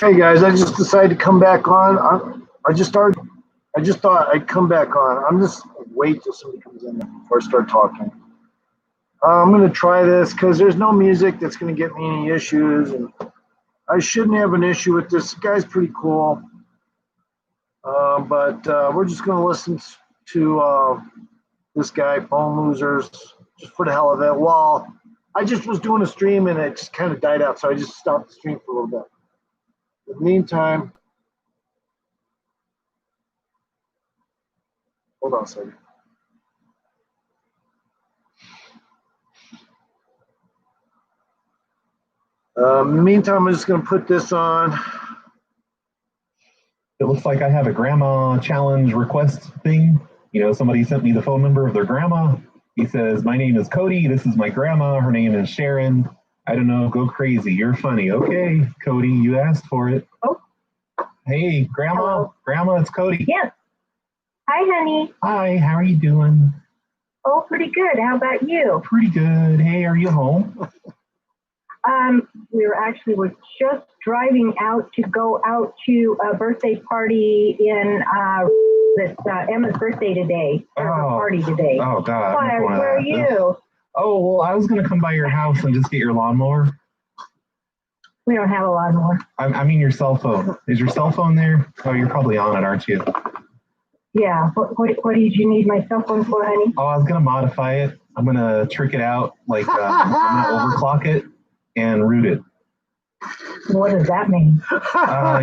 Hey guys, I just decided to come back on. I just started. I just thought I'd come back on. I'm just wait till somebody comes in before I start talking. I'm gonna try this because there's no music that's gonna get me any issues, and I shouldn't have an issue with this. The guy's pretty cool, but we're just gonna listen to this guy, Phone Losers, just for the hell of it. Well, I just was doing a stream and it just kind of died out, so I just stopped the stream for a little bit. In the meantime, hold on a second. Meantime, I'm just going to put this on. It looks like I have a grandma challenge request thing. You know, somebody sent me the phone number of their grandma. He says, my name is Cody. This is my grandma. Her name is Sharon. I don't know. Go crazy. You're funny. Okay, Cody, you asked for it. Oh. Hey, Grandma. Hello. Grandma, it's Cody. Yes. Hi, honey. Hi, how are you doing? Oh, pretty good. How about you? Pretty good. Hey, are you home? We're just driving out to go out to a birthday party in it's Emma's birthday today. Her party today. Oh, God. Why, where are you? Oh, well, I was going to come by your house and just get your lawnmower. We don't have a lawnmower. I mean your cell phone. Is your cell phone there? Oh, you're probably on it, aren't you? Yeah. What did you need my cell phone for, honey? Oh, I was going to modify it. I'm going to trick it out. Like, I'm going to overclock it and root it. What does that mean?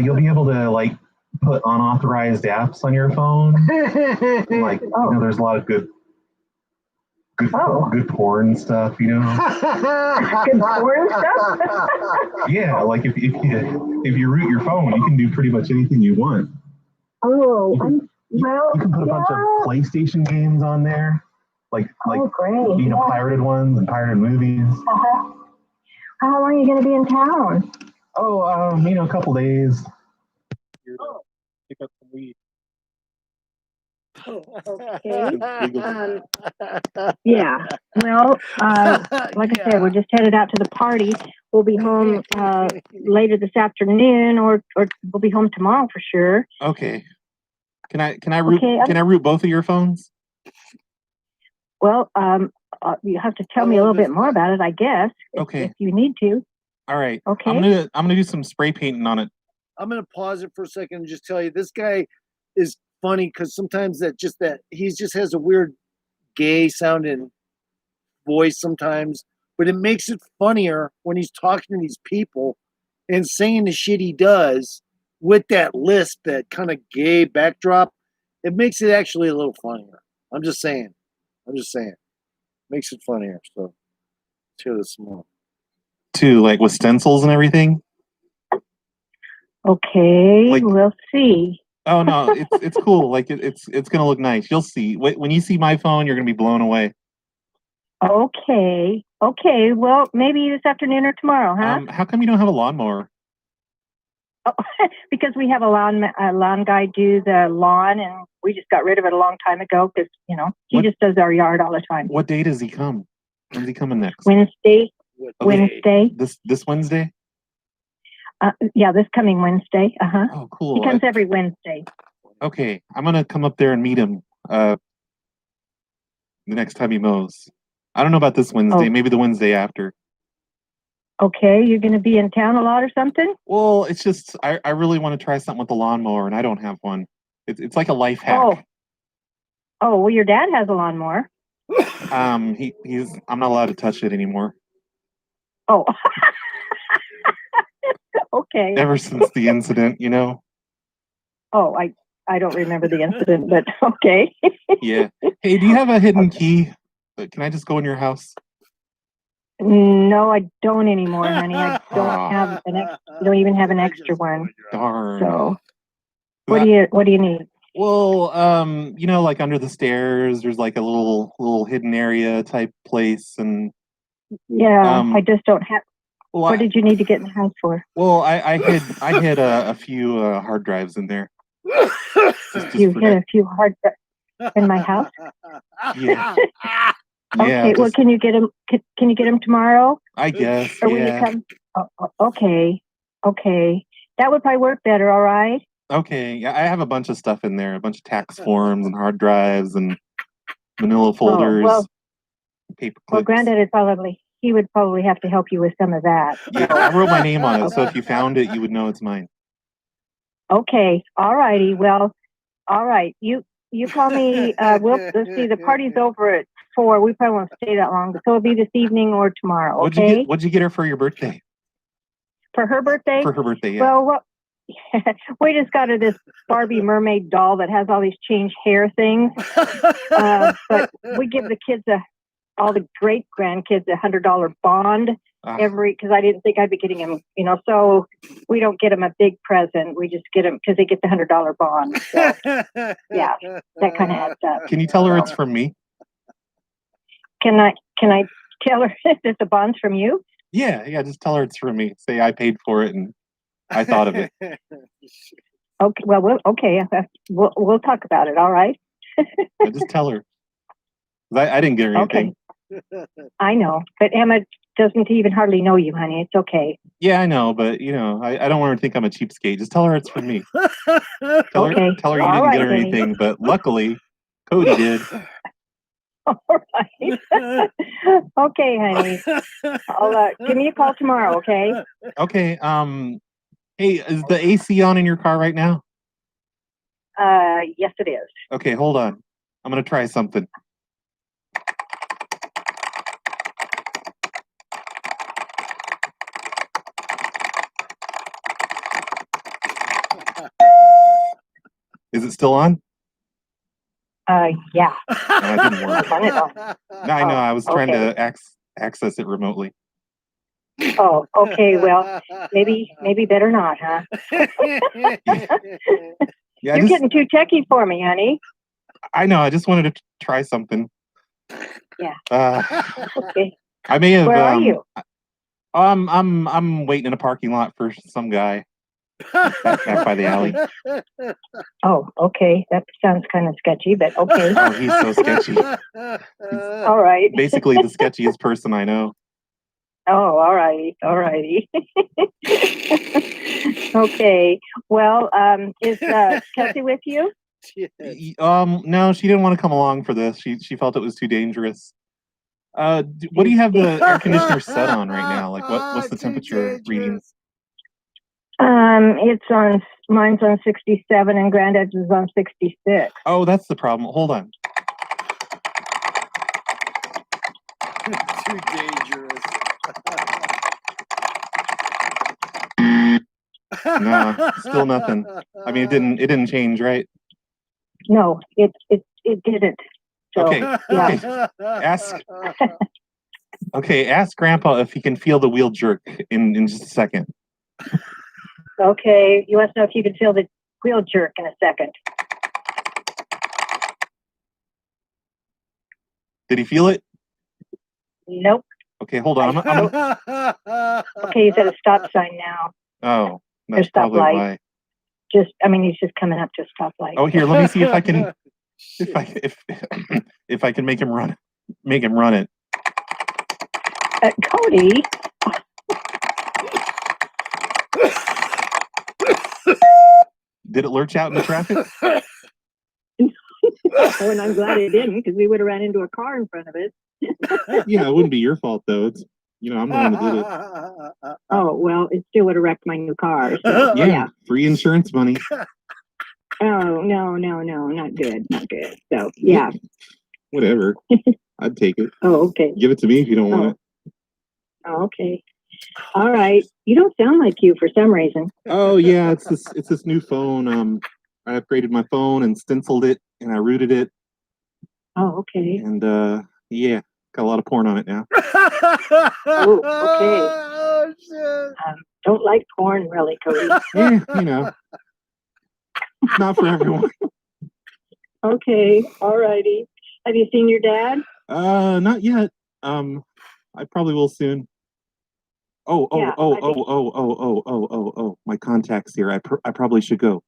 You'll be able to, like, put unauthorized apps on your phone. And, like, you know, there's a lot of good porn stuff, you know. Good porn stuff? Yeah, like if you root your phone, you can do pretty much anything you want. Oh, you can put a bunch of PlayStation games on there, like great. you know, pirated ones and pirated movies. Uh-huh. How long are you going to be in town? Oh, you know, a couple days. Pick up some weed. Okay. Yeah. Well, like I said, we're just headed out to the party. We'll be home later this afternoon, or we'll be home tomorrow for sure. Okay. Can I root both of your phones? Well, you have to tell me a little bit more about it, I guess. Okay. If you need to. All right. Okay. I'm gonna do some spray painting on it. I'm gonna pause it for a second and just tell you this guy is funny because sometimes he just has a weird gay sounding voice sometimes, but it makes it funnier when he's talking to these people and saying the shit he does with that lisp, that kind of gay backdrop. It makes it actually a little funnier. I'm just saying. Makes it funnier. So let's hear this more. Too, like with stencils and everything. Okay, like, we'll see. Oh no, it's cool. Like it's gonna look nice. You'll see. When you see my phone, you're gonna be blown away. Okay. Well, maybe this afternoon or tomorrow, huh? How come you don't have a lawnmower? Oh, because we have a lawn guy do the lawn, and we just got rid of it a long time ago because he just does our yard all the time. What day does he come? When's he coming next? Wednesday. Okay. Wednesday. This Wednesday? Yeah, this coming Wednesday. Uh-huh. Oh, cool. He comes every Wednesday. Okay, I'm gonna come up there and meet him the next time he mows. I don't know about this Wednesday, maybe the Wednesday after. Okay, you're gonna be in town a lot or something? Well, it's just I really want to try something with the lawnmower, and I don't have one. It's like a life hack. Oh, well, your dad has a lawnmower. I'm not allowed to touch it anymore. Oh. Okay. Ever since the incident, you know. Oh, I don't remember the incident, but okay. Yeah. Hey, do you have a hidden key? Can I just go in your house? No, I don't anymore, honey. I don't even have an extra one. Darn. So, what do you need? Well, you know, like under the stairs, there's like a little hidden area type place, and yeah, I just don't have. Well, what did you need to get in the house for? Well, I hid a few hard drives in there. You hid a few hard drives in my house? Yeah. Okay. Well, can you get them? Can you get them tomorrow? I guess. Or when you come? Oh, okay. That would probably work better, all right? Okay, yeah, I have a bunch of stuff in there, a bunch of tax forms and hard drives and manila folders, paper Well, clips. Granddad he would probably have to help you with some of that. Yeah, I wrote my name on it, so if you found it, you would know it's mine. Okay, all righty. Well, all right. You call me. Let's see. The party's over at 4. We probably won't stay that long, so it'll be this evening or tomorrow. Okay. What'd you get her for your birthday? For her birthday? For her birthday, yeah. Well, we just got her this Barbie mermaid doll that has all these changed hair things. But we give the kids all the great grandkids $100 bond because I didn't think I'd be getting them, so we don't get them a big present. We just get them because they get the $100 bond. So, yeah, that kind of adds up. Can you tell her it's from me? Can I tell her that the bond's from you? Yeah, just tell her it's from me. Say I paid for it and I thought of it. Okay, well, okay. We'll talk about it, all right? Yeah, just tell her. I didn't get her anything. Okay. I know, but Emma doesn't even hardly know you, honey. It's okay. Yeah, I know, but I don't want her to think I'm a cheapskate. Just tell her it's from me. Tell her you didn't get her anything, but luckily Cody did. All right. Okay, honey. I'll give me a call tomorrow, okay? Okay. Hey, is the AC on in your car right now? Yes, it is. Okay, hold on. I'm gonna try something. Is it still on? Yeah. No, it didn't work. No, I know. I was trying to access it remotely. Oh, okay. Well, maybe better not, huh? Yeah, You're getting too techie for me, honey. I know. I just wanted to try something. Yeah. Okay. I may have. Where are you? I'm waiting in a parking lot for some guy back by the alley. Oh, okay. That sounds kind of sketchy, but okay. Oh, he's so sketchy. All right. Basically, the sketchiest person I know. Oh, all righty. Okay. Well, is Kelsey with you? No, she didn't want to come along for this. She felt it was too dangerous. What do you have the air conditioner set on right now? Like, what's the temperature reading? Mine's on 67 and Granddad's is on 66. Oh, that's the problem. Hold on. Too dangerous. No, still nothing. I mean, it didn't change, right? No, it didn't. So, okay. Yeah. Ask Grandpa if he can feel the wheel jerk in just a second. Okay, you want to know if you can feel the wheel jerk in a second. Did he feel it? Nope. Okay, hold on. Okay, he's at a stop sign now. Oh, that's probably why. He's just coming up to a stoplight. Oh, here, let me see if I can, if I can make him run it. Cody. Did it lurch out in the traffic? Oh, and I'm glad it didn't, because we would have ran into a car in front of it. Yeah, it wouldn't be your fault though. It's I'm the one that did it. Oh well, it still would have wrecked my new car. So, yeah, free insurance money. Oh no, not good. So yeah. Whatever. I'd take it. Oh, okay. Give it to me if you don't want it. Oh, okay. All right. You don't sound like you for some reason. Oh yeah, it's this new phone. I upgraded my phone and stenciled it and I rooted it. Oh, okay. And yeah, got a lot of porn on it now. Oh, okay. Oh, shit. Don't like porn, really, Cody. Yeah, not for everyone. Okay, all righty. Have you seen your dad? Not yet. I probably will soon. Oh, my contact's here. I probably should go.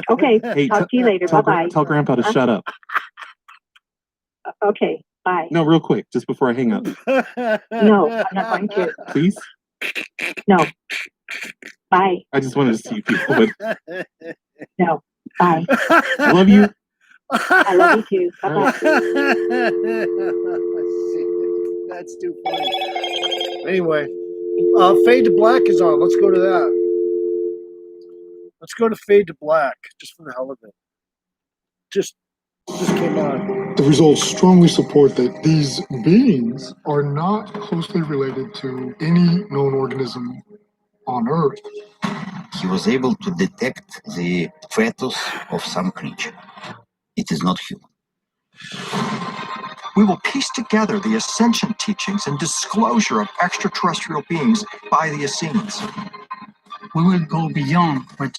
Okay, hey, talk to you later. Bye-bye. Tell Grandpa to shut up. Okay, bye. No, real quick, just before I hang up. No, I'm not going to. Please? No. Bye. I just wanted to see people. But No. Bye. I love you. I love you too. Bye-bye. That's too funny. Anyway, Fade to Black is on. Let's go to that. Let's go to Fade to Black, just for the hell of it. Just came on. The results strongly support that these beings are not closely related to any known organism on Earth. He was able to detect the fetus of some creature. It is not human. We will piece together the ascension teachings and disclosure of extraterrestrial beings by the Essenes. We will go beyond what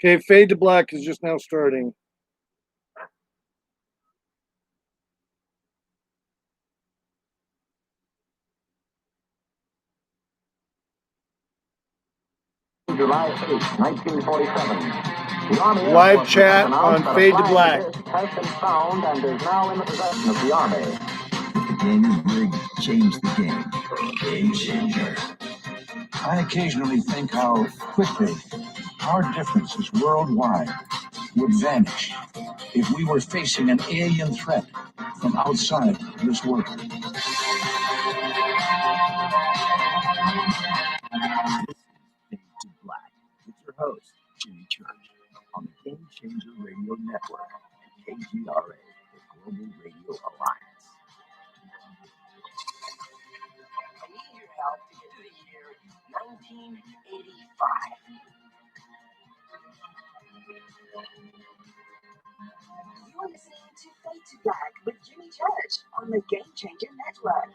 Okay, Fade to Black is just now starting. July 8, 1947. The Army Air Live Force chat has announced on that a Fade to flying Black. disc has been found and is now in the possession of the Army. The game is rigged. Change the game. Game changer. I occasionally think how quickly our differences worldwide would vanish if we were facing an alien threat from outside this world. Fade to Black with your host, Jimmy Church, on the Game Changer Radio Network and KGRA, the Global Radio Alliance. I need your help to get to the year 1985. You're listening to Fade to Black with Jimmy Church on the Game Changer Network.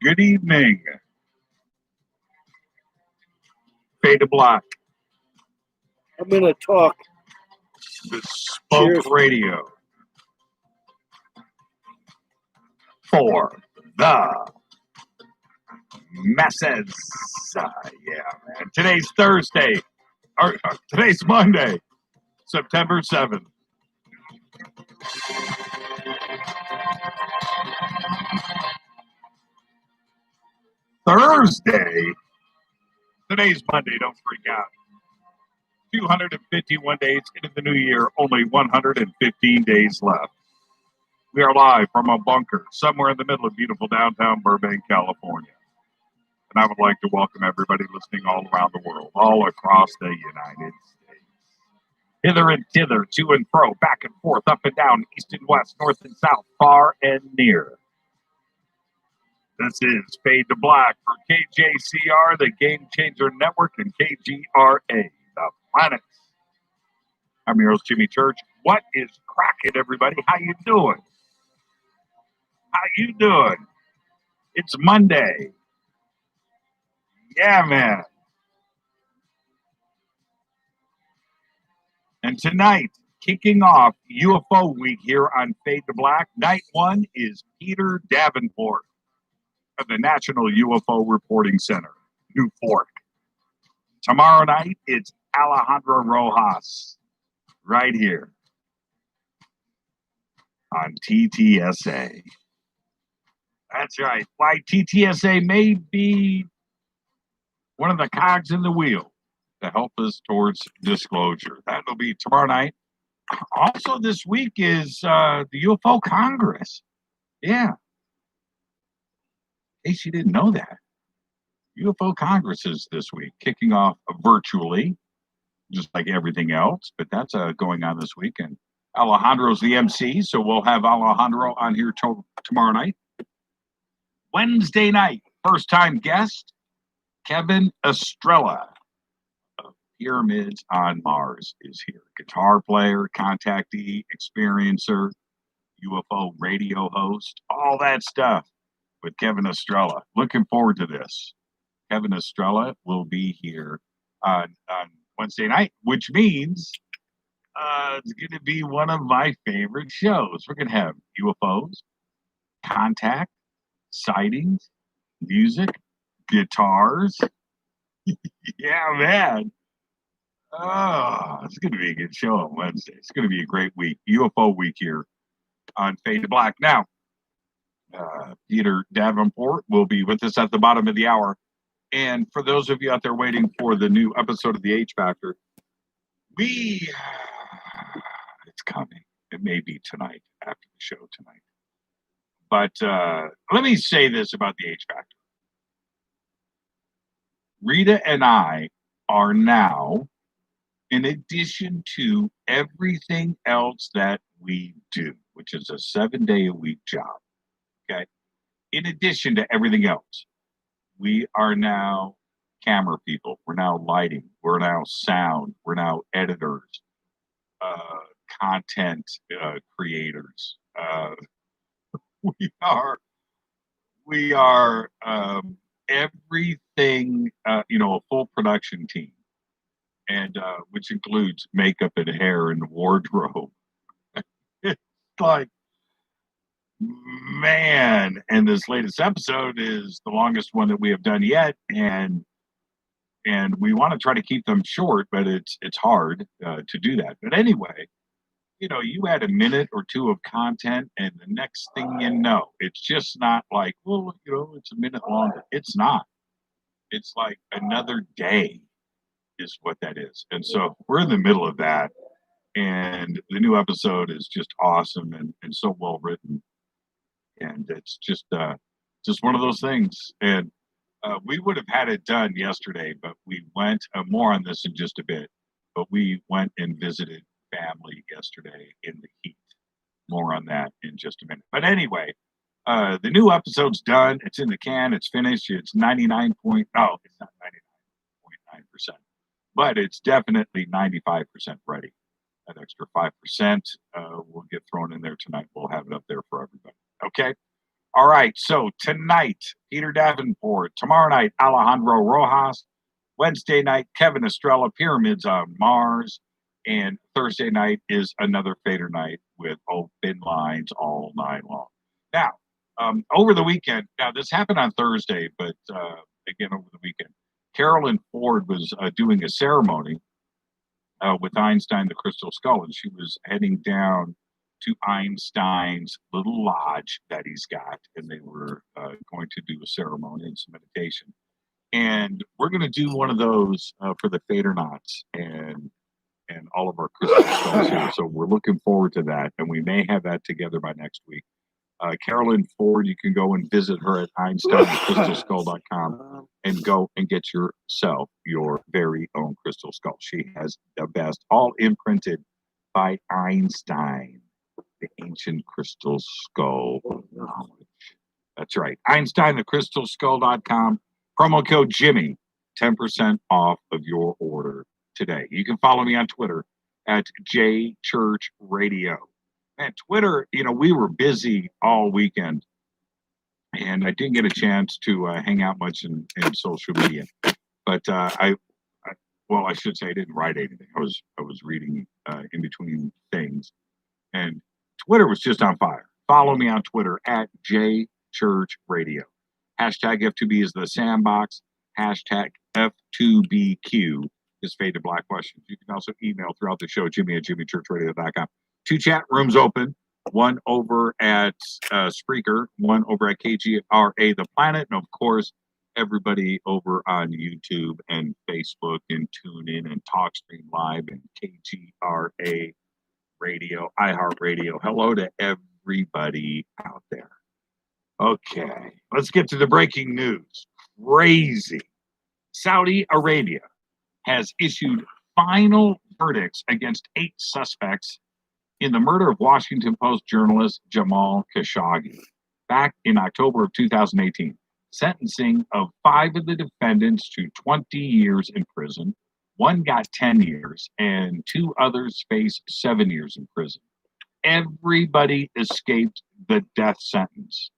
Good evening. Fade to Black. I'm going to talk. Bespoke Cheers. Radio. For the masses. Yeah, man. Today's Thursday. Or today's Monday, September 7th. Thursday. Today's Monday. Don't freak out. 251 days into the new year, only 115 days left. We are live from a bunker somewhere in the middle of beautiful downtown Burbank, California. And I would like to welcome everybody listening all around the world, all across the United States. Hither and thither, to and fro, back and forth, up and down, east and west, north and south, far and near. This is Fade to Black for KJCR, the Game Changer Network, and KGRA, the Planets. I'm your host, Jimmy Church. What is cracking, everybody? How you doing? How you doing? It's Monday. Yeah, man. And tonight, kicking off UFO week here on Fade to Black, night one is Peter Davenport of the National UFO Reporting Center, New Fork. Tomorrow night, it's Alejandro Rojas, right here on TTSA. That's right. Why TTSA may be one of the cogs in the wheel to help us towards disclosure. That'll be tomorrow night. Also this week is the UFO Congress. Yeah. In case you didn't know that. UFO Congress is this week, kicking off virtually, just like everything else. But that's going on this week. And Alejandro's the MC, so we'll have Alejandro on here tomorrow night. Wednesday night, first-time guest, Kevin Estrella of Pyramids on Mars is here. Guitar player, contactee, experiencer, UFO radio host, all that stuff with Kevin Estrella. Looking forward to this. Kevin Estrella will be here on Wednesday night, which means it's going to be one of my favorite shows. We're going to have UFOs, contact, sightings, music, guitars. Yeah, man. Oh, it's going to be a good show on Wednesday. It's going to be a great week. UFO week here on Fade to Black. Now, Peter Davenport will be with us at the bottom of the hour. And for those of you out there waiting for the new episode of the H Factor, it's coming. It may be tonight, after the show tonight. But let me say this about the H Factor. Rita and I are now, in addition to everything else that we do, which is a 7-day-a-week job, okay? In addition to everything else, we are now camera people. We're now lighting. We're now sound. We're now editors, content creators. We are everything, a full production team. And which includes makeup and hair and wardrobe. It's like, man, and this latest episode is the longest one that we have done yet, and we want to try to keep them short, but it's hard to do that. But anyway, you add a minute or two of content, and the next thing you know, it's just not like, well, it's a minute longer. It's not. It's like another day is what that is. And so we're in the middle of that, and the new episode is just awesome and so well written, and it's just one of those things. And we would have had it done yesterday, but we went more on this in just a bit, but we went and visited family yesterday in the heat. More on that in just a minute. But anyway, the new episode's done. It's in the can. It's finished. It's 99 point. Oh, it's not 99.9%. But it's definitely 95% ready. That extra 5% will get thrown in there tonight. We'll have it up there for everybody. Okay? All right. So tonight, Peter Davenport. Tomorrow night, Alejandro Rojas. Wednesday night, Kevin Estrella, Pyramids on Mars. And Thursday night is another Fader night with open lines all night long. Now, over the weekend, now this happened on Thursday, but again, over the weekend, Carolyn Ford was doing a ceremony with Einstein, the Crystal Skull, and she was heading down to Einstein's little lodge that he's got, and they were going to do a ceremony and some meditation. And we're going to do one of those for the Fadernauts and all of our Crystal Skulls here. So we're looking forward to that, and we may have that together by next week. Carolyn Ford, you can go and visit her at EinsteinCrystalSkull.com and go and get yourself your very own crystal skull. She has the best, all imprinted by Einstein, the ancient crystal skull knowledge. That's right. EinsteinCrystalSkull.com, promo code Jimmy, 10% off of your order today. You can follow me on Twitter at JChurchRadio. And Twitter, we were busy all weekend, and I didn't get a chance to hang out much in social media. But I should say I didn't write anything. I was reading in between things, and Twitter was just on fire. Follow me on Twitter at JChurchRadio. Hashtag F2B is the sandbox. Hashtag F2BQ is Fade to Black Questions. You can also email throughout the show, Jimmy at JimmyChurchRadio.com. 2 chat rooms open, one over at Spreaker, one over at KGRA The Planet, and of course, everybody over on YouTube and Facebook and TuneIn and TalkStream Live and KGRA Radio, iHeartRadio. Hello to everybody out there. Okay, let's get to the breaking news. Crazy. Saudi Arabia has issued final verdicts against 8 suspects in the murder of Washington Post journalist Jamal Khashoggi back in October of 2018, sentencing of 5 of the defendants to 20 years in prison. One got 10 years, and 2 others faced 7 years in prison. Everybody escaped the death sentence.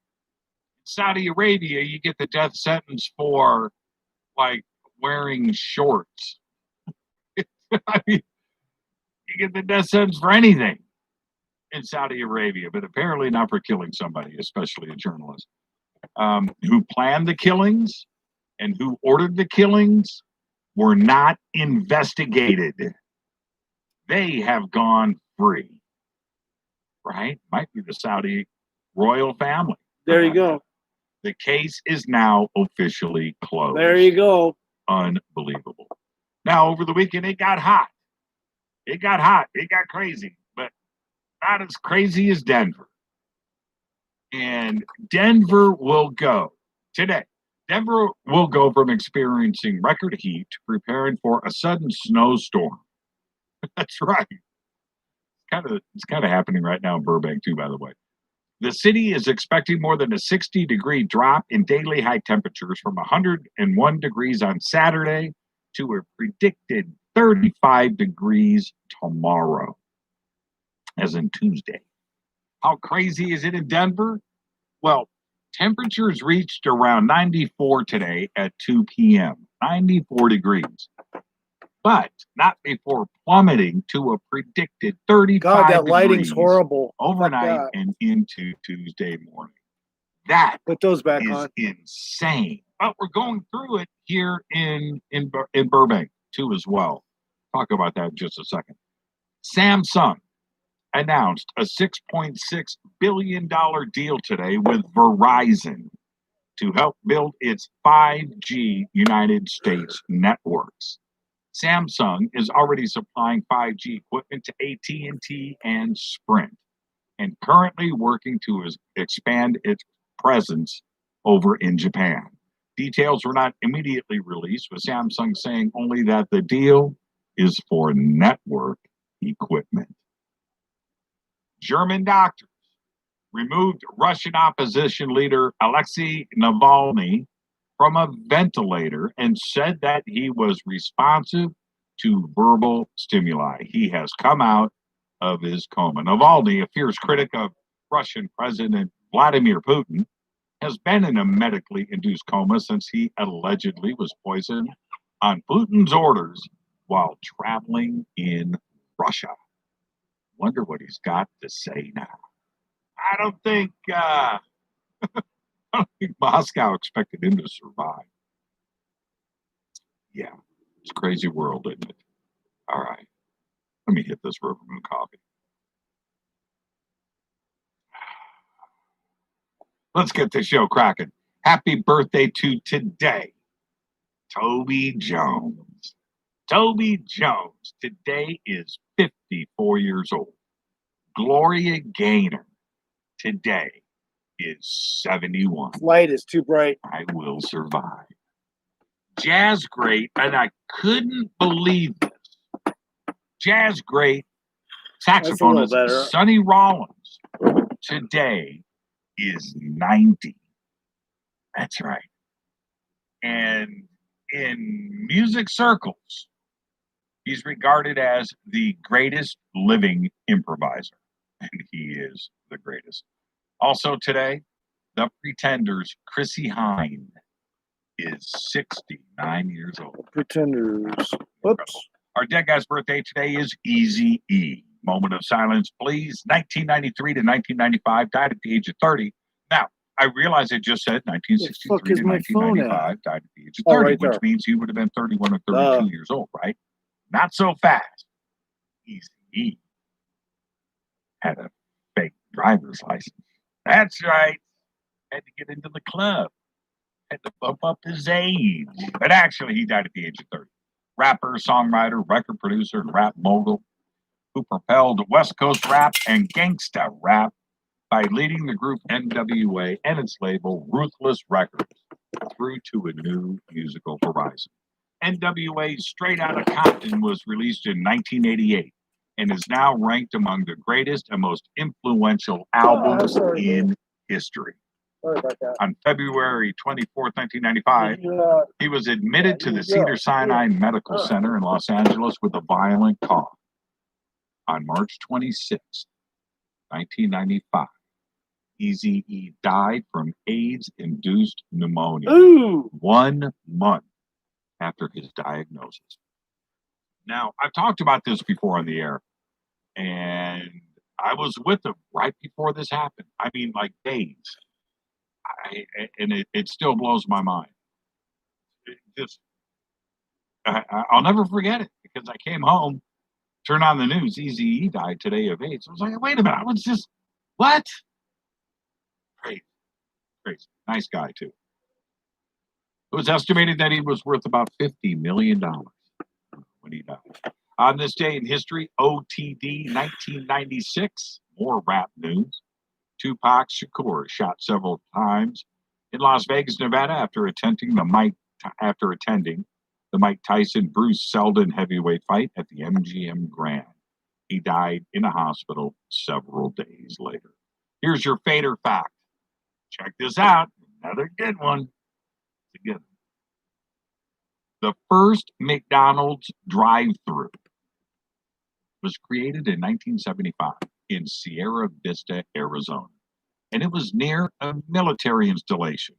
In Saudi Arabia, you get the death sentence for, like, wearing shorts. I mean, you get the death sentence for anything in Saudi Arabia, but apparently not for killing somebody, especially a journalist. who planned the killings and who ordered the killings were not investigated. They have gone free. Right? Might be the Saudi royal family. There you go. The case is now officially closed. There you go. Unbelievable. Now, over the weekend, it got hot. It got hot. It got crazy, but not as crazy as Denver. And Denver will go today. Denver will go from experiencing record heat to preparing for a sudden snowstorm. That's right. It's kind of happening right now in Burbank too, by the way. The city is expecting more than a 60-degree drop in daily high temperatures from 101 degrees on Saturday to a predicted 35 degrees tomorrow, as in Tuesday. How crazy is it in Denver? Well, temperatures reached around 94 today at 2 p.m. 94 degrees. But not before plummeting to a predicted 35 God, that lighting's degrees horrible. overnight and into Tuesday morning. That Put those back is on. insane. But we're going through it here in Burbank too as well. Talk about that in just a second. Samsung announced a $6.6 billion deal today with Verizon to help build its 5G United States networks. Samsung is already supplying 5G equipment to AT&T and Sprint, and currently working to expand its presence over in Japan. Details were not immediately released, with Samsung saying only that the deal is for network equipment. German doctors removed Russian opposition leader Alexei Navalny from a ventilator and said that he was responsive to verbal stimuli. He has come out of his coma. Navalny, a fierce critic of Russian President Vladimir Putin, has been in a medically induced coma since he allegedly was poisoned on Putin's orders while traveling in Russia. Wonder what he's got to say now. I don't think Moscow expected him to survive. Yeah, it's a crazy world, isn't it? All right, let me hit this river of coffee. Let's get this show cracking. Happy birthday to today, Toby Jones. Toby Jones today is 54 years old. Gloria Gaynor today is 71. Light is too bright. I will survive. Jazz great, and I couldn't believe this. Jazz great saxophonist Sonny Rollins today is 90. That's right. And in music circles, he's regarded as the greatest living improviser, and he is the greatest. Also today, the Pretenders' Chrissy Hine is 69 years old. Pretenders. Whoops. Our dead guy's birthday today is Easy E. Moment of silence, please. 1993 to 1995, died at the age of 30. Now, I realize I just said 1963 to 1995, died at the age of 30, right which means he would have been 31 or 32 years old, right? Not so fast. Easy E had a fake driver's license. That's right. Had to get into the club. Had to bump up his age. But actually, he died at the age of 30. Rapper, songwriter, record producer, and rap mogul who propelled West Coast rap and gangsta rap by leading the group NWA and its label Ruthless Records through to a new musical horizon. NWA's Straight Outta Compton was released in 1988 and is now ranked among the greatest and most influential albums in history. Sorry about that. On February 24th, 1995, he was admitted to the Cedars-Sinai Medical Center in Los Angeles with a violent cough. On March 26th, 1995, Eazy-E died from AIDS-induced pneumonia 1 month after his diagnosis. Now, I've talked about this before on the air, and I was with him right before this happened. I mean, like days. It still blows my mind. I'll never forget it because I came home, turned on the news. Eazy-E died today of AIDS. I was like, wait a minute, I was just what? Crazy, crazy. Nice guy too. It was estimated that he was worth about $50 million when he died. On this day in history, OTD 1996, more rap news. Tupac Shakur shot several times in Las Vegas, Nevada after attending the Mike Tyson Bruce Seldon heavyweight fight at the MGM Grand. He died in a hospital several days later. Here's your fader fact. Check this out. Another good one. Again, the first McDonald's drive-thru was created in 1975 in Sierra Vista, Arizona, and it was near a military installation.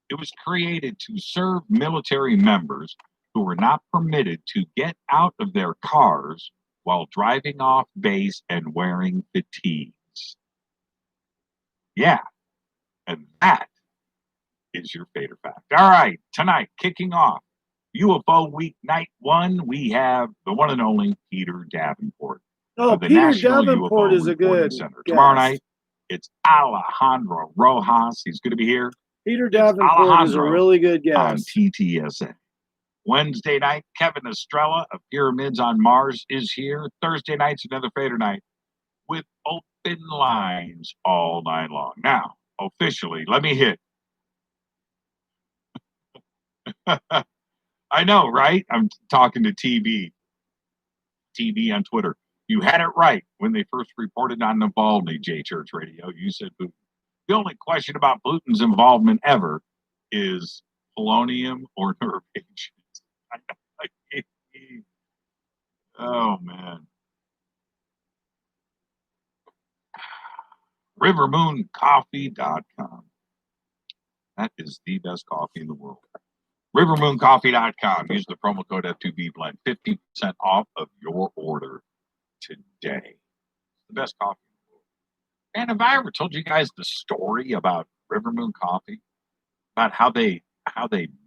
It was created to serve military members who were not permitted to get out of their cars while driving off base and wearing fatigues. Yeah, and that is your fader fact. All right, tonight, kicking off UFO Week Night 1, we have the one and only Peter Davenport Oh, of the Peter National Davenport UFO is a Reporting good Center. guest. Tomorrow night, it's Alejandro Rojas. He's going to be here. Peter Davenport is a really good On guest. TTSA. Wednesday night, Kevin Estrella of Pyramids on Mars is here. Thursday night's another fader night with open lines all night long. Now, officially, let me hit. I know, right? I'm talking to TV on Twitter. You had it right when they first reported on Navalny, J Church Radio. You said Putin. The only question about Putin's involvement ever is polonium or nerve agents. Oh, man. RiverMoonCoffee.com. That is the best coffee in the world. RiverMoonCoffee.com. Use the promo code F2BBlend. 50% off of your order today. The best coffee in the world. And have I ever told you guys the story about River Moon Coffee? About how they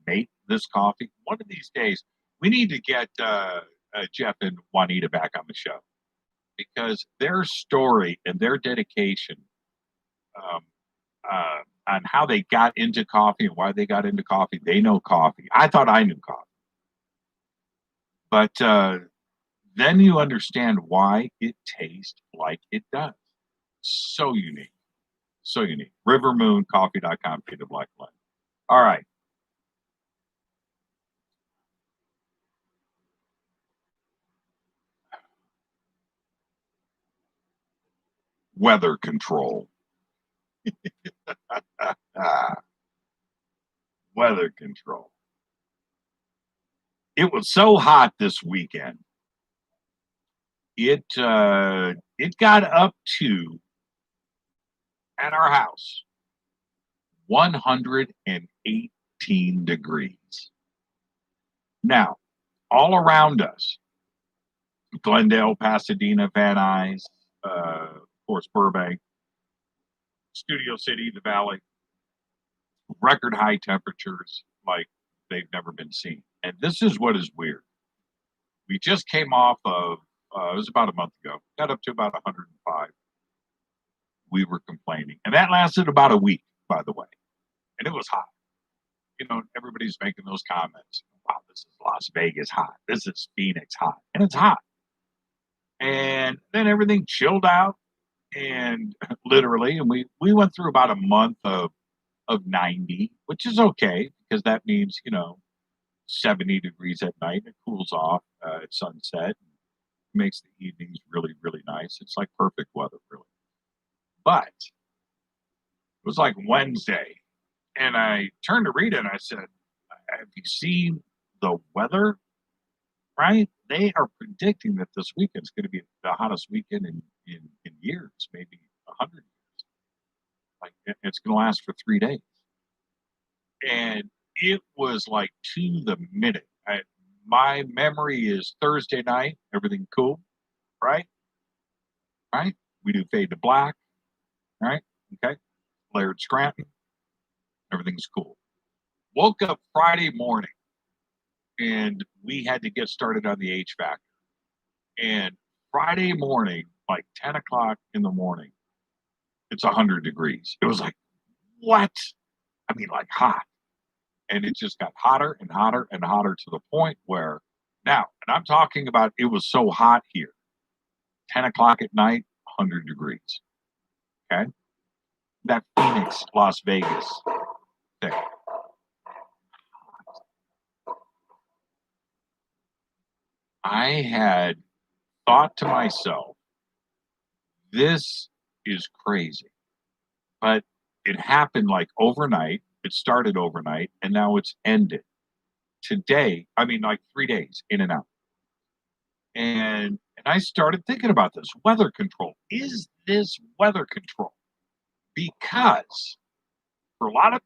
make this coffee? One of these days, we need to get Jeff and Juanita back on the show. Because their story and their dedication on how they got into coffee and why they got into coffee, they know coffee. I thought I knew coffee. But then you understand why it tastes like it does. So unique. So unique. RiverMoonCoffee.com, Peter Black Blend. All right. Weather control. Weather control. It was so hot this weekend. It got up to, at our house, 118 degrees. Now, all around us, Glendale, Pasadena, Van Nuys, of course, Burbank, Studio City, the Valley, record high temperatures like they've never been seen. And this is what is weird. We just came off of, it was about a month ago, got up to about 105. We were complaining. And that lasted about a week, by the way. And it was hot. You know, everybody's making those comments. Wow, this is Las Vegas hot. This is Phoenix hot. And it's hot. And then everything chilled out. And literally, and we went through about a month of 90, which is okay, because that means, 70 degrees at night. It cools off at sunset. Makes the evenings really, really nice. It's like perfect weather, really. But it was like Wednesday. And I turned to Rita and I said, have you seen the weather? Right? They are predicting that this weekend is going to be the hottest weekend in years, maybe 100 years. Like, it's going to last for 3 days. And it was like to the minute. My memory is Thursday night, everything cool, right? Right? We do Fade to Black, right? Okay. Laird Scranton. Everything's cool. Woke up Friday morning, and we had to get started on the HVAC. And Friday morning, like 10 o'clock in the morning, it's 100 degrees. It was like, what? I mean, like hot. And it just got hotter and hotter and hotter to the point where now, and I'm talking about it was so hot here, 10 o'clock at night, 100 degrees. Okay? That Phoenix, Las Vegas thing. I had thought to myself, this is crazy. But it happened like overnight. It started overnight, and now it's ended. Today, I mean, like 3 days in and out. And I started thinking about this weather control. Is this weather control? Because for a lot of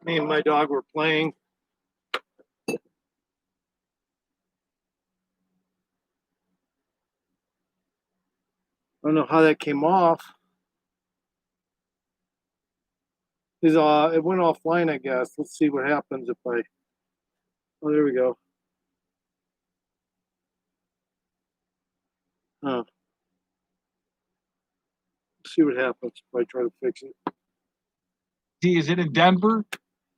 Me and my dog were playing. I don't know how that came off. It went offline, I guess. Let's see what happens if I. Oh, there we go. Huh. Let's see what happens if I try to fix it. is it in Denver?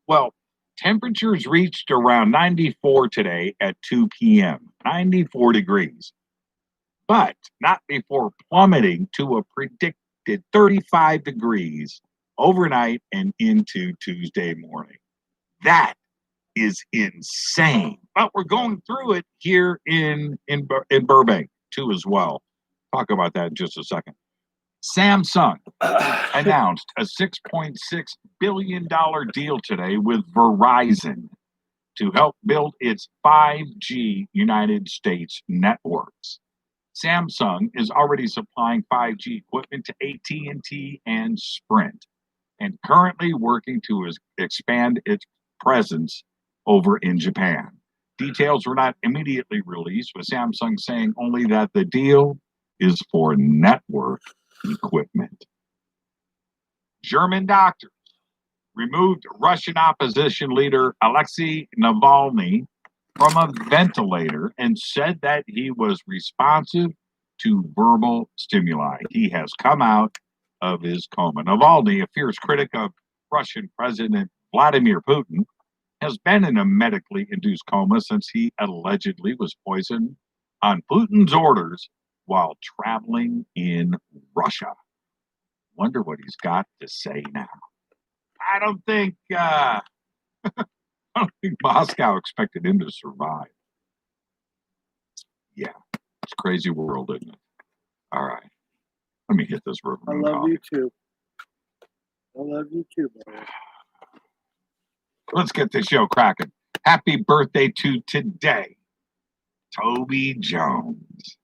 Well, temperatures reached around 94 today at 2 p.m. 94 degrees. But not before plummeting to a predicted 35 degrees overnight and into Tuesday morning. That is insane. But we're going through it here in Burbank too as well. Talk about that in just a second. Samsung announced a $6.6 billion deal today with Verizon to help build its 5G United States networks. Samsung is already supplying 5G equipment to AT&T and Sprint, and currently working to expand its presence over in Japan. Details were not immediately released, with Samsung saying only that the deal is for network equipment. German doctors removed Russian opposition leader Alexei Navalny from a ventilator and said that he was responsive to verbal stimuli. He has come out of his coma. Navalny, a fierce critic of Russian President Vladimir Putin, has been in a medically induced coma since he allegedly was poisoned on Putin's orders while traveling in Russia. Wonder what he's got to say now. I don't think Moscow expected him to survive. Yeah, it's a crazy world, isn't it? All right, let me hit this river. I love you too. I love you too, buddy. Let's get this show cracking. Happy birthday to today, Toby Jones.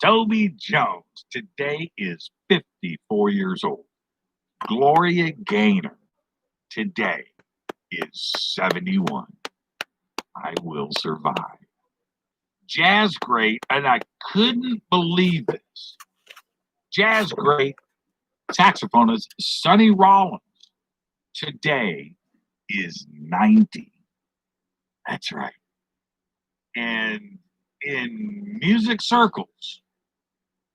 Toby Jones today is 54 years old. Gloria Gaynor today is 71. I will survive. Jazz great, and I couldn't believe this. Jazz great saxophonist Sonny Rollins today is 90. That's right. And in music circles,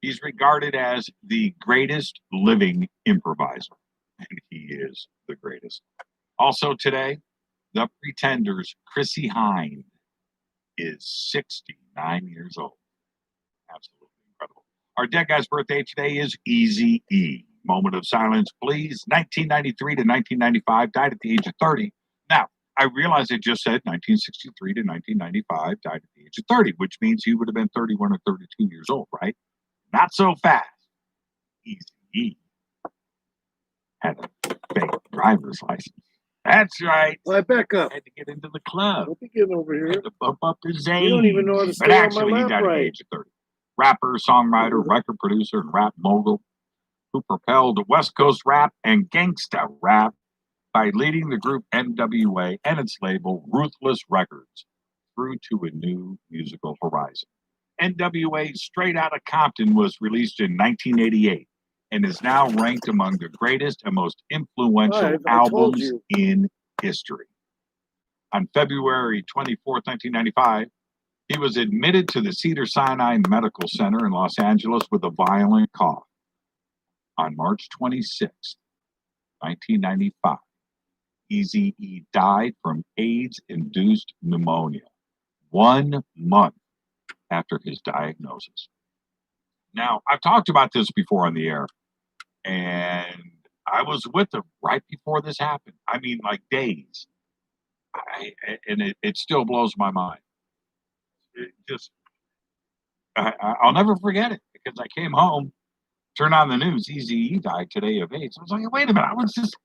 he's regarded as the greatest living improviser. And he is the greatest. Also today, the Pretenders' Chrissy Hynde is 69 years old. Absolutely incredible. Our dead guy's birthday today is Eazy-E. Moment of silence, please. 1993 to 1995, died at the age of 30. Now, I realize I just said 1963 to 1995, died at the age of 30, which means he would have been 31 or 32 years old, right? Not so fast. Eazy-E had a fake driver's license. That's right. Why back up? Had to get into the club. Don't be getting over here. Had to bump up his age. You don't even know how to But stay on my actually, he lap died at the right. age of 30. Rapper, songwriter, record producer, and rap mogul who propelled West Coast rap and gangsta rap by leading the group NWA and its label Ruthless Records through to a new musical horizon. NWA Straight Outta Compton was released in 1988 and is now ranked among the greatest and most influential albums in history. On February 24th, 1995, he was admitted to the Cedars-Sinai Medical Center in Los Angeles with a violent cough. On March 26th, 1995, Eazy-E died from AIDS-induced pneumonia 1 month after his diagnosis. Now, I've talked about this before on the air, and I was with him right before this happened. I mean, like days. It still blows my mind. I'll never forget it because I came home, turned on the news, Eazy-E died today of AIDS. I was like, wait a minute, I was just,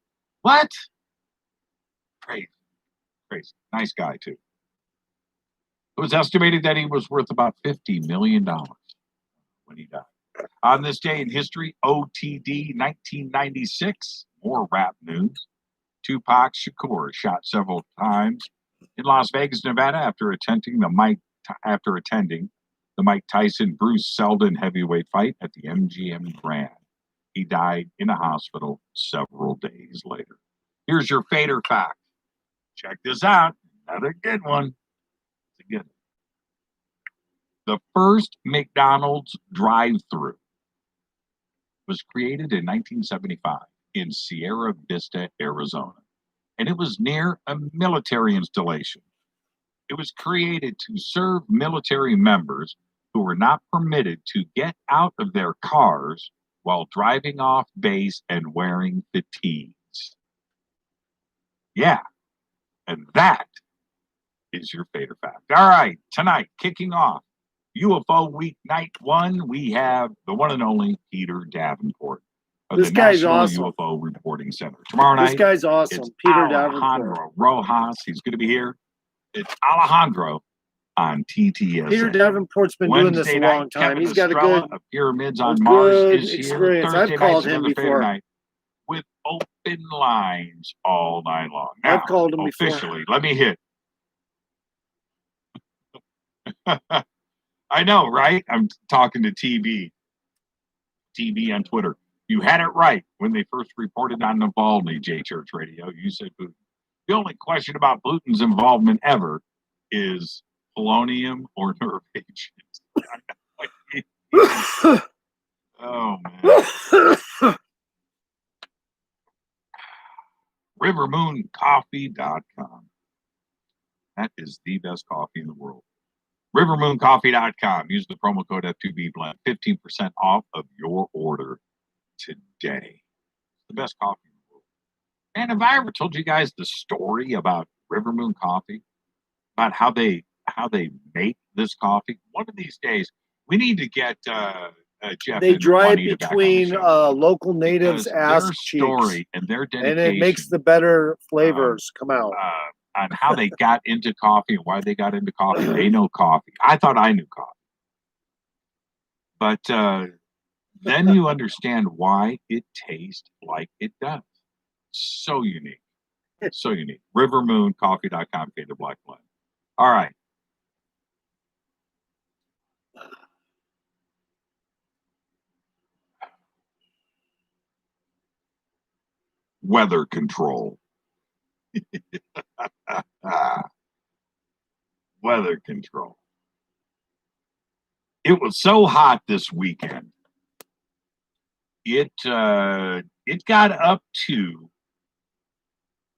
what? Crazy. Nice guy, too. It was estimated that he was worth about $50 million when he died. On this day in history, OTD 1996, more rap news. Tupac Shakur shot several times in Las Vegas, Nevada after attending the Mike Tyson Bruce Seldon heavyweight fight at the MGM Grand. He died in a hospital several days later. Here's your fader fact. Check this out. Another good one. It's a good one. The first McDonald's drive-thru was created in 1975 in Sierra Vista, Arizona, and it was near a military installation. It was created to serve military members who were not permitted to get out of their cars while driving off base and wearing fatigues. Yeah, and that is your fader fact. All right, tonight, kicking off UFO Week Night 1, we have the one and only Peter Davenport of This the guy's National awesome. UFO Reporting Center. Tomorrow night, This guy's awesome. it's Peter Alejandro Davenport. Rojas. He's going to be here. It's Alejandro on TTS. Peter Davenport's been doing this a long time. Kevin He's got a Estrella good, of Pyramids on Mars is here. experience. Thursday I've called night's him another fader before. night with open lines all night long. Now, I've called him before. officially, let me hit. I know, right? I'm talking to TB on Twitter. You had it right when they first reported on Navalny, J Church Radio. You said Putin. The only question about Putin's involvement ever is polonium or nerve agents. Oh, man. RiverMoonCoffee.com. That is the best coffee in the world. RiverMoonCoffee.com. Use the promo code F2BBlend. 15% off of your order today. The best coffee in the world. And have I ever told you guys the story about River Moon Coffee? About how they make this coffee? One of these days, we need to get Jeff. They and dry it Juanita back on the between show. local natives' Because ass their cheeks, story and their dedication, and it makes the better flavors come out. On how they got into coffee and why they got into coffee. They know coffee. I thought I knew coffee. But then you understand why it tastes like it does. So unique. So unique. RiverMoonCoffee.com, Peter Black Blend. All right. Weather control. Weather control. It was so hot this weekend. It got up to,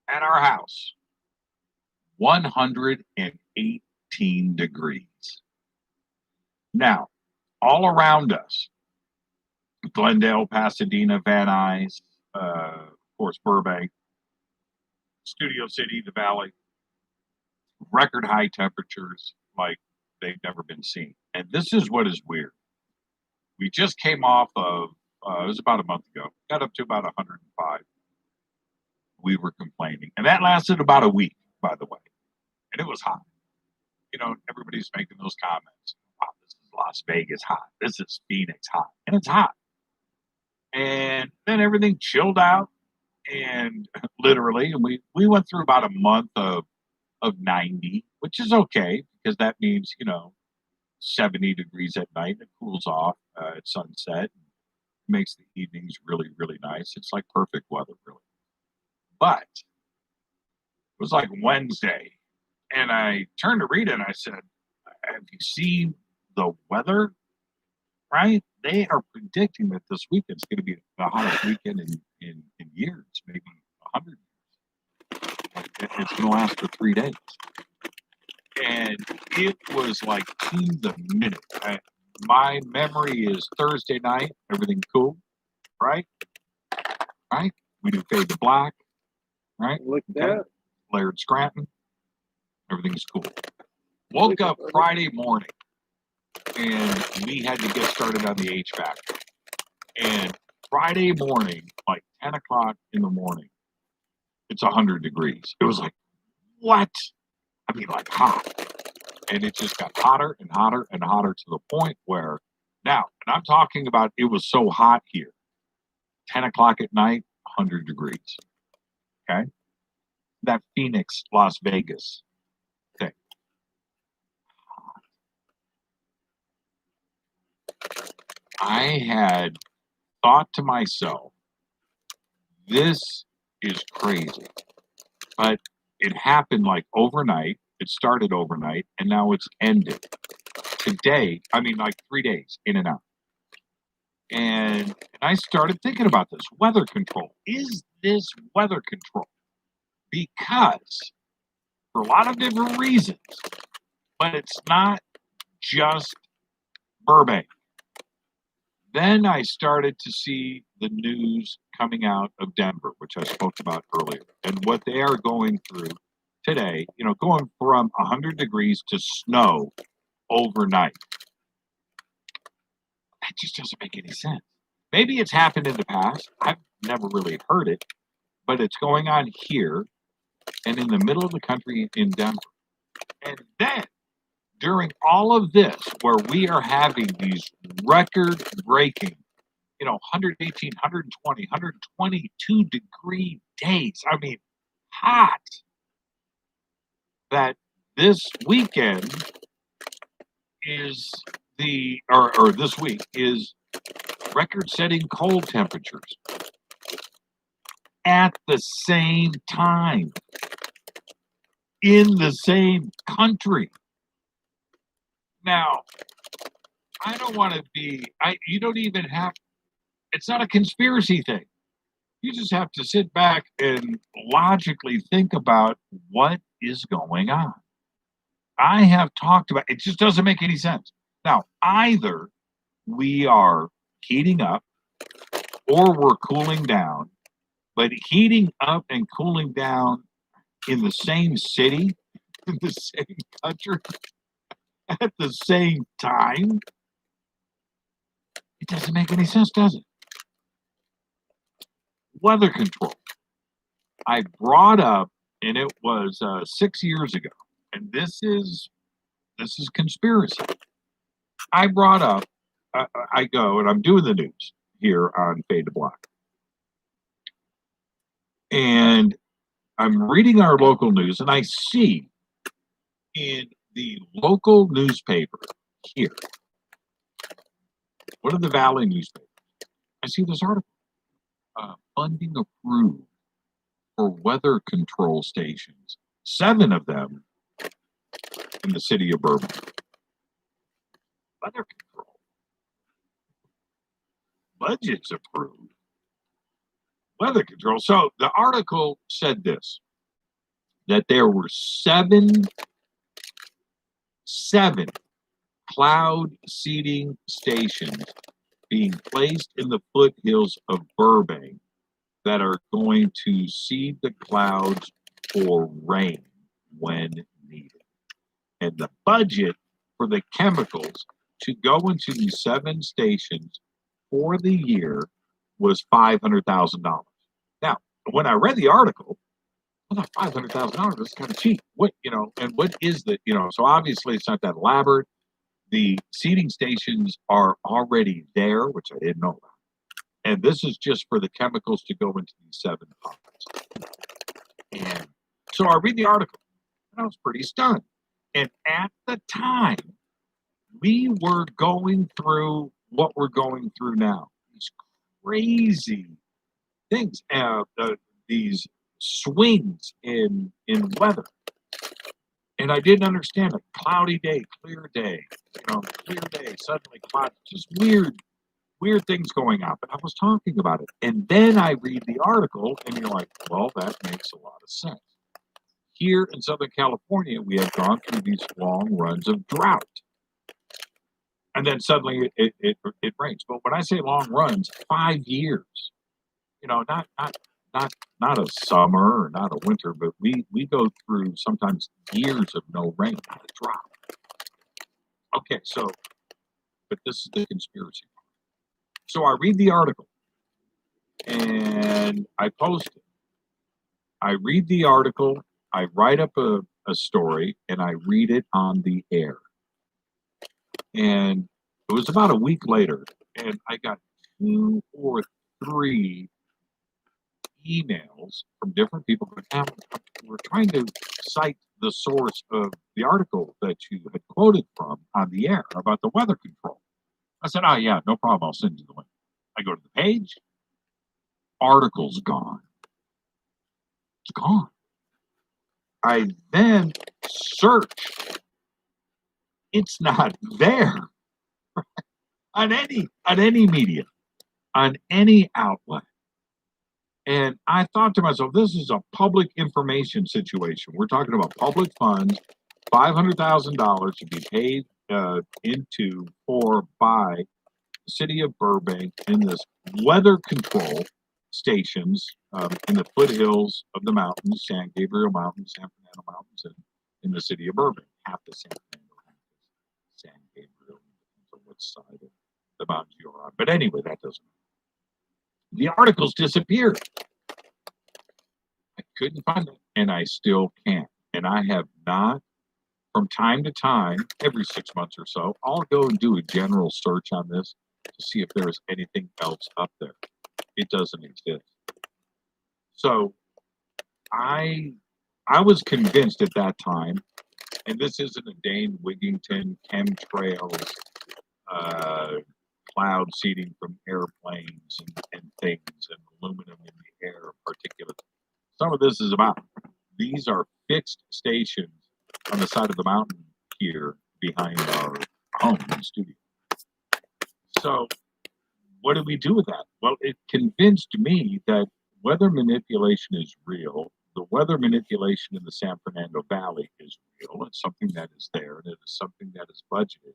at our house, 118 degrees. Now, all around us, Glendale, Pasadena, Van Nuys, of course, Burbank, Studio City, the Valley. Record high temperatures like they've never been seen. And this is what is weird. We just came off of, it was about a month ago, got up to about 105. We were complaining. And that lasted about a week, by the way. And it was hot. You know, everybody's making those comments. Wow, this is Las Vegas hot. This is Phoenix hot. And it's hot. And then everything chilled out. And literally, and we went through about a month of 90, which is okay because that means, 70 degrees at night. It cools off at sunset. Makes the evenings really, really nice. It's like perfect weather, really. But it was like Wednesday, and I turned to Rita and I said, have you seen the weather? Right? They are predicting that this weekend's going to be the hottest weekend in years, maybe 100 years. It's going to last for 3 days. And it was like to the minute. My memory is Thursday night, everything cool, right? Right? We do Fade to Black, right? Look at that. Laird Scranton, everything's cool. Woke up Friday morning, and we had to get started on the HVAC. And Friday morning, like 10 o'clock in the morning, it's 100 degrees. It was like, what? I mean, like hot. And it just got hotter and hotter and hotter to the point where now, and I'm talking about it was so hot here, 10 o'clock at night, 100 degrees. Okay? That Phoenix, Las Vegas thing. I had thought to myself, this is crazy. But it happened like overnight. It started overnight, and now it's ended. Today, I mean, like 3 days in and out. And I started thinking about this weather control. Is this weather control? Because for a lot of different reasons, but it's not just Burbank. Then I started to see the news coming out of Denver, which I spoke about earlier, and what they are going through today, going from 100 degrees to snow overnight. That just doesn't make any sense. Maybe it's happened in the past. I've never really heard it, but it's going on here and in the middle of the country in Denver. And then during all of this, where we are having these record-breaking, 118, 120, 122 degree days. I mean, hot. That this weekend is or this week is record-setting cold temperatures at the same time in the same country. Now, I don't want to you don't even have, it's not a conspiracy thing. You just have to sit back and logically think about what is going on. I have talked about, it just doesn't make any sense. Now, either we are heating up or we're cooling down, but heating up and cooling down in the same city, in the same country, at the same time, it doesn't make any sense, does it? Weather control. I brought up, and it was 6 years ago, and this is conspiracy. I brought up, I go, and I'm doing the news here on Fade to Black. And I'm reading our local news, and I see in the local newspaper here, one of the Valley newspapers, I see this article. Funding approved for weather control stations, 7 of them in the city of Burbank. Weather control. Budgets approved. Weather control. So the article said this, that there were seven cloud seeding stations being placed in the foothills of Burbank that are going to seed the clouds for rain when needed. And the budget for the chemicals to go into these 7 stations for the year was $500,000. Now, when I read the article, I thought $500,000 is kind of cheap. What, and what is the, so obviously it's not that elaborate. The seeding stations are already there, which I didn't know about. And this is just for the chemicals to go into these 7 pockets. And so I read the article, and I was pretty stunned. And at the time, we were going through what we're going through now. These crazy things, these swings in weather. And I didn't understand it. Cloudy day, clear day, clear day, suddenly cloudy, just weird things going on. But I was talking about it. And then I read the article, and you're like, well, that makes a lot of sense. Here in Southern California, we have gone through these long runs of drought. And then suddenly it rains. But when I say long runs, 5 years. Not a summer or not a winter, but we go through sometimes years of no rain, not a drop. Okay, but this is the conspiracy part. So I read the article and I post it. I read the article, I write up a story, and I read it on the air. And it was about a week later, and I got 2 or 3 emails from different people going, we're trying to cite the source of the article that you had quoted from on the air about the weather control. I said, oh, yeah, no problem. I'll send you the link. I go to the page. Article's gone. It's gone. I then search. It's not there on any media, on any outlet. And I thought to myself, this is a public information situation. We're talking about public funds, $500,000 to be paid by the city of Burbank in this weather control stations in the foothills of the mountains, San Gabriel Mountains, San Fernando Mountains, and in the city of Burbank. Half the San Fernando, half the San Gabriel, on which side of the mountains you're on. But anyway, that doesn't matter. The articles disappeared. I couldn't find it, and I still can't. And I have not, from time to time, every 6 months or so, I'll go and do a general search on this to see if there's anything else up there. It doesn't exist. So I was convinced at that time, and this isn't a Dane Wigington chemtrails, cloud seeding from airplanes and things, and aluminum in the air, particulate. Some of this is about, these are fixed stations on the side of the mountain here behind our home and studio. So what do we do with that? Well, it convinced me that weather manipulation is real. The weather manipulation in the San Fernando Valley is real. It's something that is there, and it is something that is budgeted.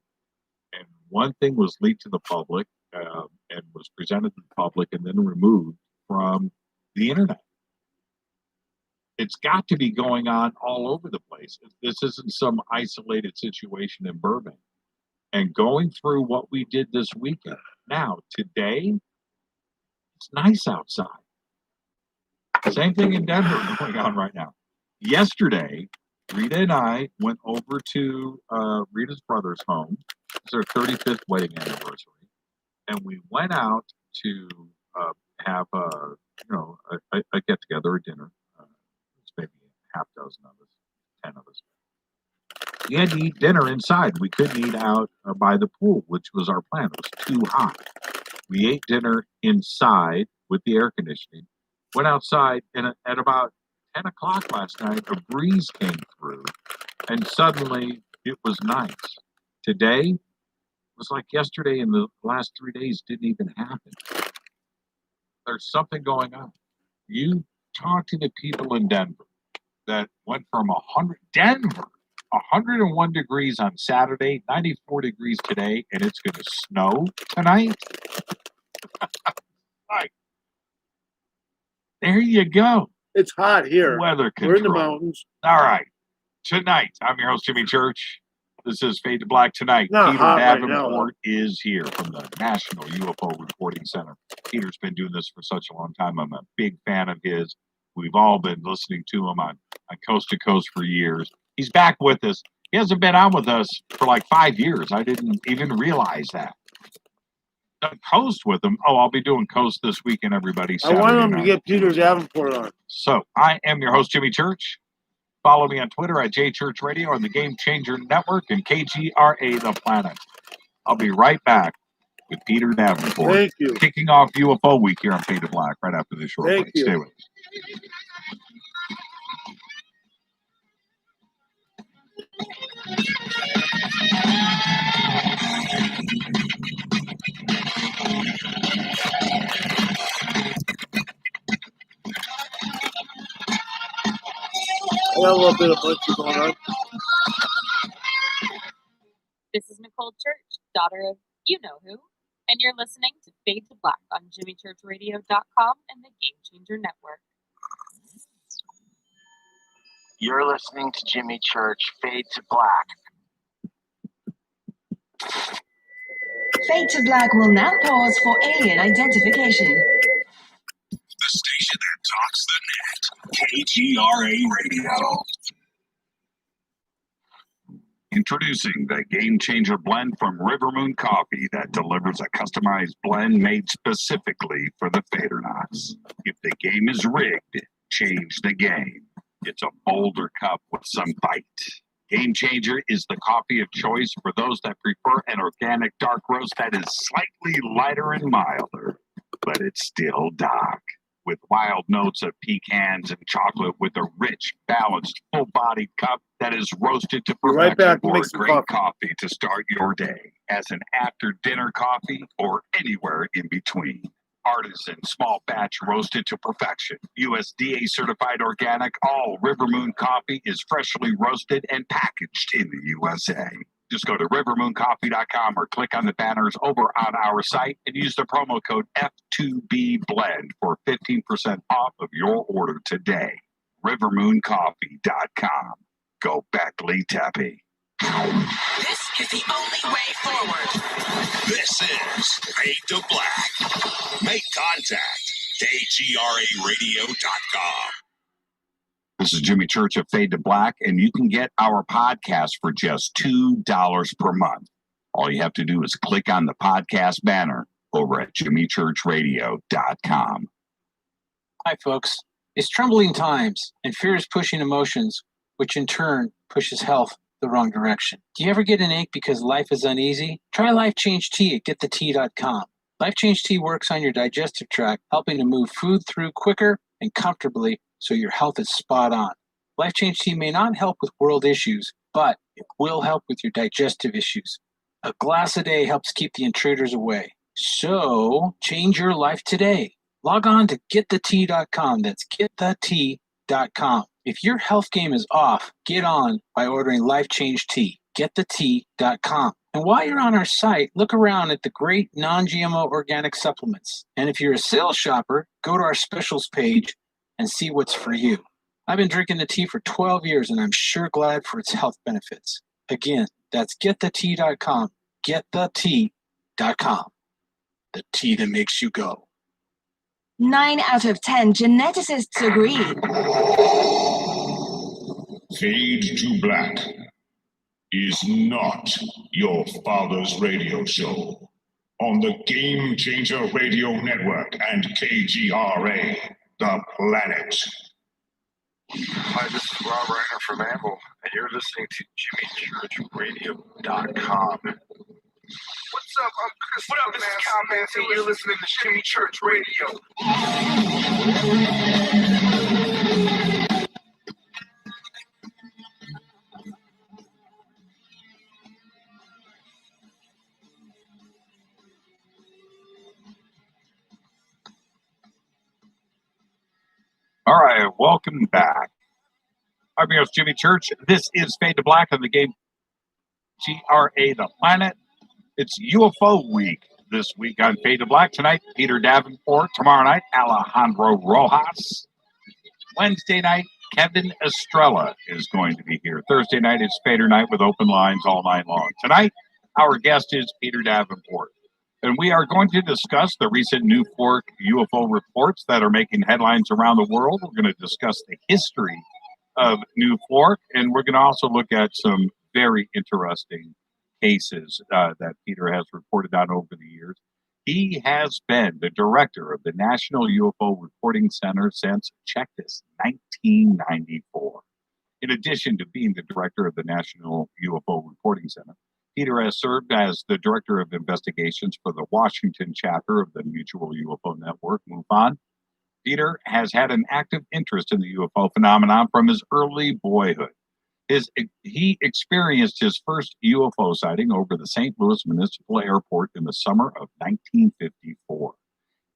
And one thing was leaked to the public and was presented to the public and then removed from the internet. It's got to be going on all over the place. This isn't some isolated situation in Burbank. And going through what we did this weekend. Now, today, it's nice outside. Same thing in Denver going on right now. Yesterday, Rita and I went over to Rita's brother's home. It's their 35th wedding anniversary. And we went out to have a get-together, a dinner. It's maybe a half dozen of us, 10 of us. We had to eat dinner inside. We couldn't eat out by the pool, which was our plan. It was too hot. We ate dinner inside with the air conditioning. Went outside, and at about 10 o'clock last night, a breeze came through, and suddenly it was nice. Today, it was like yesterday, and the last 3 days didn't even happen. There's something going on. You talk to the people in Denver that went from 100, Denver, 101 degrees on Saturday, 94 degrees today, and it's going to snow tonight. Like, there you go. It's hot here. Weather control. We're in the mountains. All right. Tonight, I'm your host, Jimmy Church. This is Fade to Black Tonight. Not Peter hot right Davenport is here from the National UFO Reporting Center. Peter's been doing this for such a long time. I'm a big fan of his. We've all been listening to him on Coast to Coast for years. He's back with us. He hasn't been on with us for like 5 years. I didn't even realize that. Done Coast with him. Oh, I'll be doing Coast this weekend, everybody. I want Saturday him to night. get Peter Davenport on. So I am your host, Jimmy Church. Follow me on Twitter at JChurchRadio on the Game Changer Network and KGRA The Planet. I'll be right back with Peter Davenport. Thank you. Kicking off UFO Week here on Fade to Black right after this short break. You. Stay with us. I got a little bit of munchie going on. This is Nicole Church, daughter of you-know-who, and you're listening to Fade to Black on JimmyChurchRadio.com and the Game Changer Network. You're listening to Jimmy Church, Fade to Black. Fade to Black will now pause for alien identification. The station that talks the net. KGRA Radio. Introducing the Game Changer blend from River Moon Coffee that delivers a customized blend made specifically for the Fadernauts. If the game is rigged, change the game. It's a bolder cup with some bite. Game Changer is the coffee of choice for those that prefer an organic dark roast that is slightly lighter and milder, but it's still dark, with wild notes of pecans and chocolate with a rich, balanced, full-bodied cup that is roasted to perfection Right back, for make a some great coffee to start your day, as an after-dinner coffee or anywhere in between. Artisan, small batch roasted to perfection. USDA certified organic, all River Moon coffee is freshly roasted and packaged in the USA. Just go to rivermooncoffee.com or click on the banners over on our site and use the promo code F2BBLEND for 15% off of your order today. rivermooncoffee.com. Go Beckley Tappy. This is the only way forward. This is Fade to Black. Make contact. KGRARadio.com. This is Jimmy Church of Fade to Black, and you can get our podcast for just $2 per month. All you have to do is click on the podcast banner over at JimmyChurchRadio.com. Hi, folks. It's troubling times, and fear is pushing emotions, which in turn pushes health the wrong direction. Do you ever get an ache because life is uneasy? Try Life Change Tea at GetTheTea.com. Life Change Tea works on your digestive tract, helping to move food through quicker and comfortably so your health is spot on. Life Change Tea may not help with world issues, but it will help with your digestive issues. A glass a day helps keep the intruders away. So, change your life today. Log on to GetTheTea.com. That's GetTheTea.com. If your health game is off, get on by ordering Life Change Tea. GetTheTea.com. And while you're on our site, look around at the great non-GMO organic supplements. And if you're a sales shopper, go to our specials page and see what's for you. I've been drinking the tea for 12 years, and I'm sure glad for its health benefits. Again, that's GetTheTea.com. GetTheTea.com. The tea that makes you go. 9 out of 10 geneticists agree. Fade to Black is not your father's radio show on the Game Changer Radio Network and KGRA, The Planet. Hi, this is Rob Reiner from Amble, and you're listening to JimmyChurchRadio.com. What's up? I'm Chris. What up? This is Kyle Manson. You're listening to Jimmy Church Radio. All right, welcome back. I'm your host, Jimmy Church. This is Fade to Black on the game GRA The Planet. It's UFO week this week on Fade to Black. Tonight, Peter Davenport. Tomorrow night, Alejandro Rojas. Wednesday night, Kevin Estrella is going to be here. Thursday night, it's Fader night with open lines all night long. Tonight, our guest is Peter Davenport. And we are going to discuss the recent New Fork UFO reports that are making headlines around the world. We're going to discuss the history of New Fork, and we're going to also look at some very interesting cases that Peter has reported on over the years. He has been the director of the National UFO Reporting Center since, check this, 1994. In addition to being the director of the National UFO Reporting Center, Peter has served as the director of investigations for the Washington chapter of the Mutual UFO Network, MUFON. Peter has had an active interest in the UFO phenomenon from his early boyhood. He experienced his first UFO sighting over the St. Louis Municipal Airport in the summer of 1954.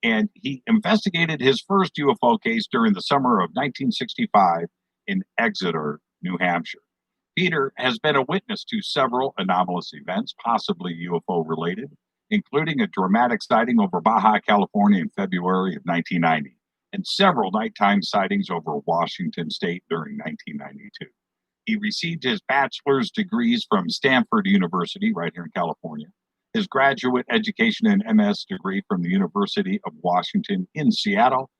And he investigated his first UFO case during the summer of 1965 in Exeter, New Hampshire. Peter has been a witness to several anomalous events, possibly UFO related, including a dramatic sighting over Baja California in February of 1990, and several nighttime sightings over Washington State during 1992. He received his bachelor's degrees from Stanford University, right here in California, his graduate education and MS degree from the University of Washington in Seattle,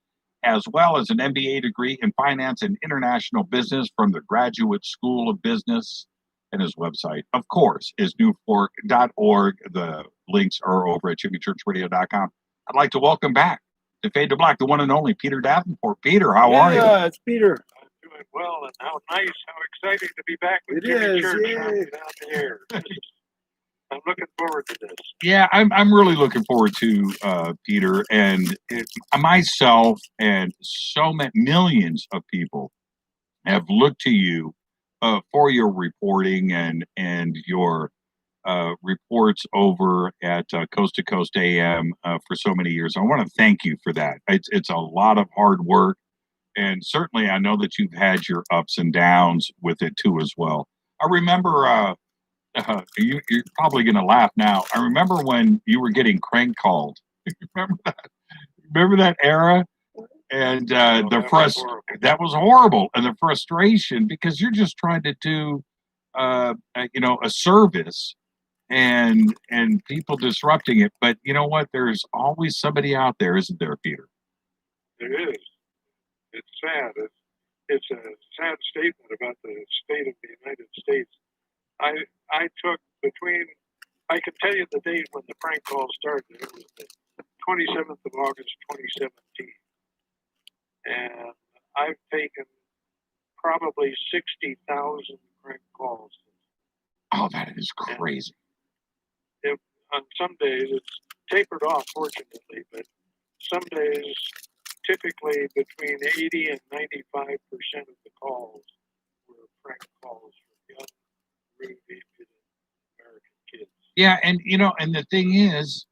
as well as an MBA degree in finance and international business from the Graduate School of Business. And his website, of course, is newfork.org. The links are over at jimmychurchradio.com. I'd like to welcome back to Fade to Black, the one and only Peter Davenport. Peter, how are you? Yeah, it's Peter. Doing well, and how nice, how exciting to be back with Jimmy Church down the air. I'm looking forward to this. Yeah, I'm really looking forward to Peter, and myself and so many millions of people have looked to you for your reporting and your reports over at Coast to Coast AM for so many years. I want to thank you for that. It's a lot of hard work, and certainly I know that you've had your ups and downs with it too as well. I remember. You're probably going to laugh now. I remember when you were getting crank called. Remember that? Remember that era? And that was horrible. And the frustration, because you're just trying to do, a service, and people disrupting it. But you know what? There's always somebody out there, isn't there, Peter? There is. It's sad. It's a sad statement about the state of the United States. I took I can tell you the date when the prank call started. It was the 27th of August, 2017. And I've taken probably 60,000 prank calls. Oh, that is crazy. On some days, it's tapered off, fortunately, but some days, typically between 80 and 95% of the calls were prank calls from young, rude, impudent American kids. Yeah, and and the thing is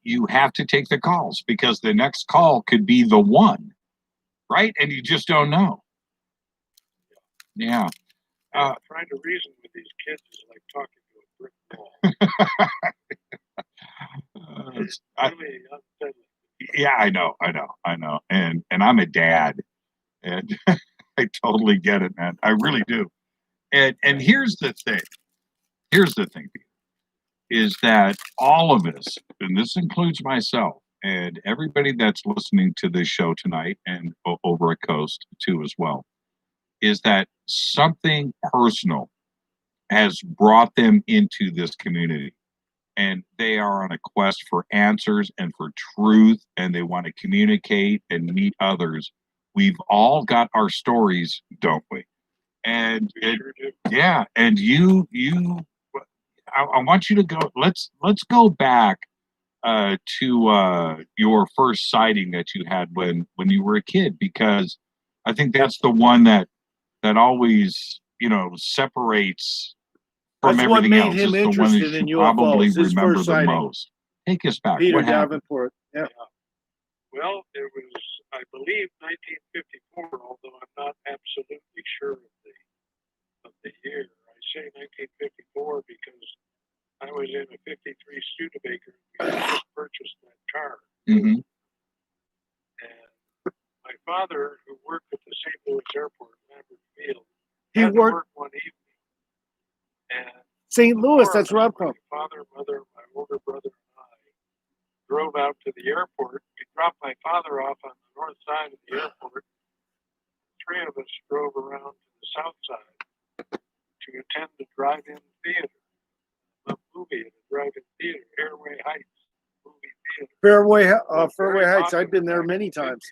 you have to take the calls because the next call could be the one, right? And you just don't know. Yeah. Trying to reason with these kids is like talking to a brick wall. It's really unsettling. Yeah, I know. And I'm a dad, and I totally get it, man. I really do. And here's the thing. Peter, is that all of us, and this includes myself and everybody that's listening to this show tonight and over at Coast too as well, is that something personal has brought them into this community. And they are on a quest for answers and for truth, and they want to communicate and meet others. We've all got our stories, don't we? And yeah, and you I want you to go. Let's go back to your first sighting that you had when you were a kid, because I think that's the one that always separates from That's what everything made else. him It's the one that interested in you probably UFOs. His remember first the sighting. most. Take us back. Peter What happened? Davenport. Yeah. Well, it was, I believe, 1954, although I'm not absolutely sure of the Mm-hmm. And my father, who worked at the St. Louis Airport, Lambert Field, He had to worked- work one evening. And St. the Louis, four that's of where us, I'm from. my father, mother, my older brother, and I drove out to the airport. We dropped my father off on the north side of the airport. Three of us drove around to the south side to attend the drive-in theater, a movie at a drive-in theater, Airway Heights movie theater. Fairway Heights. I've been there many times.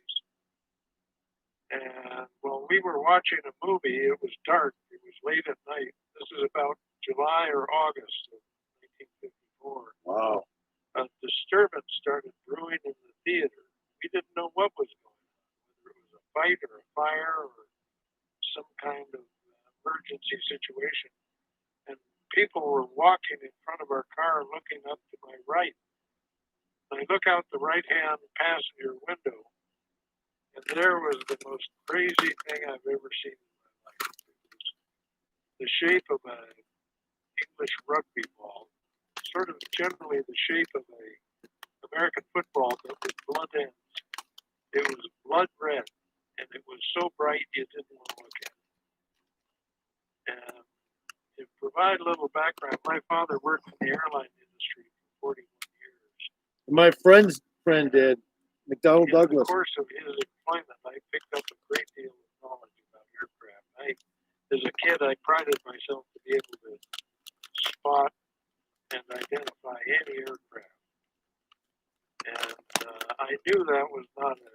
And while we were watching a movie, it was dark. It was late at night. This is about July or August of 1954. Wow. A disturbance started brewing in the theater. We didn't know what was going on, whether it was a fight or a fire or some kind of emergency situation. And people were walking in front of our car looking up to my right. And I look out the right-hand passenger window, and there was the most crazy thing I've ever seen in my life. It was the shape of an English rugby ball, sort of generally the shape of a American football, but with blood ends. It was blood red, and it was so bright you didn't want to look at it. And to provide a little background, my father worked in the airline industry for 41 years. My friend's friend did, McDonnell In Douglas. the course of his employment, I picked up a great deal of knowledge about aircraft. As a kid, I prided myself to be able to spot and identify any aircraft. And I knew that was not a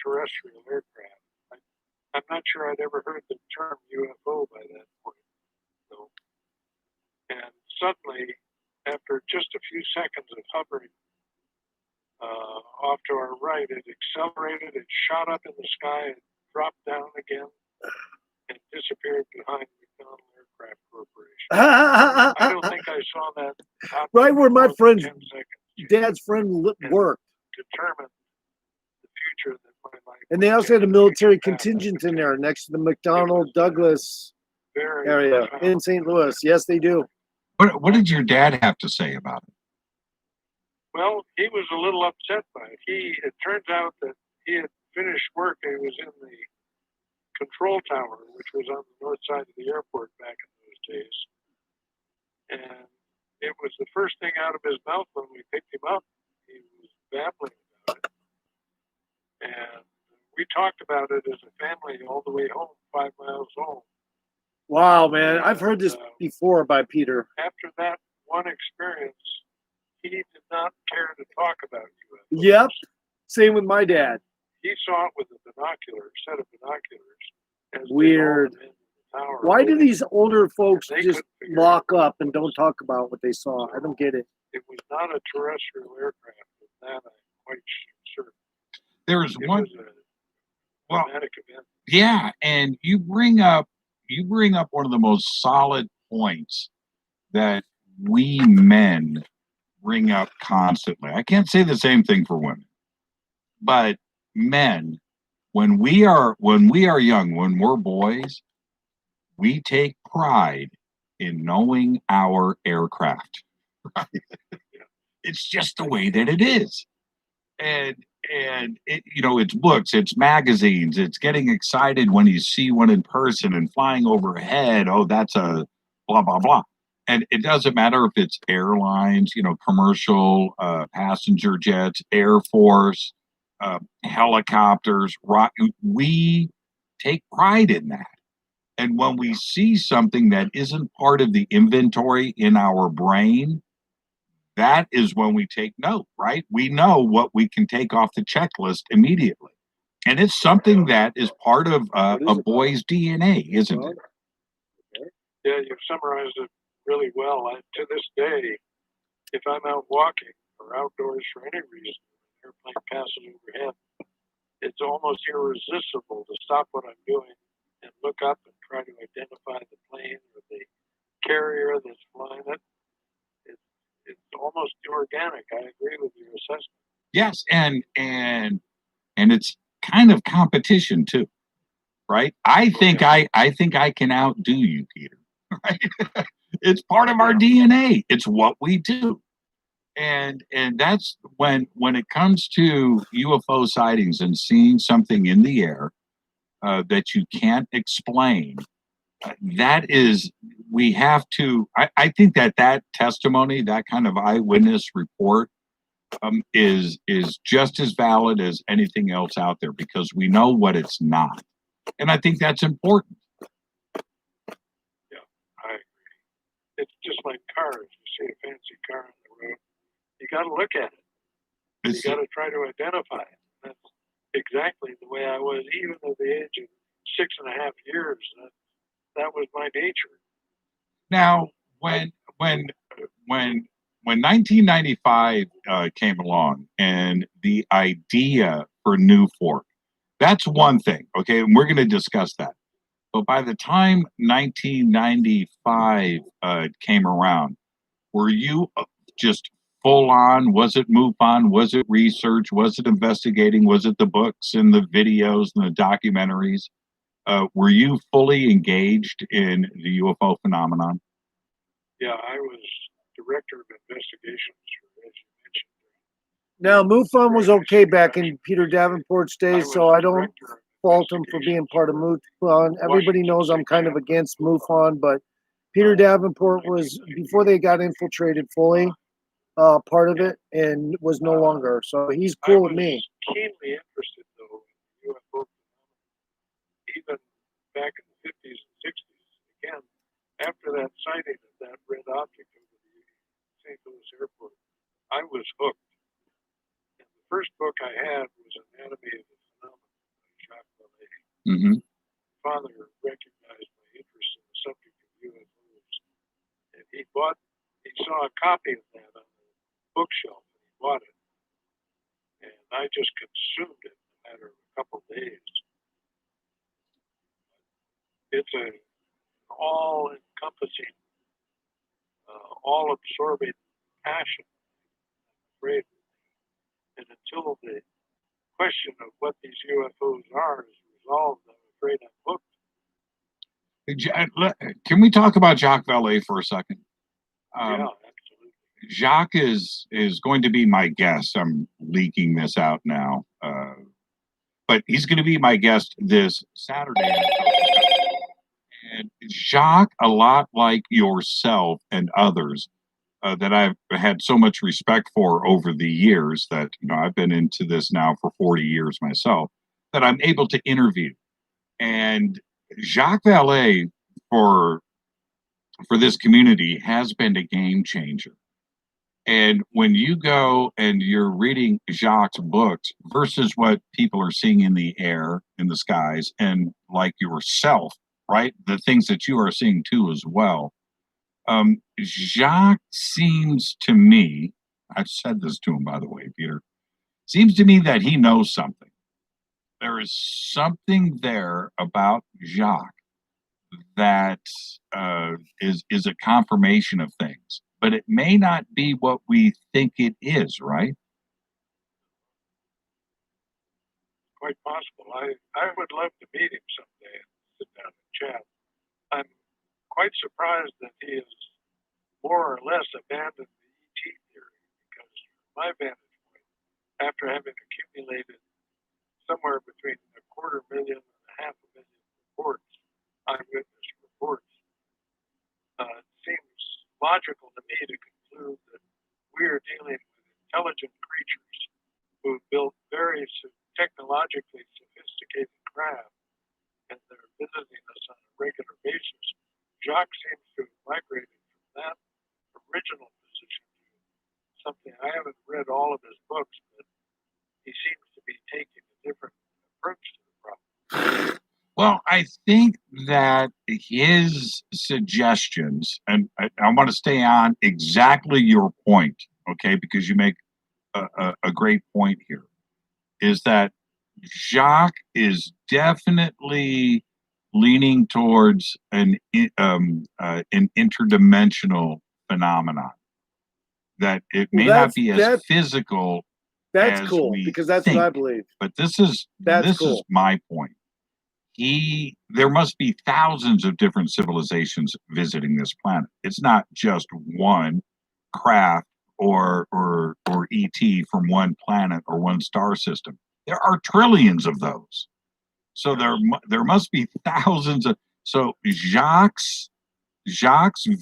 terrestrial aircraft. I'm not sure I'd ever heard the term UFO by that point. So, and suddenly, after just a few seconds of hovering off to our right, it accelerated, it shot up in the sky, it dropped down again, and disappeared behind McDonnell Aircraft Corporation. I don't think I saw that Right where my friend's 10 seconds. dad's friend worked. Determined the future that my life. And they also had a military contingent in there next to the McDonnell Douglas area in St. Louis. Yes, they do. What did your dad have to say about it? Well, he was a little upset by it. It turns out that he had finished work. He was in the control tower, which was on the north side of the airport back in those days. And it was the first thing out of his mouth when we picked him up. He was babbling about it. And we talked about it as a family all the way home, 5 miles home. Wow, man. I've heard this before by Peter. After that one experience, he did not care to talk about UFOs. Yep. Same with my dad. He saw it with a binocular, set of binoculars. As Weird. they all went in the tower. Why do these older folks They just couldn't figure lock up and don't talk about what they saw? I don't get it. It was not a terrestrial aircraft. Of that I'm quite certain. There's It one. was a dramatic event. Yeah, and you bring up one of the most solid points that we men bring up constantly. I can't say the same thing for women, but men, when we are young, when we're boys, we take pride in knowing our aircraft. Right? It's just the way that it is. And it, it's books, it's magazines, it's getting excited when you see one in person and flying overhead. Oh, that's a blah, blah, blah. And it doesn't matter if it's airlines, commercial, passenger jets, Air Force, helicopters, we take pride in that. And when we see something that isn't part of the inventory in our brain, that is when we take note, right? We know what we can take off the checklist immediately. And it's something that is part of a boy's DNA, isn't it? Yeah, you've summarized it really well. To this day, if I'm out walking or outdoors for any reason, an airplane passes overhead, it's almost irresistible to stop what I'm doing and look up and try to identify the plane or the carrier that's flying it. It's almost organic. I agree with your assessment. Yes, and it's kind of competition too, right? I think I can outdo you, Peter. Right? It's part of our DNA. It's what we do. And that's when it comes to UFO sightings and seeing something in the air that you can't explain. That is, we have to. I think that testimony, that kind of eyewitness report, is just as valid as anything else out there because we know what it's not, and I think that's important. Yeah, I agree. It's just like cars. You see a fancy car on the road, you got to look at it. You got to try to identify it. That's exactly the way I was, even at the age of 6.5 years. That was my nature. Now, when 1995 came along and the idea for New Fork, that's one thing, okay, and we're going to discuss that. But by the time 1995 came around, were you just full on? Was it MUFON? Was it research? Was it investigating? Was it the books and the videos and the documentaries? Were you fully engaged in the UFO phenomenon? Yeah, I was director of investigations, as you mentioned. Now, MUFON was okay back in Peter Davenport's days, so I don't fault him for being part of MUFON. Everybody knows I'm kind of against MUFON, but Peter Davenport was, before they got infiltrated fully, part of it and was no longer. So he's cool with me. Keenly interested, though, in UFO phenomenon, even back in the 50s and 60s. Again, after that sighting of that red object over the St. Louis airport, I was hooked. And the first book I had was Anatomy of the Phenomenon by Jacques Vallée. Mm-hmm. Father recognized my interest in the subject of UFOs, and he saw a copy of that on the bookshelf, and he bought it. And I just consumed it in a matter of a couple of days. It's an all-encompassing, all-absorbing passion, I'm afraid. And until the question of what these UFOs are is resolved, I'm afraid I'm hooked. Can we talk about Jacques Vallée for a second? Yeah, absolutely. Jacques is going to be my guest. I'm leaking this out now. But he's going to be my guest this Saturday. And Jacques, a lot like yourself and others that I've had so much respect for over the years, that I've been into this now for 40 years myself, that I'm able to interview. And Jacques Vallée for this community has been a game changer. And when you go and you're reading Jacques' books versus what people are seeing in the air, in the skies, and like yourself, right? The things that you are seeing too as well. Jacques seems to me, I've said this to him, by the way, Peter, seems to me that he knows something. There is something there about Jacques that is a confirmation of things, but it may not be what we think it is, right? Quite possible. I would love to meet him someday and sit down and chat. I'm quite surprised that he has more or less abandoned the ET theory, because from my vantage point, after having accumulated somewhere between 250,000 and 500,000 reports, eyewitness reports, it seems logical to me to conclude that we are dealing with intelligent creatures who have built very technologically sophisticated craft, and they're visiting us on a regular basis. Jacques seems to have migrated from that original position to something. I haven't read all of his books, but he seems to be taking a different approach to the problem. Well, I think that his suggestions, and I want to stay on exactly your point, okay, because you make a great point here, is that Jacques is definitely leaning towards an interdimensional phenomenon. That it may not be as physical. That's as cool, we because that's think, what I believe. But this is my point. There must be thousands of different civilizations visiting this planet. It's not just one craft or ET from one planet or one star system. There are trillions of those. So there must be thousands of. So Jacques'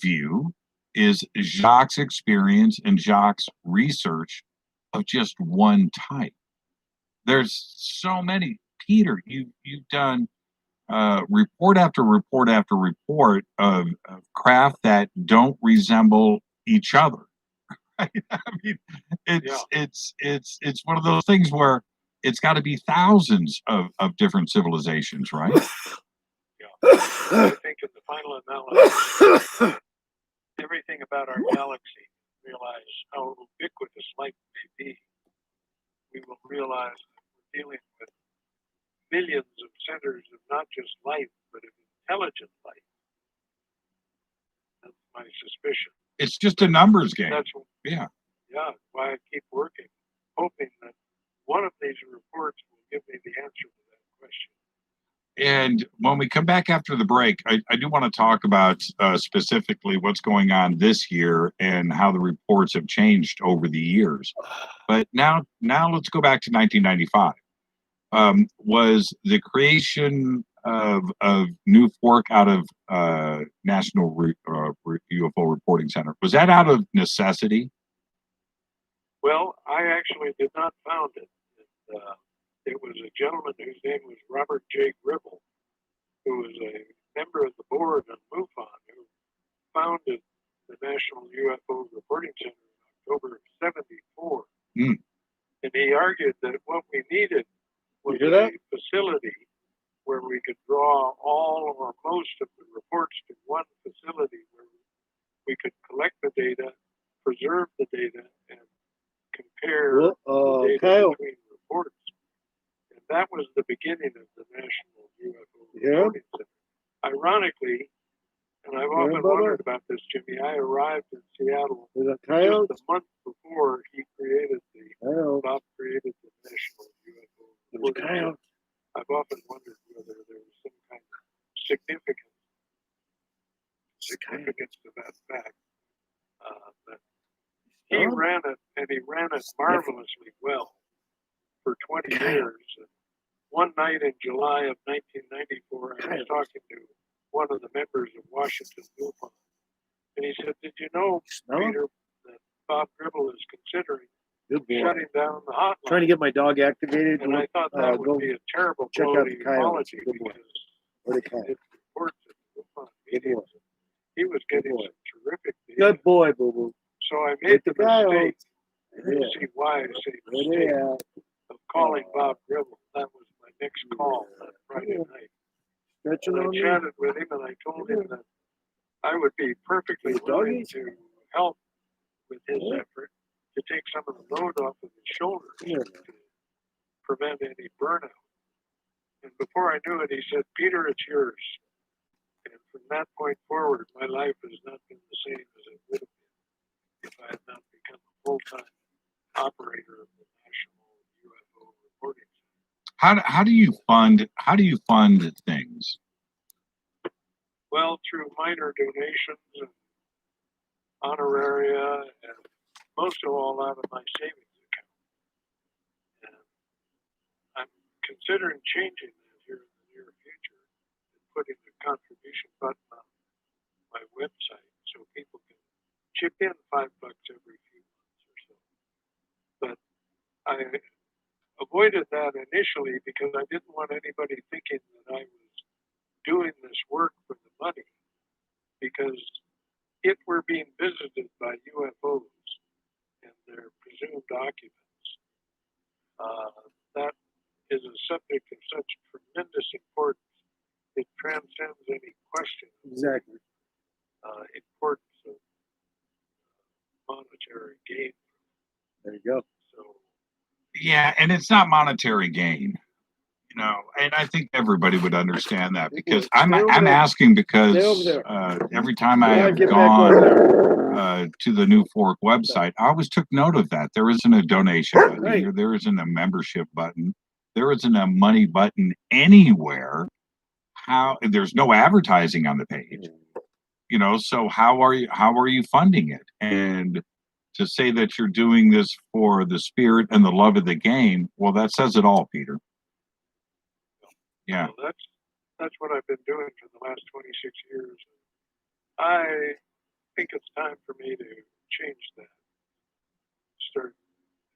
view is Jacques' experience and Jacques' research of just one type. There's so many. Peter, you've done report after report after report of craft that don't resemble each other. Right? I mean, it's one of those things where it's got to be thousands of different civilizations, right? I think in the final analysis, everything about our galaxy, realize how ubiquitous life may be. We will realize that we're dealing with millions of centers of not just life, but of intelligent life. That's my suspicion. It's just a numbers game. That's yeah, why I keep working, hoping that one of these reports will give me the answer to that question. And when we come back after the break, I do want to talk about specifically what's going on this year and how the reports have changed over the years. But now let's go back to 1995. Was the creation of New Fork out of National UFO Reporting Center, was that out of necessity? Well, I actually did not found it. It was a gentleman whose name was Robert J. Gribble, who was a member of the board on MUFON, who founded the National UFO Reporting Center in October of '74. And he argued that what we needed was a facility where we could draw all or most of the reports to one facility where we could collect the data, preserve the data, and compare the data between reports. And that was the beginning of the National UFO Reporting Center. Ironically, and I've often wondered about this, Jimmy, I arrived in Seattle just a month before he created Bob created the National UFO Reporting Center. I've often wondered whether there was some kind of significance to that fact. That he ran it, and he ran it marvelously well for 20 years. And one night in July of 1994, I was talking to one of the members of Washington MUFON, and he said, "Did you know, Peter, that Bob Gribble is considering shutting down the hotline?" Trying to get my dog activated. And I thought that would be a terrible check blow out to the coyotes. ufology Good boy. because it reports at the MUFON meetings. He was getting some terrific data. Good boy, Boo Boo. So I made the mistake, Yeah. you see why I say mistake, of calling Bob Gribble. That was my next call that Friday night. And I chatted with him, and I told him that I would be perfectly willing to help with his effort to take some of the load off of his shoulders to prevent any burnout. And before I knew it, he said, "Peter, it's yours." And from that point forward, my life has not been the same as it would have been if I had not become a full-time operator of the National UFO Reporting Center. How do you fund things? Well, through minor donations and honoraria, and most of all out of my savings account. And I'm considering changing that here in the near future and putting the contribution button on my website so people can chip in $5 every few months or so. But I avoided that initially because I didn't want anybody thinking that I was doing this work for the money, because if we're being visited by UFOs and their presumed occupants, that is a subject of such tremendous importance. It transcends any question. Exactly. Importance of monetary gain. There you go. So. Yeah, and it's not monetary gain. And I think everybody would understand that, because I'm asking because every time I have gone to the New Fork website, I always took note of that. There isn't a donation button. There isn't a membership button. There isn't a money button anywhere. There's no advertising on the page. So how are you funding it? And to say that you're doing this for the spirit and the love of the game, well, that says it all, Peter. Yeah. Well, that's what I've been doing for the last 26 years. I think it's time for me to change that. Start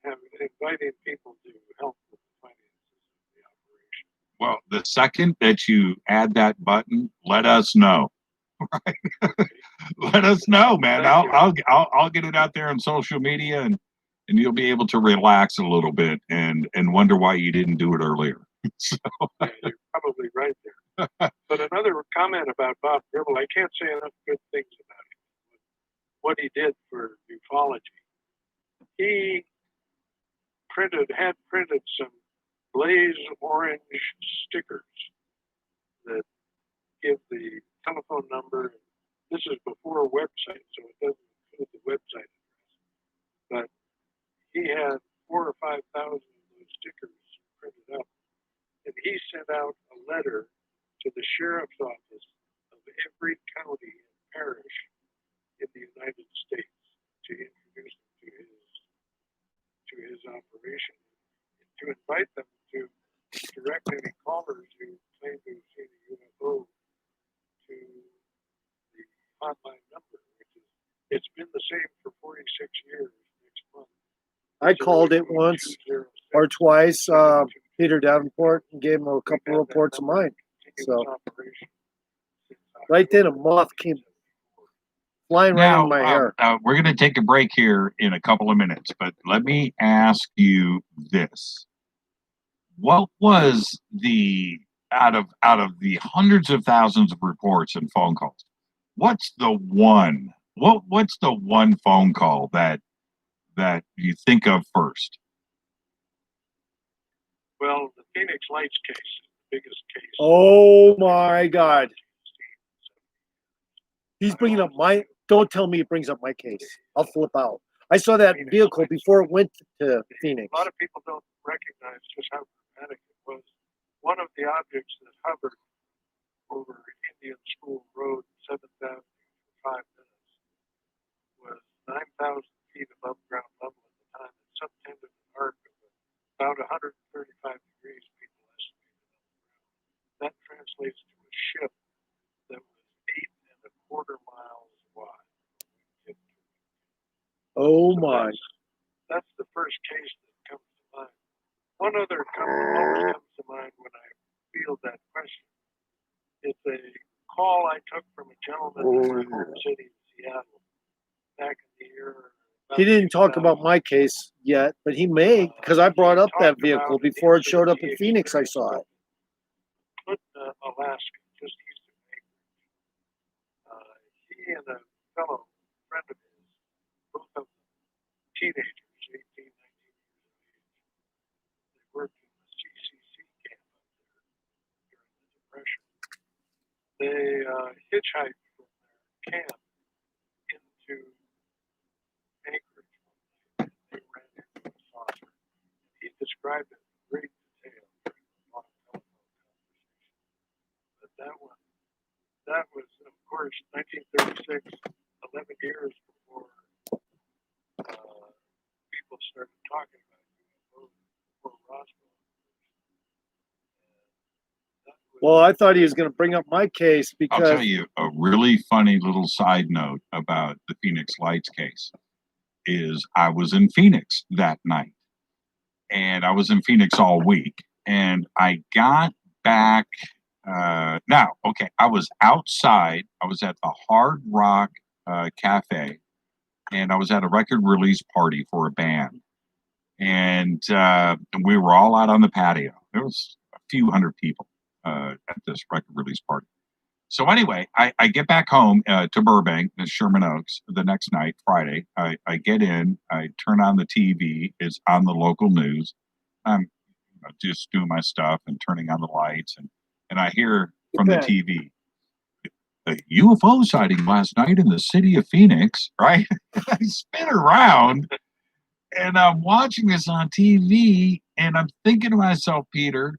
inviting people to help with the finances of the operation. Well, the second that you add that button, let us know. Right? Let us know, man. I'll get it out there on social media, and you'll be able to relax a little bit and wonder why you didn't do it earlier. So. Yeah, you're probably right there. But another comment about Bob Gribble, I can't say enough good things about him. What he did for ufology. He had printed some blaze orange stickers that give the telephone number. This is before a website, so it doesn't include the website address. But he had 4,000 or 5,000 of those stickers printed up, and he sent out a letter to the sheriff's office of every county and parish in the United States to introduce them to his operation, and to invite them to direct any callers who claim to have seen a UFO to the hotline number, it's been the same for 46 years next month. I called it once or twice, Peter Davenport, and gave him a couple reports of mine. So right then a moth came flying right in my hair. We're going to take a break here in a couple of minutes, but let me ask you this. What was the out of the hundreds of thousands of reports and phone calls, what's the one phone call that you think of first? Well, the Phoenix Lights case is the biggest case. Oh my God. He's bringing up don't tell me it brings up my case. I'll flip out. I saw that vehicle before it went to Phoenix. A lot of people don't recognize just how dramatic it was. One of the objects that hovered over Indian School Road, 7th Avenue, for 5 minutes was 9,000 feet above ground level at the time, and subtended an arc of about 135 degrees, people estimated on the ground. That translates to a ship that was 8.25 miles wide. Oh my. That's the first case that comes to mind. One other always comes to mind when I field that question. It's a call I took from a gentleman in my home city, Seattle, back in the year. He didn't talk about my case yet, but he may, because I brought up that vehicle before it showed up in Phoenix. I saw it. Alaska, just east of Anchorage. He and a fellow friend of his, both of them teenagers, 18, 19 years of age, they worked in the CCC camp up there during the Depression. They hitchhiked from their camp into Anchorage one night, and they ran into a saucer. He described it in great detail during a long telephone conversation. But that was, of course, 1936, 11 years before people started talking about UFOs, before Roswell. Well, I thought he was going to bring up my case because I'll tell you a really funny little side note about the Phoenix Lights case is I was in Phoenix that night, and I was in Phoenix all week, and I got back. I was outside. I was at the Hard Rock Cafe, and I was at a record release party for a band, and we were all out on the patio. There was a few hundred people at this record release party. So anyway, I get back home to Burbank, Sherman Oaks, the next night, Friday. I get in, I turn on the TV. It's on the local news. I'm just doing my stuff and turning on the lights, and I hear from the TV, a UFO sighting last night in the city of Phoenix, right? I spin around, and I'm watching this on TV, and I'm thinking to myself, Peter,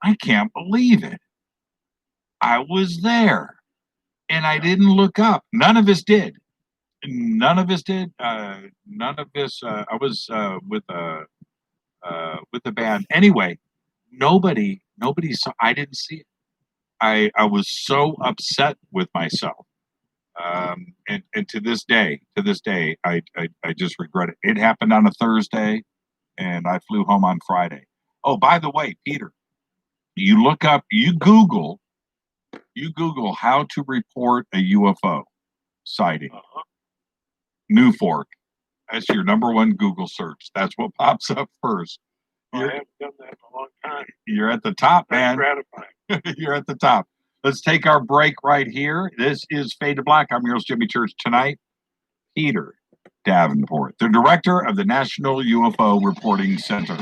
I can't believe it. I was there, and I didn't look up. None of us did. None of us did. None of us. I was with the band. Anyway, nobody saw. I didn't see it. I was so upset with myself. And to this day, I just regret it. It happened on a Thursday, and I flew home on Friday. Oh, by the way, Peter, you Google how to report a UFO sighting. New Fork. That's your number one Google search. That's what pops up first. I haven't done that in a long time. You're at the top, That's man. gratifying. You're at the top. Let's take our break right here. This is Fade to Black. I'm your host, Jimmy Church. Tonight, Peter Davenport, the director of the National UFO Reporting Center.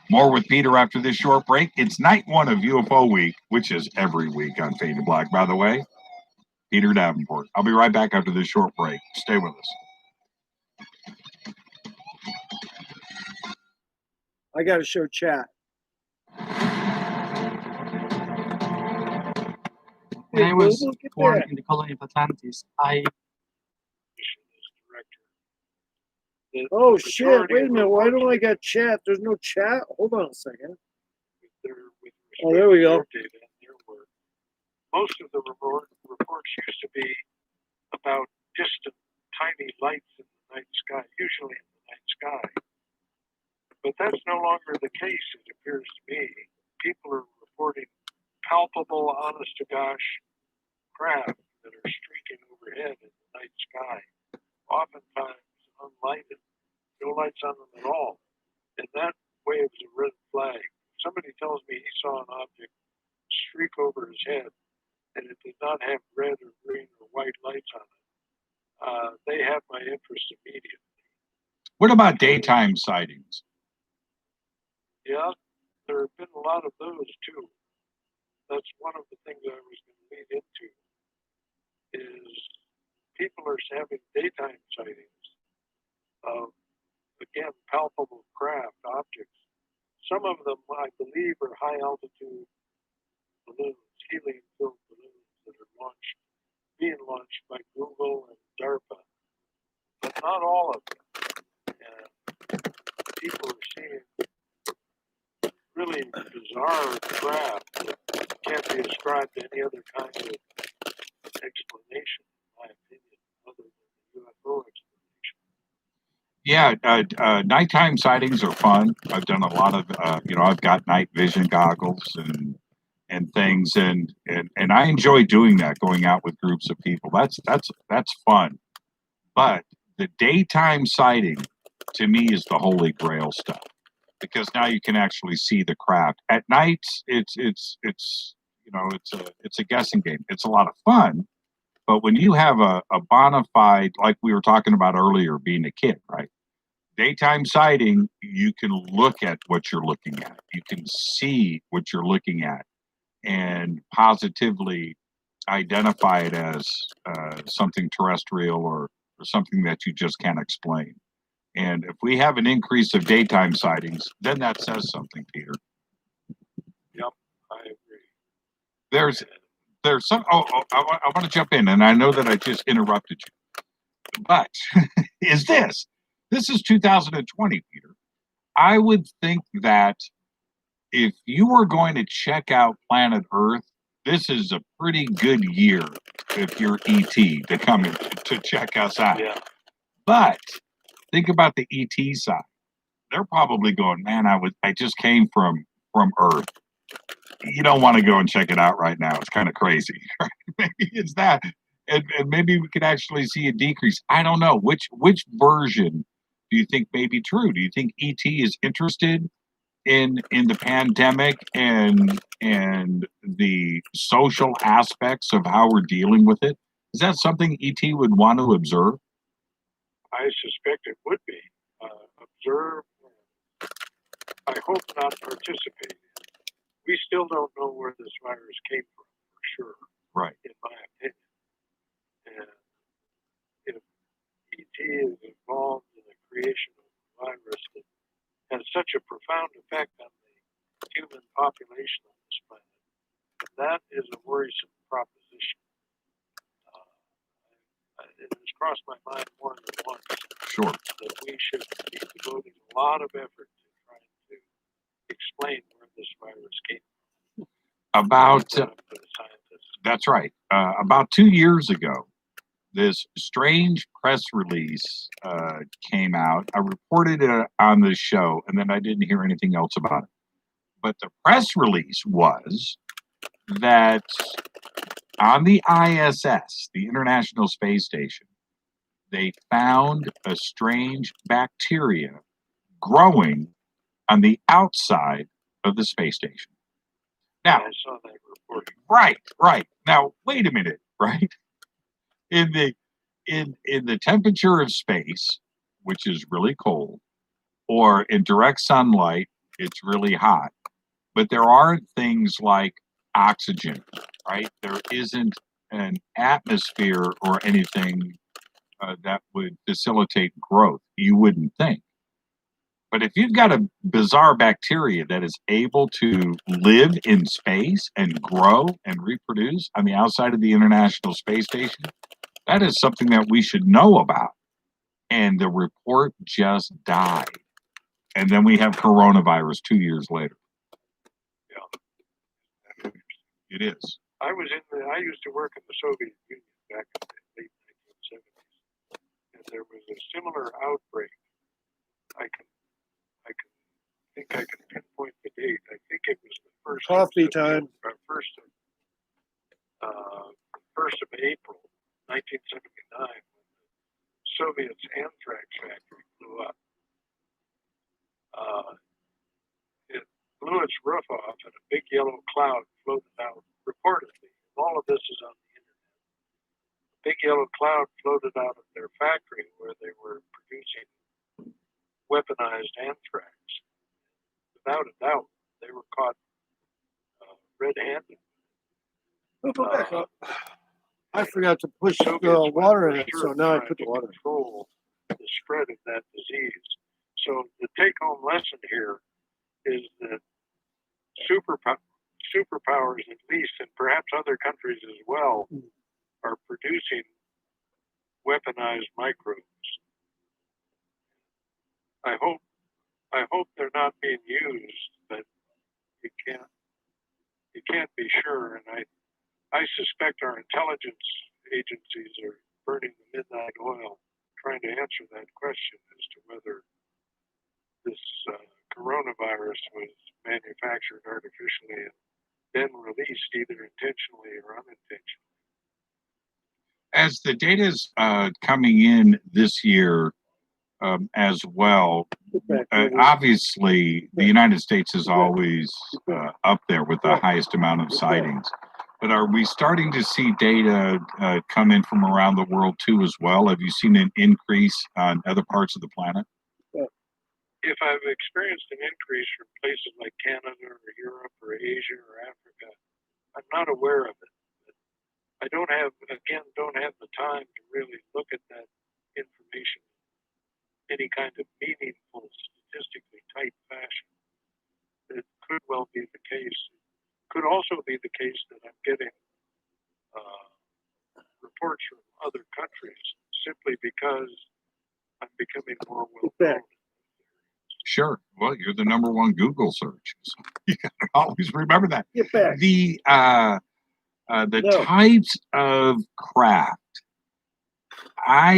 More with Peter after this short break. It's night one of UFO week, which is every week on Fade to Black, by the way. Peter Davenport. I'll be right back after this short break. Stay with us. I got to show chat. When I was Look at born that. in the colony of Atlantis, Oh shit! Wait a minute. Why don't I got chat? There's no chat. Hold on a second. Oh, there we go. Most of the reports used to be about distant, tiny lights in the night sky, usually in the night sky. But that's no longer the case, it appears to me. People are reporting palpable, honest-to-gosh craft that are streaking overhead in the night sky, oftentimes unlighted, no lights on them at all. And that waves a red flag. Somebody tells me he saw an object streak over his head, and it did not have red or green or white lights on it. They have my interest immediately. What about daytime sightings? Yeah, there have been a lot of those too. That's one of the things I was going to lead into, is people are having daytime sightings of, again, palpable craft objects. Some of them, I believe, are high-altitude balloons, helium-filled balloons that are being launched by Google and DARPA, but not all of them. And people are seeing really bizarre craft that can't be ascribed to any other kind of explanation, in my opinion, other than the UFO explanation. Yeah, nighttime sightings are fun. I've done a lot of, I've got night vision goggles and things, and I enjoy doing that, going out with groups of people. That's fun. But the daytime sighting, to me, is the holy grail stuff, because now you can actually see the craft. At night, it's a guessing game. It's a lot of fun, but when you have a bona fide, like we were talking about earlier, being a kid, right? Daytime sighting, you can look at what you're looking at. You can see what you're looking at and positively identify it as something terrestrial or something that you just can't explain. And if we have an increase of daytime sightings, then that says something, Peter. Yep, I agree. There's some. I want to jump in, and I know that I just interrupted you, but this is 2020, Peter. I would think that if you were going to check out planet Earth, this is a pretty good year if you're ET to come in to check us out. Yeah. But think about the ET side. They're probably going, man, I just came from Earth. You don't want to go and check it out right now. It's kind of crazy. Right? Maybe it's that. And maybe we could actually see a decrease. I don't know. Which version do you think may be true? Do you think ET is interested in the pandemic and the social aspects of how we're dealing with it? Is that something ET would want to observe? I suspect it would be. Observe. I hope not participate. We still don't know where this virus came from, for sure. Right. In my opinion. And if ET is involved in the creation of a virus that has such a profound effect on the human population on this planet, that is a worrisome proposition. It is crossed my mind more than once Sure. that we should be devoting a lot of effort to trying to explain where this virus came from. About For the scientists. that's right. About 2 years ago, this strange press release came out. I reported it on the show, and then I didn't hear anything else about it. But the press release was that on the ISS, the International Space Station, they found a strange bacteria growing on the outside of the space station. Now, I saw that report. right. Now, wait a minute, right? In the temperature of space, which is really cold, or in direct sunlight, it's really hot. But there aren't things like oxygen, right? There isn't an atmosphere or anything that would facilitate growth. You wouldn't think. But if you've got a bizarre bacteria that is able to live in space and grow and reproduce on the outside of the International Space Station, that is something that we should know about. And the report just died. And then we have coronavirus 2 years later. Yeah. It is. I used to work in the Soviet Union back in the late 1970s, and there was a similar outbreak. I think I can pinpoint the date. I think it was the first Coffee time. First of April, 1979, when the Soviets' anthrax factory blew up. It blew its roof off, and a big yellow cloud floated out. Reportedly, all of this is on the internet. A big yellow cloud floated out of their factory where they were producing weaponized anthrax. Without a doubt, they were caught red-handed. Go back up. I forgot to push the water in it, so now I put the water in. Control the spread of that disease. So the take-home lesson here is that superpowers, at least, and perhaps other countries as well, are producing weaponized microbes. I hope they're not being used, but you can't be sure. And I suspect our intelligence agencies are burning the midnight oil trying to answer that question as to whether this coronavirus was manufactured artificially and then released either intentionally or unintentionally. As the data is coming in this year as well, obviously the United States is always up there with the highest amount of sightings. But are we starting to see data come in from around the world too as well? Have you seen an increase on other parts of the planet? If I've experienced an increase from places like Canada or Europe or Asia or Africa, I'm not aware of it. I don't have the time to really look at that information in any kind of meaningful, statistically tight fashion. It could well be the case. Could also be the case that I'm getting reports from other countries simply because I'm becoming more well-known. Sure. Well, you're the number one Google search. So you gotta always remember that. Get back. The types of craft I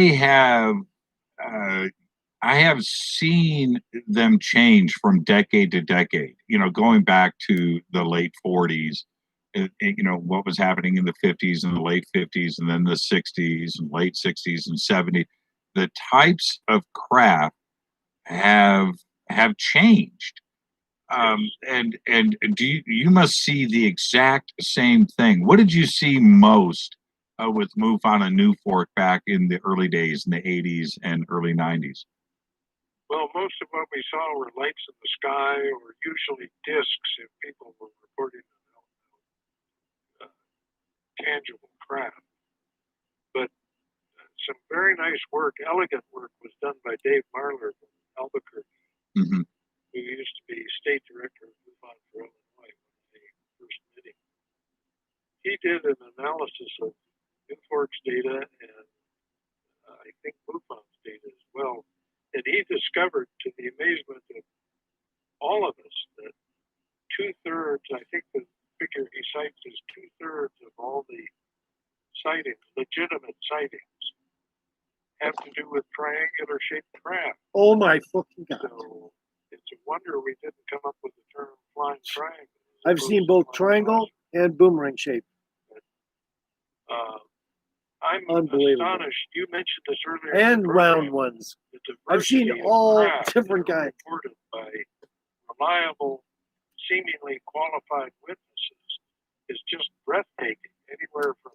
have seen them change from decade to decade. You know, going back to the late 40s, you know, what was happening in the 50s and the late 50s, and then the 60s and late 60s and 70s. The types of craft have changed. And you must see the exact same thing. What did you see most with MUFON and Newfork back in the early days, in the 80s and early 90s? Well, most of what we saw were lights in the sky, or usually discs if people were reporting tangible craft. But some very nice work, elegant work, was done by Dave Marler from Albuquerque, who used to be state director of MUFON for Illinois when they first met him. He did an analysis of Newfork's data and I think MUFON's data as well. And he discovered, to the amazement of all of us, that 2/3, I think the figure he cites is 2/3 of all the sightings, legitimate sightings, have to do with triangular shaped craft. Oh my fucking God. So it's a wonder we didn't come up with the term flying triangle. I've seen both triangle and boomerang shape. I'm Unbelievable. astonished. You mentioned this earlier. And round ones. I've seen all different kinds. Reported by reliable, seemingly qualified witnesses is just breathtaking. Anywhere from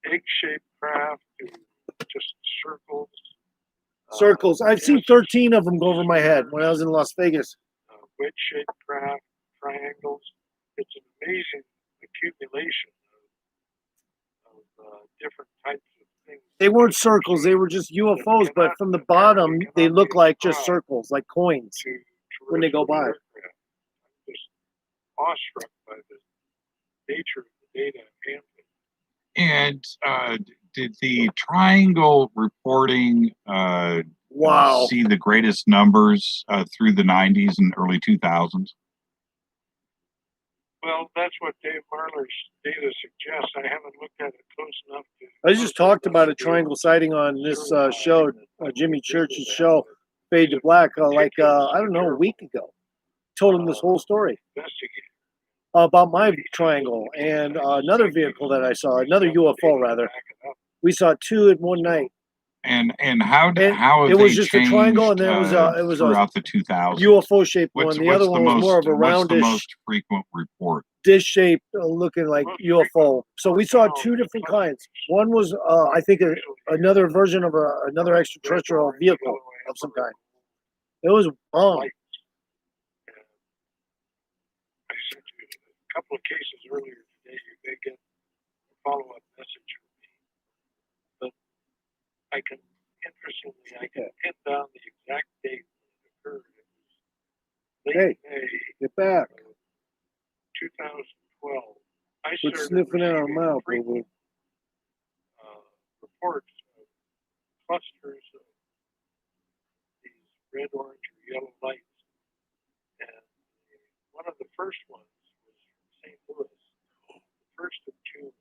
egg-shaped craft to just circles. Circles. I've seen 13 of them go over my head when I was in Las Vegas. Wedge-shaped craft, triangles. It's an amazing accumulation of different types of things. They weren't circles. They were just UFOs, but from the bottom, they look like just circles, like coins when they go by. I'm just awestruck by the nature of the data and And did the triangle reporting see the greatest numbers through the 90s and early 2000s? well, that's what Dave Marler's data suggests. I haven't looked at it close enough to. I just talked about a triangle sighting on this show, Jimmy Church's show, Fade to Black, I don't know, a week ago. Told him this whole story about my triangle and another vehicle that I saw, another UFO rather. We saw two in one night. And how have it was they just a changed, triangle, and then it was throughout a the 2000s? UFO shaped one. The other one was more of a What's the roundish, most frequent report? dish shaped, looking like UFO. So we saw two different kinds. One was, I think, another version of another extraterrestrial vehicle of some kind. It was bomb. I sent you a couple of cases earlier today. You may get a follow-up message from me. But I can pin down the exact date when it occurred. It was late May. Get back. 2012. I Quit started sniffing at our receiving mouth, frequent, baby. reports of clusters of these red, orange, or yellow lights. And one of the first ones was from St. Louis, the 1st of June,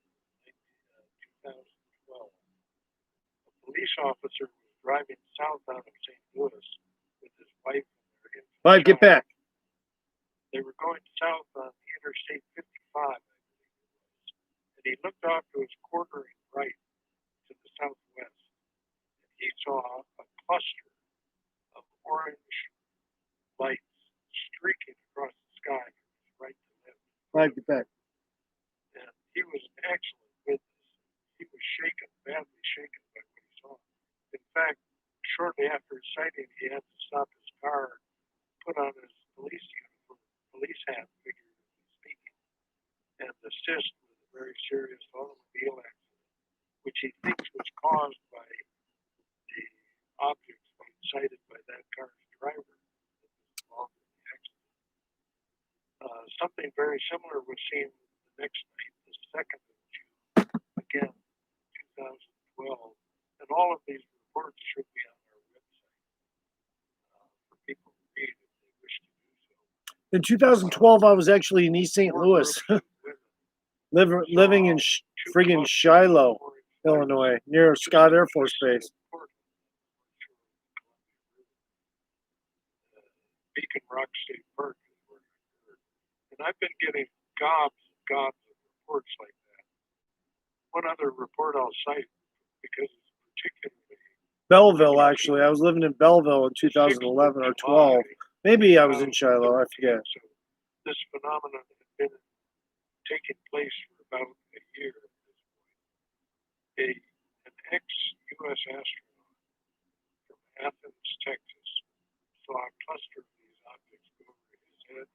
2012. A police officer was driving south out of St. Louis with his wife and their infant All right, get child. back. They were going south on the Interstate 55, I believe it was. And he looked off to his quartering right to the southwest. And he saw a cluster of orange lights streaking across the sky from his right to left. All right, get back. And he was an excellent witness. He was shaken, badly shaken by what he saw. In fact, shortly after his sighting, he had to stop his car, put on his police uniform, police hat, figuratively speaking, and assist with a very serious automobile accident, which he thinks was caused by the objects being sighted by that car's driver that was involved in the accident. Something very similar was seen the next night, the 2nd of June, again, 2012. And all of these reports should be on our website for people to read if they wish to do so. In 2012, I was actually in East St. Louis, living in friggin' Shiloh, Illinois, near Scott Air Force Base. Beacon Rock State Park is where it occurred. And I've been getting gobs and gobs of reports like that. One other report I'll cite, because it's particularly... Belleville, actually. I was living in Belleville in 2011 or 12. Maybe I was in Shiloh, I forget. So this phenomenon had been taking place for about a year at this point. An ex-U.S. astronaut from Athens, Texas, saw a cluster of these objects go over his head,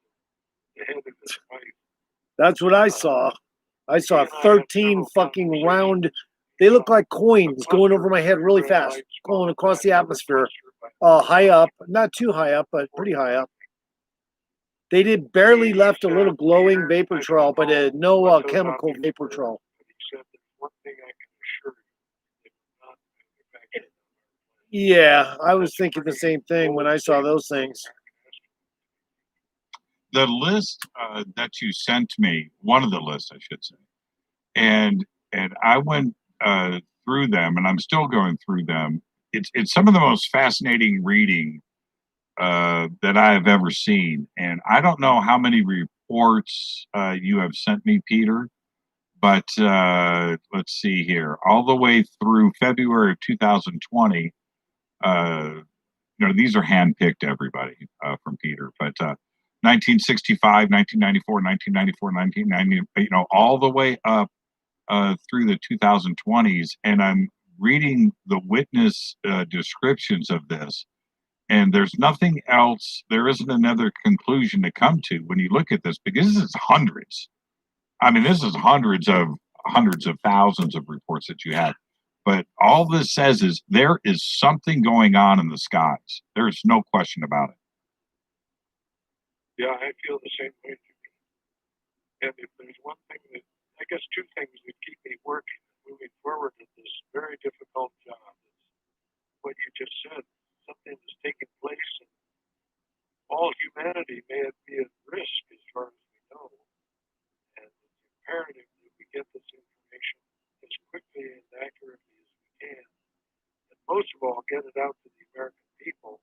the head of his wife. That's what I saw. I saw 13 fucking round, they look like coins going over my head really fast, going across the atmosphere, high up, not too high up, but pretty high up. They did barely left a little glowing vapor trail, but no chemical vapor trail. But he said there's one thing I can assure you, they were not Yeah, I was thinking the same thing when I saw those things. The list that you sent me, one of the lists, I should say, and I went through them, and I'm still going through them. It's some of the most fascinating reading that I have ever seen, and I don't know how many reports you have sent me, Peter, but let's see here, all the way through February of 2020. These are handpicked, everybody, from Peter, but 1965, 1994, 1994, 1990, all the way up through the 2020s. And I'm reading the witness descriptions of this, and there's nothing else. There isn't another conclusion to come to when you look at this, because this is hundreds. I mean, this is hundreds of thousands of reports that you have. But all this says is there is something going on in the skies. There's no question about it. Yeah, I feel the same way. And if there's one thing that, I guess two things that keep me working and moving forward in this very difficult job is what you just said. Something is taking place, and all humanity may be at risk as far as we know. And it's imperative that we get this information as quickly and accurately as we can. And most of all, get it out to the American people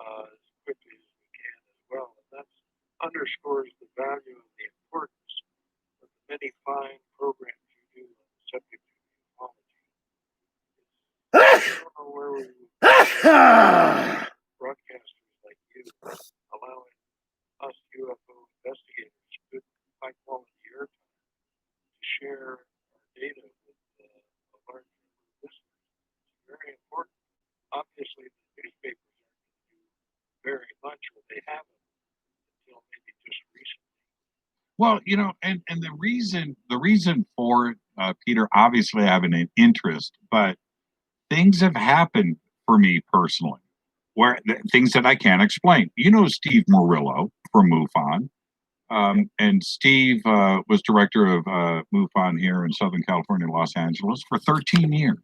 as quickly as we can as well. And that underscores the value and the importance of the many fine programs you do on the subject of ufology. I don't know where we would broadcasters like you allowing us UFO investigators good high quality airtime to share our data with a large number of listeners. It's very important. Obviously, the newspapers aren't going to do very much, or they haven't until maybe just recently. Well, and the reason for it, Peter, obviously I have an interest, but things have happened for me personally, where things that I can't explain. Steve Murillo from MUFON, and Steve was director of MUFON here in Southern California, Los Angeles, for 13 years.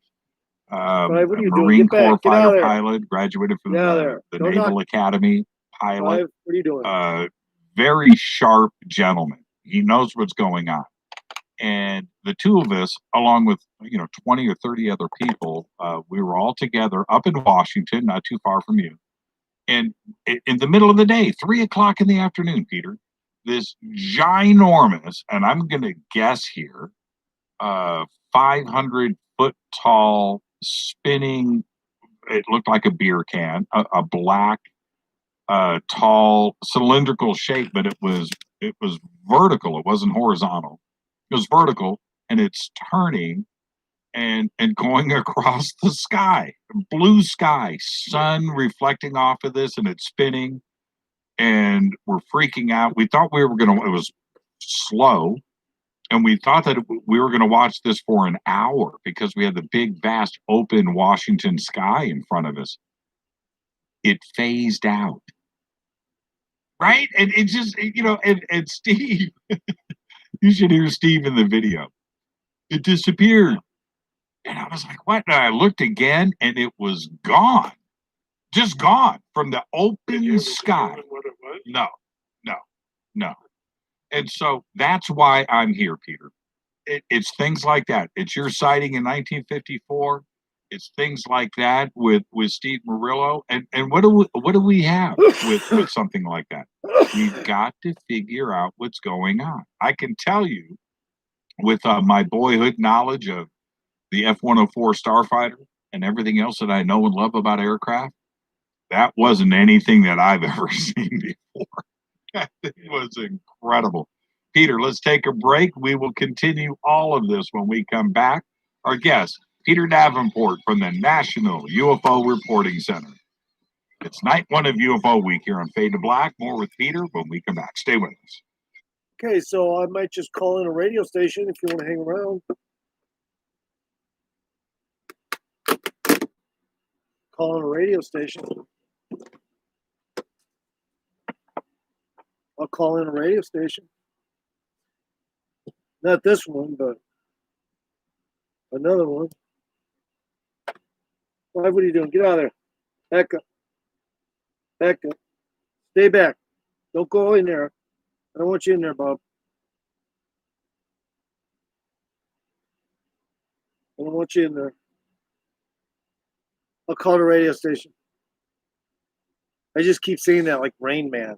Clive, what are you doing? Marine Get back. Corps Get out of fighter there. pilot, graduated from Get out of the there. Don't Naval knock. Academy pilot. Clive, what are you doing? Very sharp gentleman. He knows what's going on. And the two of us, along with 20 or 30 other people, we were all together up in Washington, not too far from you. And in the middle of the day, 3:00 in the afternoon, Peter, this ginormous, and I'm going to guess here, 500-foot tall, spinning, it looked like a beer can, a black, tall, cylindrical shape, but it was vertical. It wasn't horizontal. It was vertical, and it's turning and going across the sky, blue sky, sun reflecting off of this, and it's spinning, and we're freaking out. We thought it was slow, and we thought that we were going to watch this for an hour because we had the big, vast, open Washington sky in front of us. It phased out. Right? And it just, and Steve, you should hear Steve in the video. It disappeared. And I was like, what? And I looked again, and it was gone. Just gone from the open sky. What it was? No. And so that's why I'm here, Peter. It's things like that. It's your sighting in 1954. It's things like that with Steve Murillo. And what do we have with something like that? We've got to figure out what's going on. I can tell you, with my boyhood knowledge of the F-104 Starfighter and everything else that I know and love about aircraft, that wasn't anything that I've ever seen before. It was incredible. Peter, let's take a break. We will continue all of this when we come back. Our guest, Peter Davenport from the National UFO Reporting Center. It's night one of UFO Week here on Fade to Black. More with Peter when we come back. Stay with us. Okay, so I might just call in a radio station if you want to hang around. Call in a radio station. I'll call in a radio station. Not this one, but another one. What are you doing? Get out of there. Back up. Back up. Stay back. Don't go in there. I don't want you in there, Bob. I don't want you in there. I'll call the radio station. I just keep saying that like Rain Man.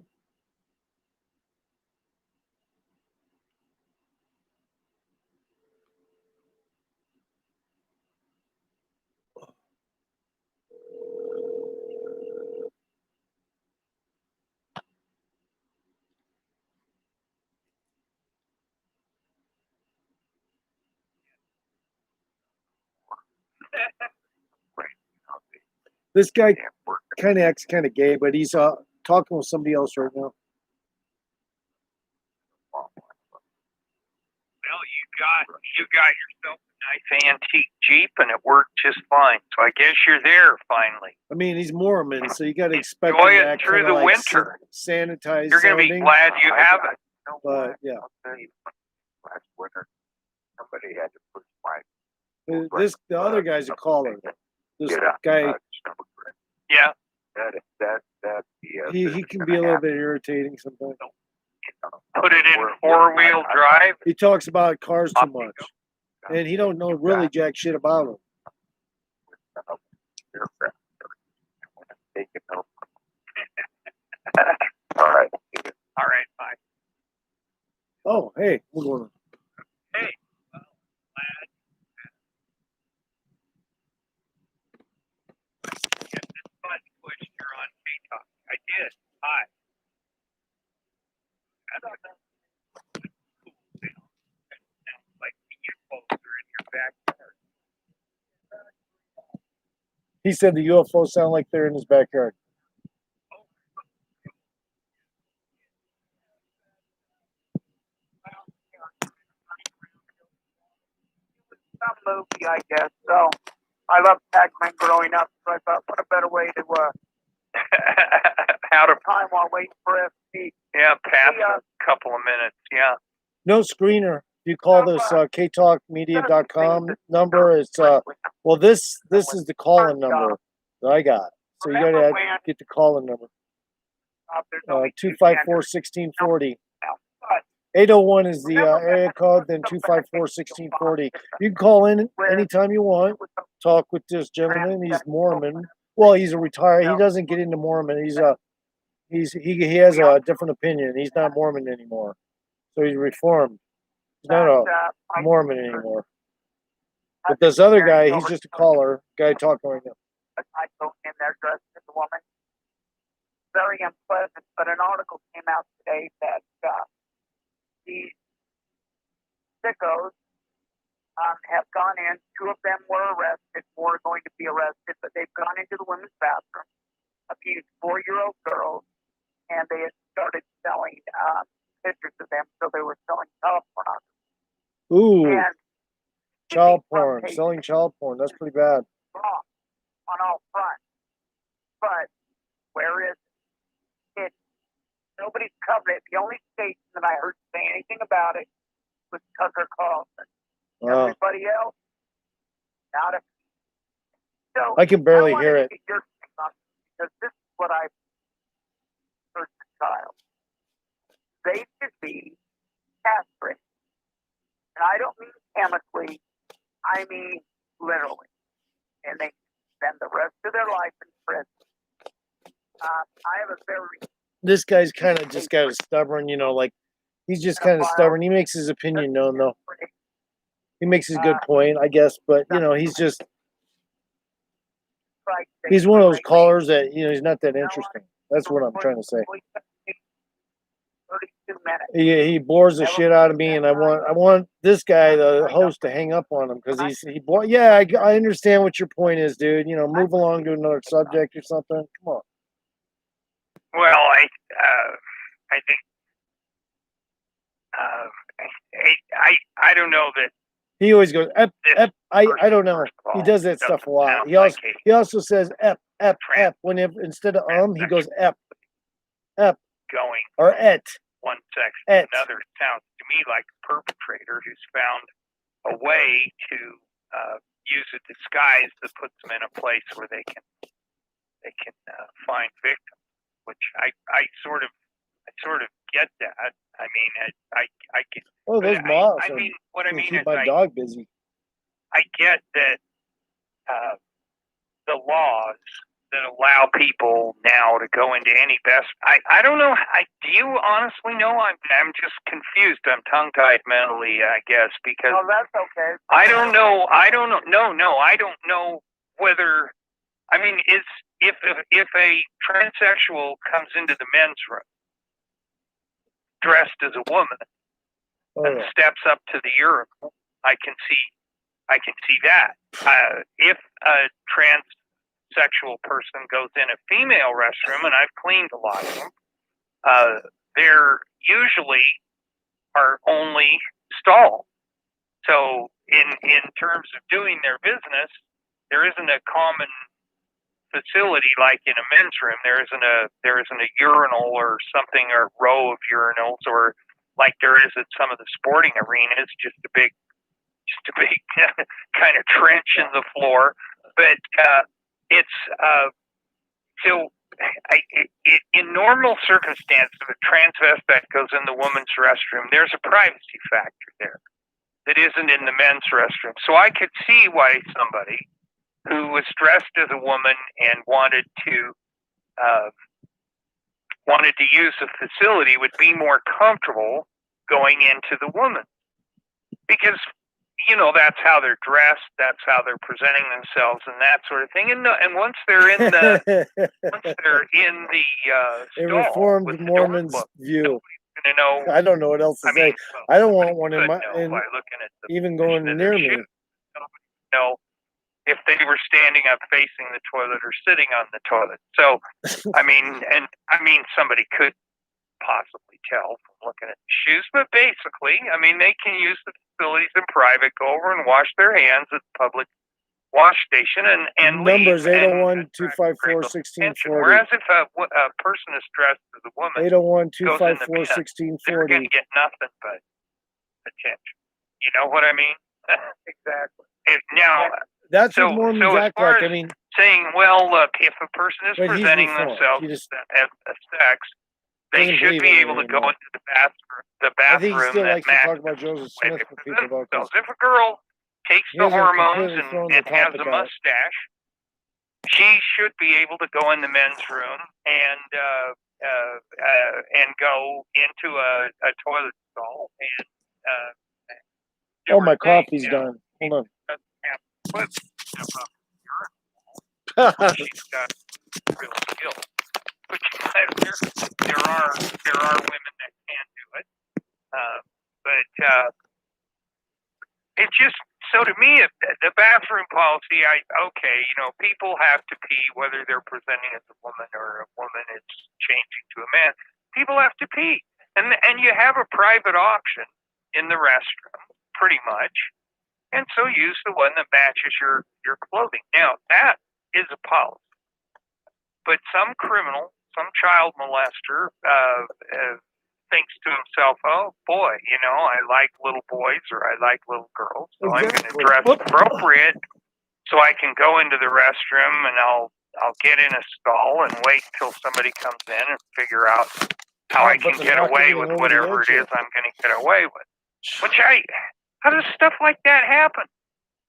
This guy kind of acts kind of gay, but he's talking with somebody else right now. Well, you got yourself a nice antique Jeep, and it worked just fine. So I guess you're there finally. I mean, he's Mormon, so you got to expect Enjoy him to it act through kinda the like winter. sanitized. You're going to be sounding. glad you have it. But yeah, Last winter, somebody had to push my the other guy's a caller. This get out. guy, Yeah. That he can be a little bit irritating sometimes. Put it in four-wheel drive. He talks about cars too much, and he don't know really jack shit about them. All right. All right, bye. Oh, hey, what's going on? Hey, well, lad. Get this button pushed. You're on K-Talk. I did. Hi. I don't know. Cool down. It sounds like the UFOs are in your backyard. He said the UFOs sound like they're in his backyard. Some movie, I guess. So I loved Pac-Man growing up, so I thought, what a better way to how to time while waiting for FT. Yeah, pass a couple of minutes. Yeah. No screener. You call this ktalkmedia.com number. It's well, this is the call-in number that I got. So you got to get the call-in number. 254-1640. 801 is the area code, then 254-1640. You can call in anytime you want. Talk with this gentleman. He's Mormon. Well, he's a retired. He doesn't get into Mormon. He has a different opinion. He's not Mormon anymore. So he's reformed. He's not a Mormon anymore. But this other guy, he's just a caller. Guy talking right now. I go in there dressed as a woman. Very unpleasant, but an article came out today that these sickos have gone in. 2 of them were arrested. 4 are going to be arrested, but they've gone into the women's bathroom, abused 4-year-old girls, and they had started selling pictures of them, so they were selling child pornography. Ooh, And child porn. Selling child porn. That's pretty bad. wrong on all fronts. But where is it? Nobody's covered it. The only station that I heard say anything about it was Tucker Carlson. Wow. Everybody else, not a. So I can barely hear it. Get your take on this, because this is what I've heard as a child. They should be castrated. And I don't mean chemically, I mean literally. And they spend the rest of their life in prison. I have a very... This guy's kind of just got stubborn, like he's just kind of stubborn. He makes his opinion known, though. He makes his good point, I guess, but he's one of those callers that he's not that interesting. That's what I'm trying to say. 32 minutes. He bores the shit out of me, and I want this guy, the host, to hang up on him because I understand what your point is, dude. Move along to another subject or something. Come on. Well, I think I don't know that. He always goes ep. I don't know. He does that stuff a lot. He also says ep. Whenever instead of he goes ep. Going or et. One section to another sounds to me like a perpetrator who's found a way to use a disguise that puts them in a place where they can find victims. Which I sort of get that. I mean, I can. Oh, those but moths. I mean, what I mean keep is, my dog busy. I get that the laws that allow people now to go into any best. I don't know. Do you honestly know? I'm just confused. I'm tongue tied mentally, I guess, because. Oh, that's okay. I don't know. No, I don't know whether. I mean, if a transsexual comes into the men's room dressed as a woman and steps up to the urinal, I can see that. If a transsexual person goes in a female restroom, and I've cleaned a lot of them, they're usually are only stall. So in terms of doing their business, there isn't a common facility like in a men's room. There isn't a urinal or something, or row of urinals, or like there is at some of the sporting arenas, just a big kind of trench in the floor. But it's so in normal circumstances, if a transvestite goes in the woman's restroom, there's a privacy factor there that isn't in the men's restroom. So I could see why somebody who was dressed as a woman and wanted to use the facility would be more comfortable going into the woman, because that's how they're dressed, that's how they're presenting themselves, and that sort of thing. And once they're in the a stall Reformed with the Mormon's door closed, view. gonna know. I don't know what else to say. I don't want one in my by looking at the even going near me. No, if they were standing up facing the toilet or sitting on the toilet. So, I mean, somebody could possibly tell from looking at the shoes, but basically, I mean, they can use the facilities in private, go over and wash their hands at the public wash station, and Numbers leave. 801-254-1640. Whereas if a person is dressed as a woman, 801-254-1640, they're going to get nothing but attention. You know what I mean? Exactly. Now, that's what Mormons act like. I mean, saying, well, look, if a person is but he's presenting Reformed. themselves as a sex, they should be able to go into the bathroom. I think he still that likes to talk about Joseph Smith with people about this. If a girl takes He the hasn't hormones completely thrown and the has topic a out. mustache, she should be able to go in the men's room and go into a toilet stall and. Oh, my coffee's done. Hold on. She's got real skill. But there are women that can do it. But it just, so to me, the bathroom policy, people have to pee, whether they're presenting as a woman or a woman is changing to a man. People have to pee. And you have a private auction in the restroom, pretty much. And so use the one that matches your clothing. Now, that is a policy. But some criminal, some child molester thinks to himself, oh, boy, I like little boys or I like little girls, so I'm going to dress appropriate so I can go into the restroom and I'll get in a stall and wait till somebody comes in and figure out how I can get away with whatever it is I'm going to get away with. How does stuff like that happen?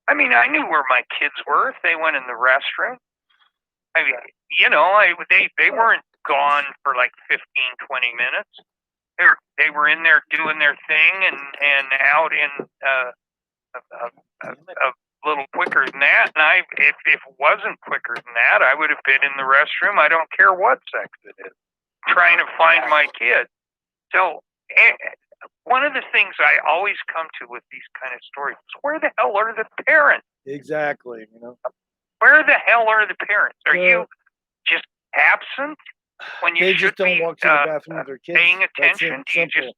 I mean, I knew where my kids were if they went in the restroom. I mean, they weren't gone for like 15, 20 minutes. They were in there doing their thing and out in a little quicker than that. And if it wasn't quicker than that, I would have been in the restroom. I don't care what sex it is, trying to find my kid. So one of the things I always come to with these kind of stories is, where the hell are the parents? Exactly. Where the hell are the parents? Are you just absent when you should don't be walk to the bathroom with their kids. paying attention? Do you just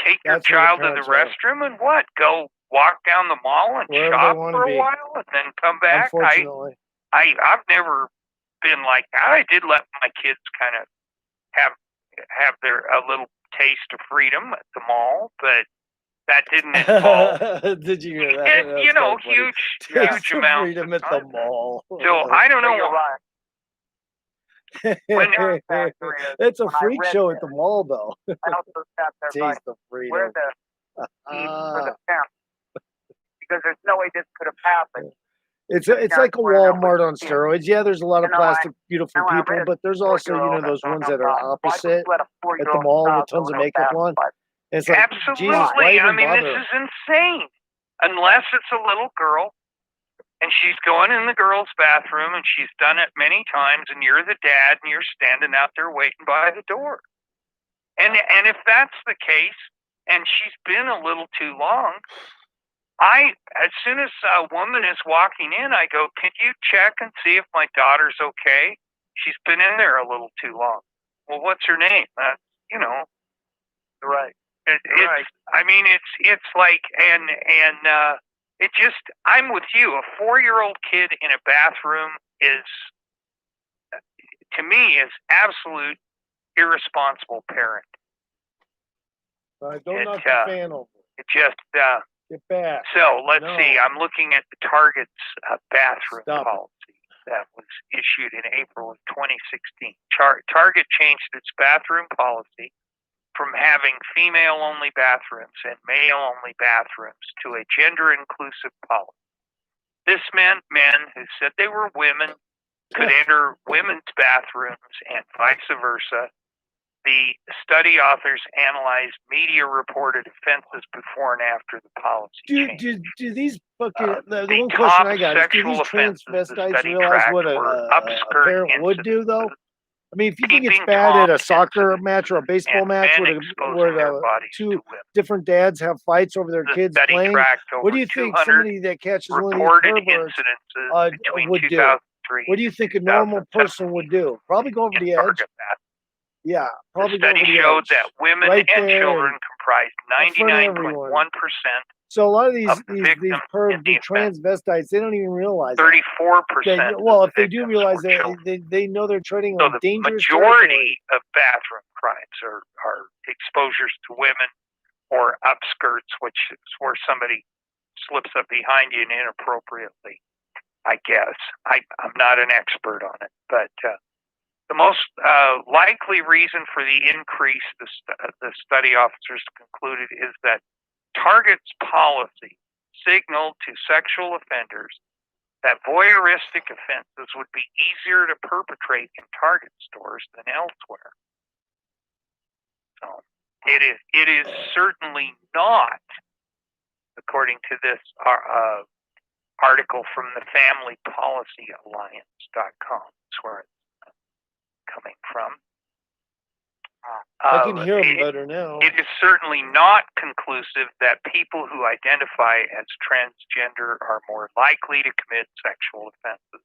take your That's where the child to the parents restroom and what? Go walk down the mall and Wherever shop they wanna for a be. while and then come back? Unfortunately. I've never been like that. I did let my kids kind of have a little taste of freedom at the mall, but That didn't involve, Did you hear that? and, That's you know, kinda funny. huge Taste the amounts freedom of at the time. mall. So I don't know. You're right. When It's a when I freak read show at this, the mall, though. I also sat there going, Taste the freedom. where the team for the parents? Because there's no way this could have happened. It's The like parents a were in there Walmart with on the kids. steroids. Yeah, there's a lot of You know, plastic, beautiful and when I people, read but there's also, 4-year-old, those I ones thought, that are why would opposite you let a at the 4-year-old mall child with tons go of in a makeup on. bathroom? And it's like, Absolutely. Jesus, why even I mean, bother? this is insane. Unless it's a little girl and she's going in the girl's bathroom and she's done it many times and you're the dad and you're standing out there waiting by the door. And if that's the case and she's been a little too long, as soon as a woman is walking in, I go, can you check and see if my daughter's okay? She's been in there a little too long. Well, what's her name? Right. I mean, it's like, and it just, I'm with you. A 4-year-old kid in a bathroom is, to me, is absolute irresponsible parent. Don't knock the fan over. It just, Get back. so let's see. I'm looking at the Target's bathroom Stop it. policy that was issued in April of 2016. Target changed its bathroom policy from having female-only bathrooms and male-only bathrooms to a gender-inclusive policy. This meant men who said they were women could enter women's bathrooms and vice versa. The study authors analyzed media-reported offenses before and after the policy change. Do these fucking the The one question top I got is, do sexual these offenses the transvestites study realize tracked what were a upskirt parent would do, though? I mean, if you think it's peeping bad at a Tom soccer match or a baseball and match men exposing their bodies to two women. different dads have fights over their The kids study playing, tracked what over do you think 200 somebody that catches one of these reported perverts incidences between would do? 2003 What do you think a normal person would do? Probably go over in the edge. Target baths. Yeah, The probably go over study the showed edge. that women Right and there children comprised in front of everyone. 99.1% So a lot of these of the victims in the offense. transvestites, they don't even realize 34%. well, of if the they do victims realize were children. they know they're treading So on the dangerous majority territory. of bathroom crimes are exposures to women or upskirts, which is where somebody slips up behind you and inappropriately, I guess. I'm not an expert on it, but the most likely reason for the increase, the study officers concluded, is that Target's policy signaled to sexual offenders that voyeuristic offenses would be easier to perpetrate in Target stores than elsewhere. So it is certainly not, according to this article from the FamilyPolicyAlliance.com. That's where it's coming from. I can hear them better now. It is certainly not conclusive that people who identify as transgender are more likely to commit sexual offenses.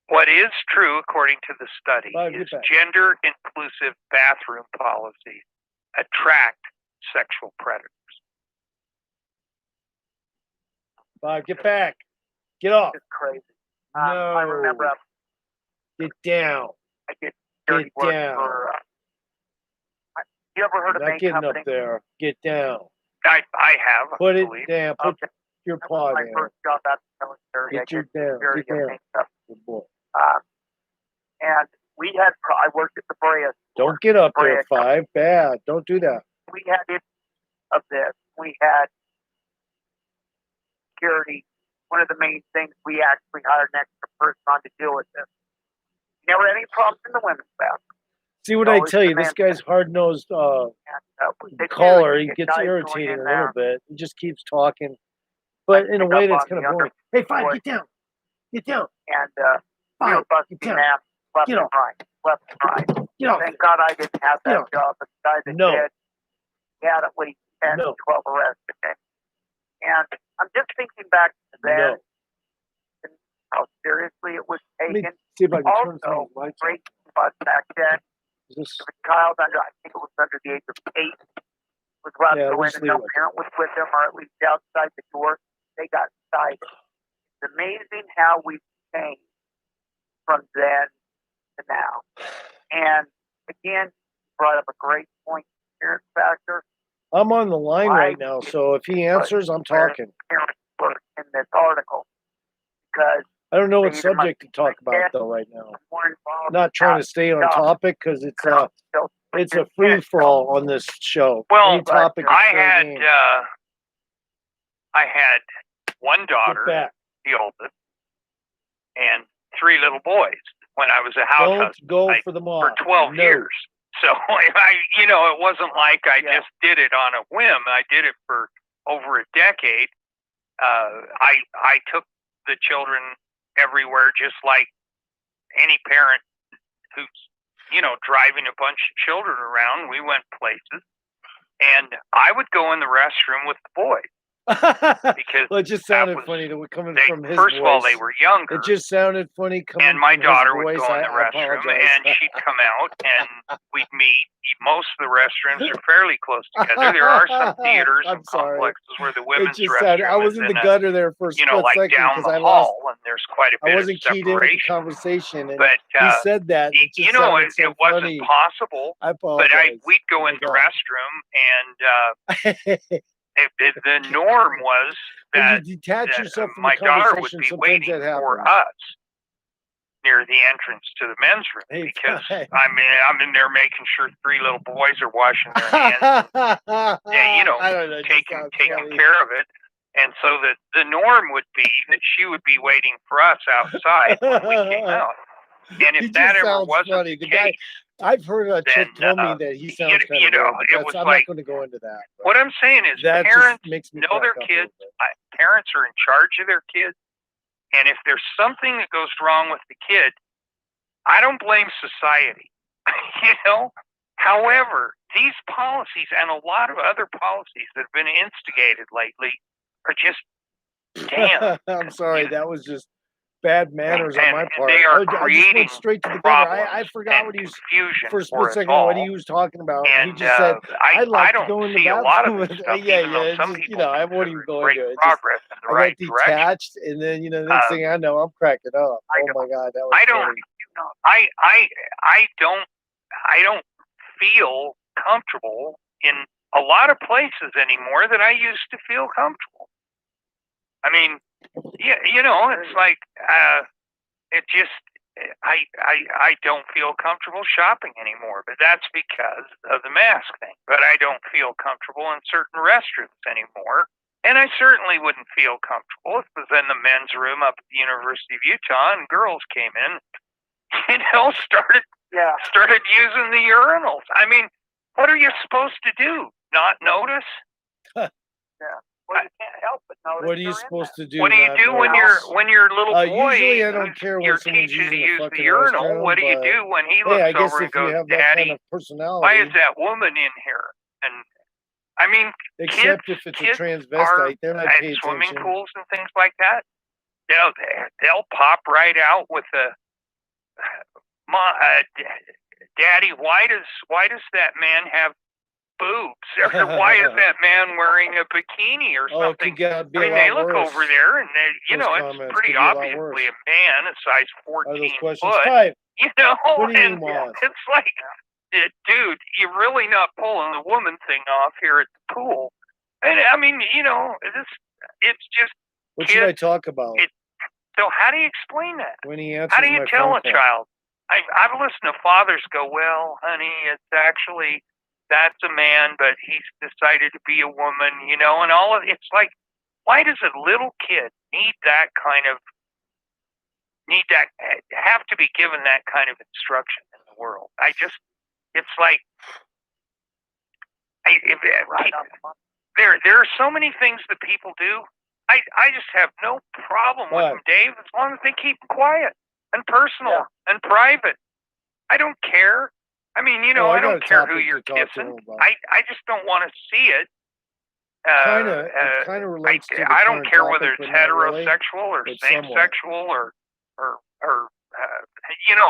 What is true, according to the study, is gender-inclusive bathroom policies attract sexual predators. Bob, get back. Get off. It's crazy. No. I remember. Get down. I did dirty Get work down. for. You ever heard of Not Maine getting Company? up there. Get down. I have. Put it believe. down. Put your paw My down. first job out of the military. Get I your did down. security Get at down. Maine Company. Good boy. And we had. I worked at the Brea. Don't get up there, Brea Five. Bad. Don't do that. We had it of this. We had security. One of the main things, we actually hired an extra person on to deal with this. Never had any problems in the women's bathroom. See what I tell you, this guy's hard-nosed caller. He gets irritating a little bit. He just keeps talking, but in a way that's kind of boring. Hey, Five, get down. Get down. And we were busting ass left and right. Left and right. Thank God I didn't have that job. But the guy that did, he had at least 10 to 12 arrests a day. And I'm just thinking back to then and how seriously it was taken. See if I can turn some Also, of these lights great bus back then. If a child under, I think it was under the age of 8, was allowed to go in and no parent was with them, or at least outside the door, they got cited. It's amazing how we've changed from then to now. And again, brought up a great point, parent factor. I'm on the line right now, so if he answers, I'm talking. In this article, because I don't know what subject to talk about though right now. I'm not trying to stay on topic because it's a free for all on this show. Well, Any topic is fair game. I had one daughter, the oldest, and 3 little boys when I was a house husband. Go for the mom. For 12 years. So it wasn't like I just did it on a whim. I did it for over a decade. I took the children everywhere, just like any parent who's driving a bunch of children around. We went places, and I would go in the restroom with the boys. Because well, it just sounded funny that we're coming from his first voice. of all, they were younger. It just sounded funny coming and my from daughter his would voice. go in the restroom, and she'd come out, and we'd meet. Most of the restrooms are fairly close together. There are some theaters and complexes where the women's restroom I was in the gutter there for a split like second down because the I hall, and there's quite a bit I wasn't of keyed in with the separation. conversation, and But he said that. And it just sounded so it wasn't funny. possible. I apologize. But we'd go in the restroom, and the norm was that you detach yourself from my the daughter would conversation, be sometimes waiting that for happens. us near the entrance to the men's room because I'm in there making sure 3 little boys are washing their hands, and, taking care of it. And so the norm would be that she would be waiting for us outside when we came out. And if that ever wasn't the case, I've heard a chick tell me that he sounds kind of weird, it was I'm like, not going to go into that. What I'm saying is that parents makes me know their crack up kids. Parents are in charge of their kids. And if there's something that goes wrong with the kid, I don't blame society. However, these policies and a lot of other policies that have been instigated lately are just damn. I'm sorry, that was just bad manners on my part. They are I just creating went straight to the gutter. I forgot what he was for a split second what he was talking about. And he just said, "I'd like I don't to go in the see a lot of bathroom." this stuff, Yeah, even though some just, people I won't even go into it. Progress in the right I got direction. detached, and then the next thing I know, I'm cracking up. Oh my god, that was funny. I don't feel comfortable in a lot of places anymore that I used to feel comfortable. I mean, it's like it just I don't feel comfortable shopping anymore, but that's because of the mask thing. But I don't feel comfortable in certain restrooms anymore. And I certainly wouldn't feel comfortable if it was in the men's room up at the University of Utah and girls came in, started using the urinals. I mean, what are you supposed to do? Not notice? Well, you can't help but notice. What are you supposed to do? What do you do when your little boy? Usually, I don't care when someone's teaches using to use a the fucking urinal. restroom, What do you but, do when he hey, I looks guess over if and you goes, have that "Daddy, kind of personality, why is that woman in here?" And I mean, except if it's a transvestite, they're not paying swimming attention. pools and things like that. They'll pop right out with a, "Daddy, why does that man have boobs? Or why is that man wearing a bikini or something?" I mean, they look over there and it's pretty obviously a man, a size 14 foot. Five. What do you And want? it's like, dude, you're really not pulling the woman thing off here at the pool. And I mean, it's just. What should I talk about? So how do you explain that? When he answers How do you my tell phone a call. child? I've listened to fathers go, "Well, honey, it's actually that's a man, but he's decided to be a woman," and all of it's like, why does a little kid have to be given that kind of instruction in the world? It's like, there are so many things that people do. I just have no problem with them, Dave, as long as they keep it quiet and personal and private. I don't care. I mean, I don't care who you're kissing. I just don't want to see it. It kind of relates to the I don't current care topic, whether but it's not really. heterosexual or But same-sexual or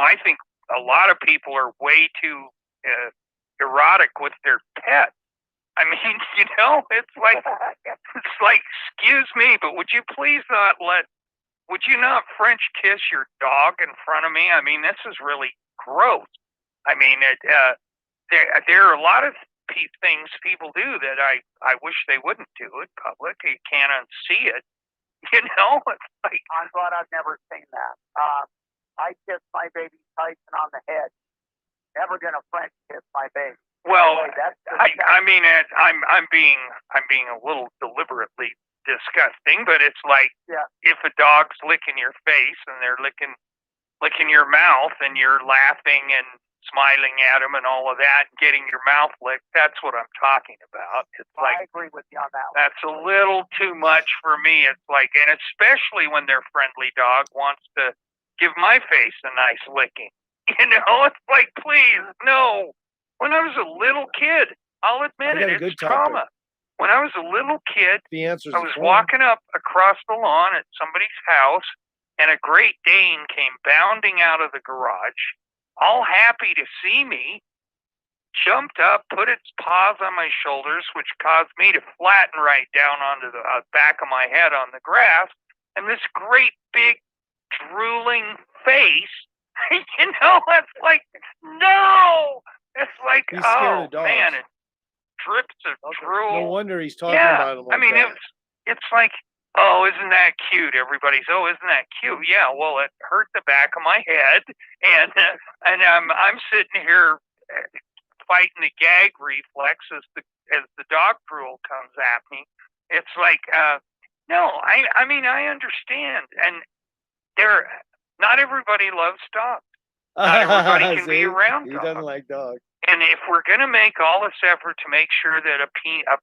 I think a lot of people are way too erotic with their pets. I mean, it's like, excuse me, but would you please would you not French kiss your dog in front of me? I mean, this is really gross. I mean, there are a lot of things people do that I wish they wouldn't do in public. You can't unsee it. You know, it's like, I'm glad I've never seen that. I kiss my baby Tyson on the head. Never gonna French kiss my baby. well, Boy, that's I mean, I'm being a little deliberately disgusting, but it's like if a dog's licking your face and they're licking your mouth and you're laughing and smiling at them and all of that, and getting your mouth licked, that's what I'm talking about. It's like, I agree with you on that one. that's a little too much for me. It's like, and especially when their friendly dog wants to give my face a nice licking. You know, it's like, please, no. When I was a little kid, I'll admit it, it's trauma. When I was a little kid, I was walking up across the lawn at somebody's house, and a Great Dane came bounding out of the garage, all happy to see me, jumped up, put its paws on my shoulders, which caused me to flatten right down onto the back of my head on the grass, and this great big drooling face, you know, it's like, no! It's like, He's scared oh, of dogs. man, it drips of drool. No wonder he's talking about him like I mean, that. it's like, oh, isn't that cute? Everybody's, oh, isn't that cute? Yeah, well, it hurt the back of my head, and I'm sitting here fighting the gag reflex as the dog drool comes at me. It's like, no, I mean, I understand, and not everybody loves dogs. Not everybody can be around He dogs. doesn't like dogs. And if we're going to make all this effort to make sure that a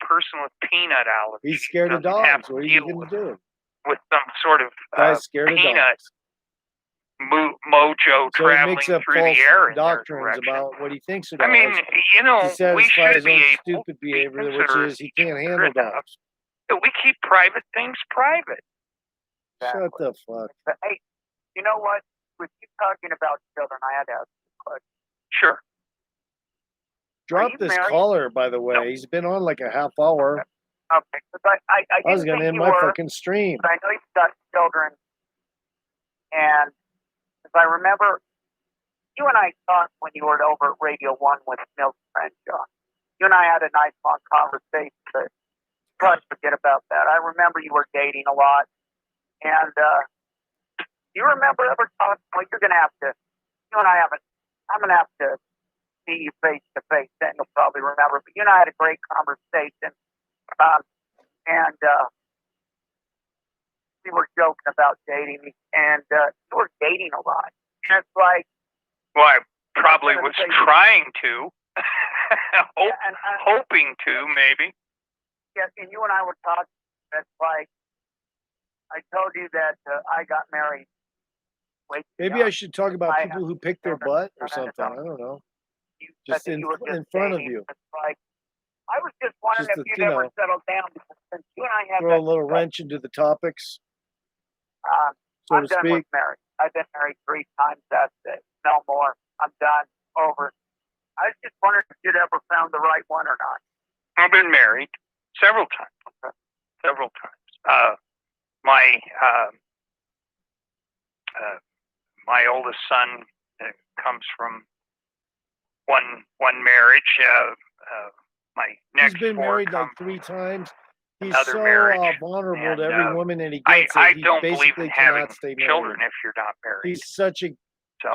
person with peanut allergies He's scared of doesn't have dogs. to What are you deal going to do? with some sort of Guy's scared of peanut dogs. mojo So he traveling makes up through false the air in their doctrines direction. about what he thinks of I dogs. mean, you know, to we satisfy should his own be able stupid to be behavior, which considerate is he of can't each handle other enough dogs. that we keep private things private. Shut the fuck. But hey, you know what? With you talking about children, I had to ask you a question. Sure. Drop this caller, by the way. No. He's been on like a half hour. Okay, because I was didn't going to think end you my were, fucking stream. but I know you've got children, and if I remember, you and I talked when you were over at Radio 1 with Milk Crenshaw. You and I had a nice long conversation, but probably forget about that. I remember you were dating a lot, and do you remember ever talking? Well, you're going to have to, you and I haven't, I'm going to have to see you face to face, then you'll probably remember, but you and I had a great conversation, and we were joking about dating, and you were dating a lot. And it's like, well, I probably was trying to, hoping to, maybe. Yes, and you and I were talking. It's like, I told you that I got married. Maybe I should talk about people who pick their butt or something. I don't know. Just in front of you. It's like, I was just wondering Just if to, you'd you ever know, settled down, because since you and I have throw a little wrench into the topics, so I'm to done with speak. marriage. I've been married 3 times. That's it. No more. I'm done. Over. I was just wondering if you'd ever found the right one or not. I've been married several times. Several times. My oldest son comes from one marriage. My next He's been four married come like 3 times. He's another so marriage. vulnerable to And, every woman, and he gets I it. He don't believe basically in having cannot stay married. children if you're not married. He's such a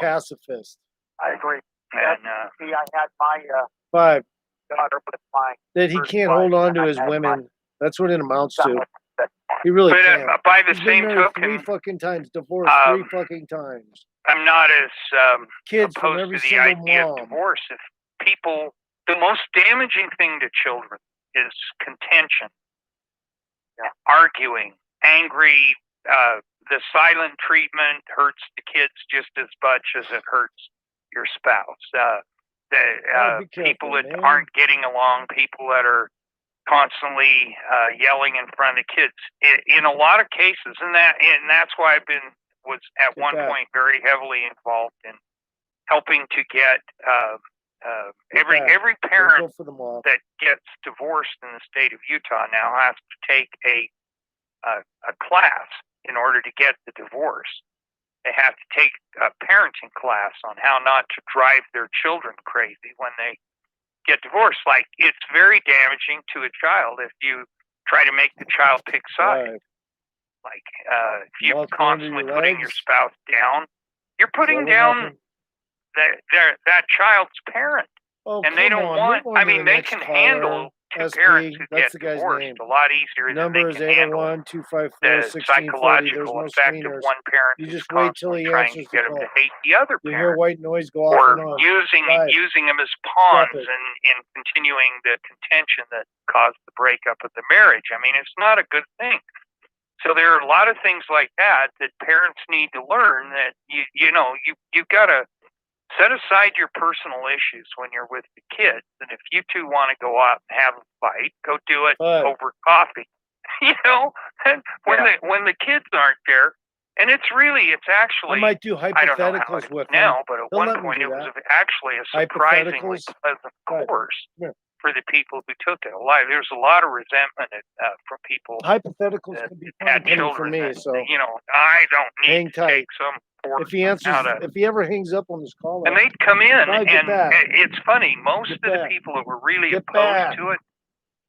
pacifist. I agree. And See, I had my 5. daughter with my That he first can't wife, hold on and to I his had women. That's what it amounts my to. He really But, can't. by the He's same been married token, 3 fucking times, divorced 3 fucking times. I'm not as Kids from opposed every to the single idea mom. of divorce. If people, the most damaging thing to children is contention, arguing, angry. The silent treatment hurts the kids just as much as it hurts your spouse. Be People careful, that man. aren't getting along, people that are constantly yelling in front of the kids. In a lot of cases, and that's why was at one point very heavily involved in helping to get every parent that gets divorced in the state of Utah now has to take a class in order to get the divorce. They have to take a parenting class on how not to drive their children crazy when they get divorced. Like, it's very damaging to a child if you try to make the child pick sides. Right. Like, if you Mouth constantly under your putting your legs. spouse down, you're putting what down happened? that child's parent. Oh, And they come don't on. want, Move on I to mean, the they next can caller. handle two SP, parents who that's get the guy's divorced name. a lot easier than Number they is can handle 801-254-1640. the There's psychological no effect of screeners. one parent You who's just wait till constantly he trying to answers the get them call. to hate the other You hear parent, white noise go off or and on. using them as pawns and continuing the contention that caused the breakup of the marriage. I mean, it's not a good thing. So there are a lot of things like that parents need to learn, that you've got to set aside your personal issues when you're with the kids. And if you two want to go out and have a fight, go do it over coffee. And when the kids aren't there, and it's actually, I might do I don't know how hypotheticals it is with now, him. but at He'll one let me point do it was that. actually a surprisingly Hypotheticals. pleasant course Yeah. for the people who took it alive. There's a lot of resentment from people Hypotheticals that can be had fun for children me, that, so I don't hang need to tight. take some poor If he answers, out of. if he ever hangs up on this call, And they'd come in, Bye, get and back. it's funny, most Get of the back. people that were really Get opposed back. to it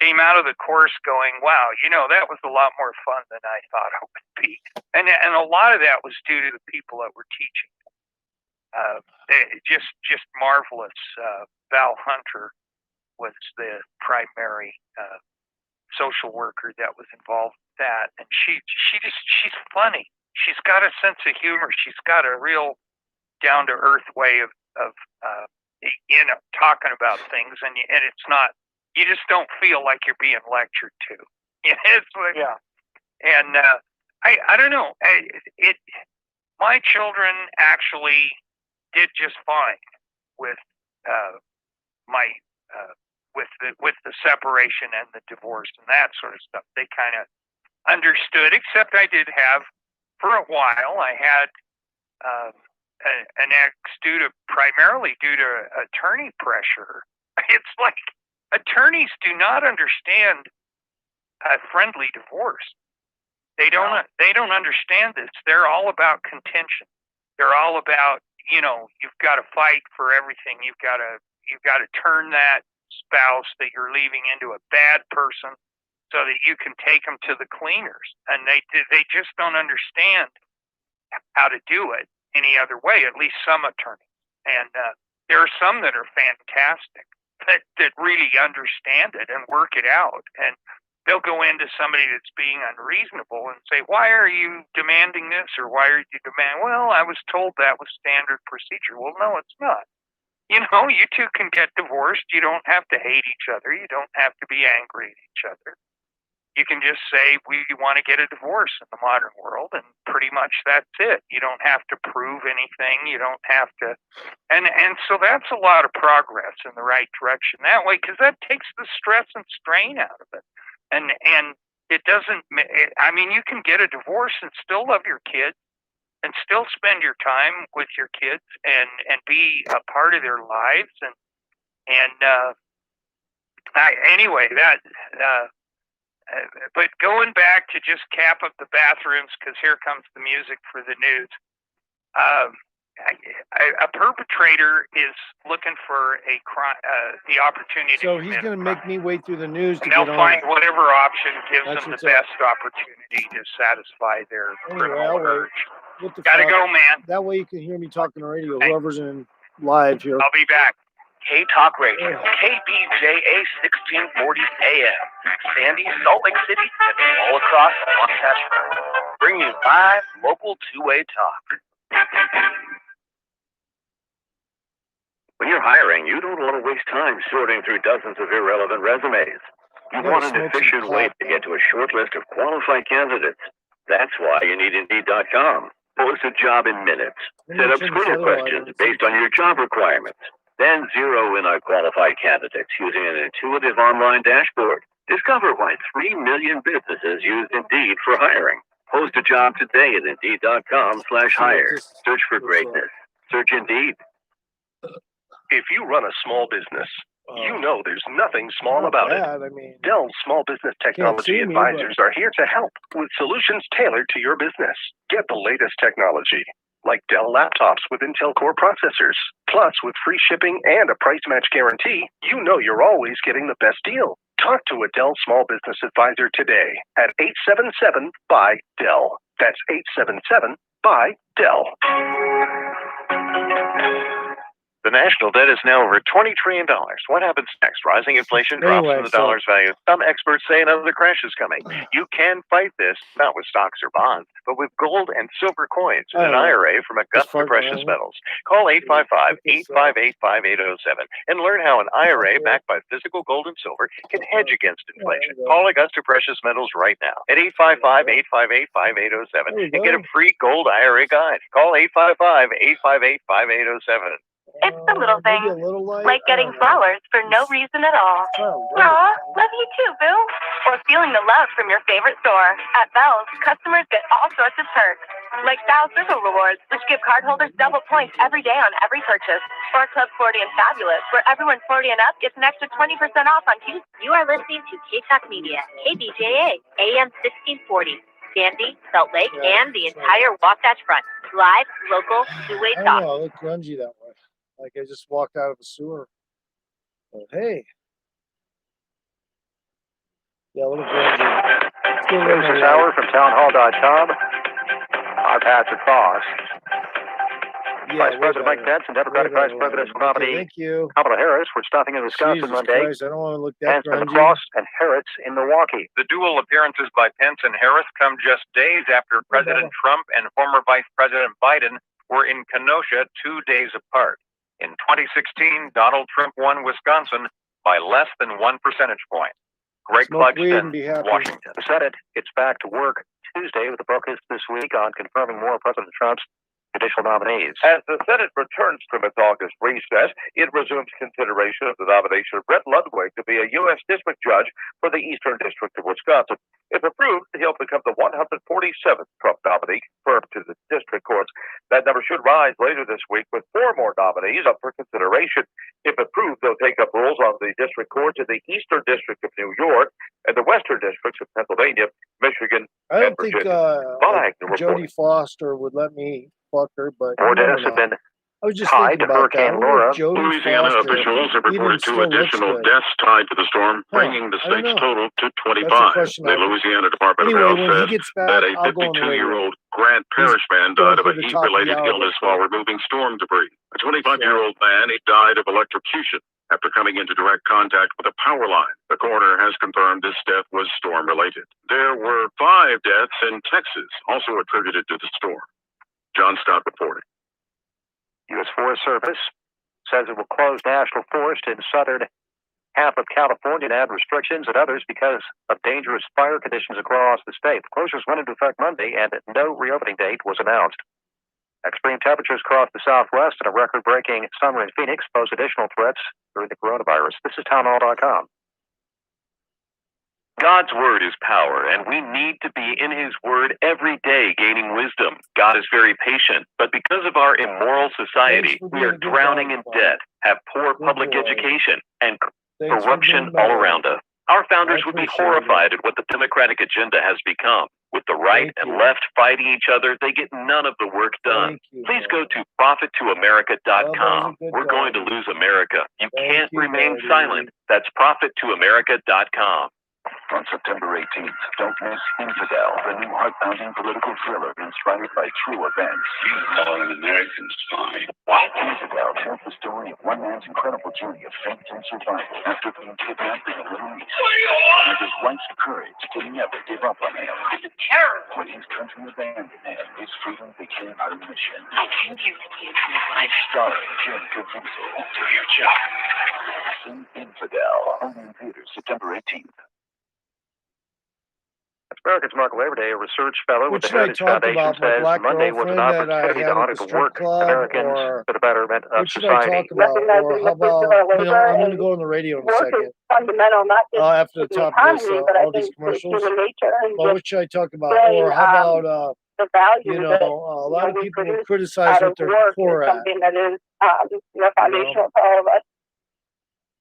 came out of the course going, wow, that was a lot more fun than I thought it would be. And a lot of that was due to the people that were teaching. Just marvelous. Val Hunter was the primary social worker that was involved with that, and she's funny. She's got a sense of humor. She's got a real down to earth way of talking about things, and it's not. You just don't feel like you're being lectured to. It's like, and I don't know. My children actually did just fine with with the separation and the divorce and that sort of stuff. They kind of understood, except I did have, for a while, I had an ex primarily due to attorney pressure. It's like attorneys do not understand a friendly divorce. They don't understand this. They're all about contention. They're all about, you've got to fight for everything. You've got to turn that spouse that you're leaving into a bad person so that you can take them to the cleaners. And they just don't understand how to do it any other way, at least some attorneys. And there are some that are fantastic that really understand it and work it out. And they'll go into somebody that's being unreasonable and say, why are you demanding this? Or why are you demanding? Well, I was told that was standard procedure. Well, no, it's not. You two can get divorced. You don't have to hate each other. You don't have to be angry at each other. You can just say, we want to get a divorce in the modern world, and pretty much that's it. You don't have to prove anything. You don't have to. And so that's a lot of progress in the right direction that way, because that takes the stress and strain out of it. And it doesn't, you can get a divorce and still love your kids and still spend your time with your kids and be a part of their lives. But going back to just cap up the bathrooms, because here comes the music for the news. A perpetrator is looking for a crime, the opportunity. So he's going to make me wait through the news to and they'll get find on. whatever option gives That's them the what's up. best opportunity to satisfy their Anyway, criminal I'll wait. urge. What the Gotta fuck? go, man. That way you can hear me talking on the radio. Whoever's in live here. I'll be back. K-Talk Radio, KBJA 1640 AM, Sandy, Salt Lake City, and all across Montana. Bring you live, local two-way talk. When you're hiring, you don't want to waste time sorting through dozens of irrelevant resumes. You want an efficient way to get to a short list of qualified candidates. That's why you need Indeed.com. Post a job in minutes. Set up screener questions based on your job requirements. Then zero in on qualified candidates using an intuitive online dashboard. Discover why 3 million businesses use Indeed for hiring. Post a job today at Indeed.com/hire. Search for greatness. Search Indeed. If you run a small business, you know there's nothing small about it. Dell's Small Business Technology Advisors are here to help with solutions tailored to your business. Get the latest technology like Dell laptops with Intel Core processors. Plus, with free shipping and a price match guarantee, you know you're always getting the best deal. Talk to a Dell Small Business Advisor today at 877-BUY-DELL. That's 877-BUY-DELL. The national debt is now over $20 trillion. What happens next? Rising inflation drops in the dollar's value. Some experts say another crash is coming. You can fight this, not with stocks or bonds, but with gold and silver coins in an IRA from Augusta Precious Metals. Call 855-858-5807 and learn how an IRA backed by physical gold and silver can hedge against inflation. Call Augusta Precious Metals right now at 855-858-5807 and get a free gold IRA guide. Call 855-858-5807. It's the little things, like getting flowers for no reason at all. Aw, love you too, boo. Or feeling the love from your favorite store. At Bell's, customers get all sorts of perks, like Sal's Sizzle Rewards, which give cardholders double points every day on every purchase. Or Club 40 and Fabulous, where everyone 40 and up gets an extra 20% off on Tuesday. You are listening to K-Talk Media, KBJA, AM 1640. Dandy, Salt Lake, and the entire Wasatch Front. Live, local, two-way I talk. don't know, I look grungy that way. Like I just walked out of a sewer. But hey. Yeah, a little grungy. This is Howard from townhall.com. I'm Patrick Foss. Vice President Mike Pence and Democratic Vice Presidential nominee Kamala Harris were stopping in Wisconsin Monday. Christ, I don't want to look that Pence in La grungy. Crosse and Harris in Milwaukee. The dual appearances by Pence and Harris come just days after President Trump and former Vice President Biden were in Kenosha 2 days apart. In 2016, Donald Trump won Wisconsin by less than 1 percentage point. Greg Clugston, Washington. The Senate gets back to work Tuesday with a focus this week on confirming more of President Trump's judicial nominees. As the Senate returns from its August recess, it resumes consideration of the nomination of Brett Ludwig to be a U.S. District Judge for the Eastern District of Wisconsin. If approved, he'll become the 147th Trump nominee confirmed to the district courts. That number should rise later this week with 4 more nominees up for consideration. If approved, they'll take up roles on the district courts in the Eastern District of New York and the Western Districts of Pennsylvania, Michigan, I don't and think Virginia. Jodie Foster would let me fuck her, but More deaths have been I was just tied thinking to about that. Hurricane Laura. Louisiana officials have reported 2 additional deaths tied to the storm, bringing the state's total to 25. The Louisiana Department of Health says that a 52-year-old Grant Parish man died of a heat-related illness while removing storm debris. A 25-year-old man, he died of electrocution after coming into direct contact with a power line. The coroner has confirmed this death was storm-related. There were 5 deaths in Texas, also attributed to the storm. John Stott reporting. U.S. Forest Service says it will close national forest in southern half of California and add restrictions and others because of dangerous fire conditions across the state. The closures went into effect Monday, and no reopening date was announced. Extreme temperatures across the Southwest and a record-breaking summer in Phoenix pose additional threats during the coronavirus. This is townhall.com. God's word is power, and we need to be in his word every day gaining wisdom. God is very patient, but because of our immoral society, we are drowning in debt, have poor public education, and corruption all around us. Our founders would be horrified at what the Democratic agenda has become. With the right and left fighting each other, they get none of the work done. Please go to profittoamerica.com. We're going to lose America. You can't remain silent. That's profittoamerica.com. On September 18th, don't miss Infidel, the new heart-pounding political thriller inspired by true events. You are an American spy. What? Infidel tells the story of one man's incredible journey of faith and survival after being kidnapped in the Middle East. And his wife's courage to never give up on him. It's terrible. When his country abandoned him, his freedom became her mission. I think you can use my life. Starring Jim Caviezel. Do your job. See Infidel, only in theaters September 18th. Americans mark Labor Day. A research fellow with the should I Heritage talk Foundation about? My says black Monday was an girlfriend that I opportunity had to at honor the the strip work club, Americans or for the betterment of what should I society. talk about? Or how about, I'm going to go on the radio in a second. Fundamental, not just After the top of this, but I all these think commercials. human nature and Well, what should I talk about? playing, Or how about, the value you know, that, a lot of we people will produce criticize out what of they're work poor is at. something that is foundational for all of us.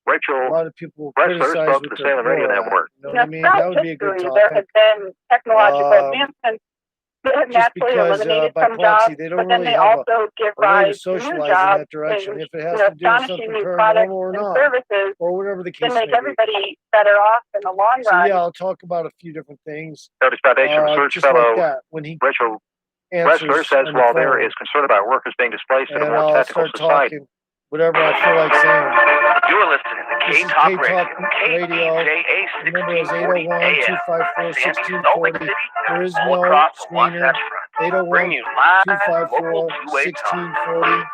Rachel A lot of people Wrestler criticize spoke what to the they're Salem Radio poor at. Network. You know what I mean? Throughout That would be a good history, there topic. have been technological advancements that have naturally because eliminated by some proxy jobs, they but don't then really they have also give a way to rise to new socialize in jobs that direction. and If it has to do with astonishing something new products paranormal or and not, services or whatever the that case make may be. everybody better off in the long So run. yeah, I'll talk about a few different things. Notice Foundation research Just like fellow that when he Rachel answers Ressler says on the while there phone, is concern about workers being displaced in a and more I'll technical start society. talking whatever I feel like saying. You're listening to This is K-Talk K-Talk Radio, Radio. KBJA The number is 1640 AM. Sandy, Salt Lake 801-254-1640. City, There and is all no across the screener. Wasatch Front. Bring you live local two-way talk. 801-254-1640.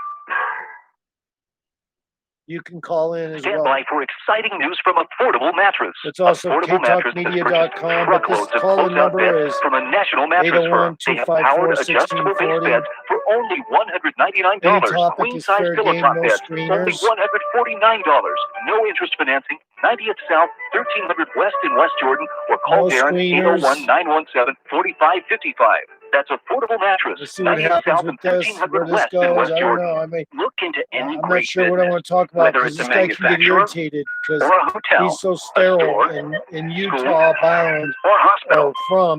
You can call in as Stand well. by for exciting news from Affordable Mattress. It's also Affordable Mattress has purchased ktalkmedia.com, but this truckloads of call-in closeout number beds is from a national mattress firm. They have powered adjustable base 801-254-1640. beds for only $199. Main topic Queen is size fair pillow game, top no beds, only screeners. $149. No interest financing. 90th South, 1300 West in West Jordan, or call No Darren screeners. 801-917-4555. That's Affordable Mattress. Let's see what 90th happens South with and this, 1300 where this West in goes. West I don't Jordan. know. Look into any I'm not great sure what I business, want to talk about whether because it's this a guy can get manufacturer irritated because or a hotel, he's so a sterile store, in Utah bound, or hospital.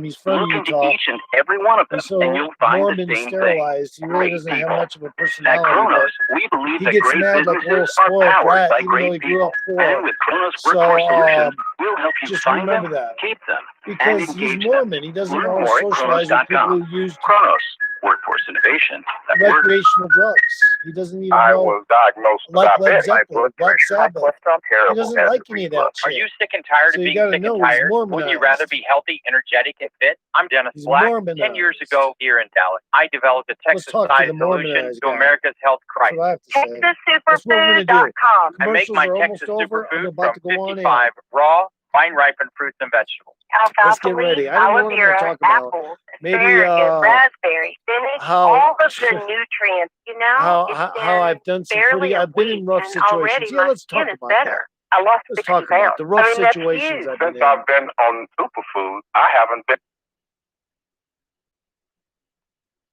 he's from Look into Utah. each and every one of them, He's so and you'll find Mormon the same thing. sterilized. He really Great doesn't have people. much of a At personality, Kronos, but we believe he that gets great mad like a little businesses are spoiled powered brat, by even though great he grew up people. poor. And with Kronos So, Workforce Solutions, we'll help you just find them, remember that. keep them, and Because he's engage Mormon, them. he doesn't Learn know how to more at socialize with people Kronos.com. who use Kronos, workforce innovation that works. recreational drugs. He doesn't even I know, was diagnosed with like Led diabetes, high Zeppelin, blood Black pressure, high Sabbath. cholesterol, He terrible doesn't acid like any of that reflux. shit. Are you sick and tired So of you being gotta sick know and he's tired? Wouldn't you rather Mormonized. be healthy, energetic, and fit? I'm Dennis He's Black. 10 Mormonized. years ago here in Dallas, I developed a Let's Texas talk to size the solution Mormonized to guy. America's health That's crisis. what I have to say. That's what we're gonna do. TexasSuperfood.com. I make Commercials my are almost Texas over. I'm superfood about from to go on in. 55 raw, vine-ripened fruits and vegetables. Let's Alfalfa get leaf, ready. I don't know aloe what I'm gonna vera, talk about. apples, Maybe asparagus, raspberry, spinach, how all of the nutrients. You know, it's how been I've done some barely pretty. a I've been week, in rough and already situations. Yeah, my let's skin talk is about that. better. I lost Let's 60 talk about pounds. the rough I mean, that's situations huge. I've been Since in. I've been on superfood, I haven't been.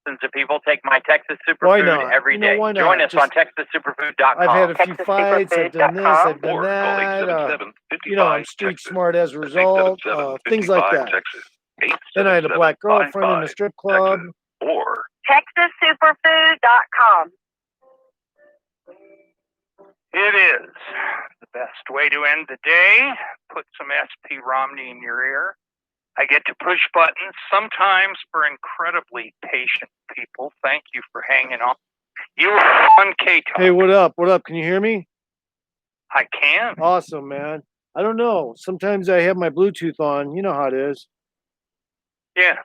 Of people take my Texas Why superfood not? every day. Why not? Join us on Just, TexasSuperfood.com. I've had a few fights. I've done this. I've done Or call that. 877-55 I'm street Texas. smart as a result. 877-55 Things like that. Texas. Then I had a black girlfriend in a strip club. Or TexasSuperfood.com. It is the best way to end the day. Put some SP Romney in your ear. I get to push buttons, sometimes for incredibly patient people. Thank you for hanging on. You are on K-Talk. Hey, what up? What up? Can you hear me? I can. Awesome, man. I don't know. Sometimes I have my Bluetooth on. You know how it is. Yeah.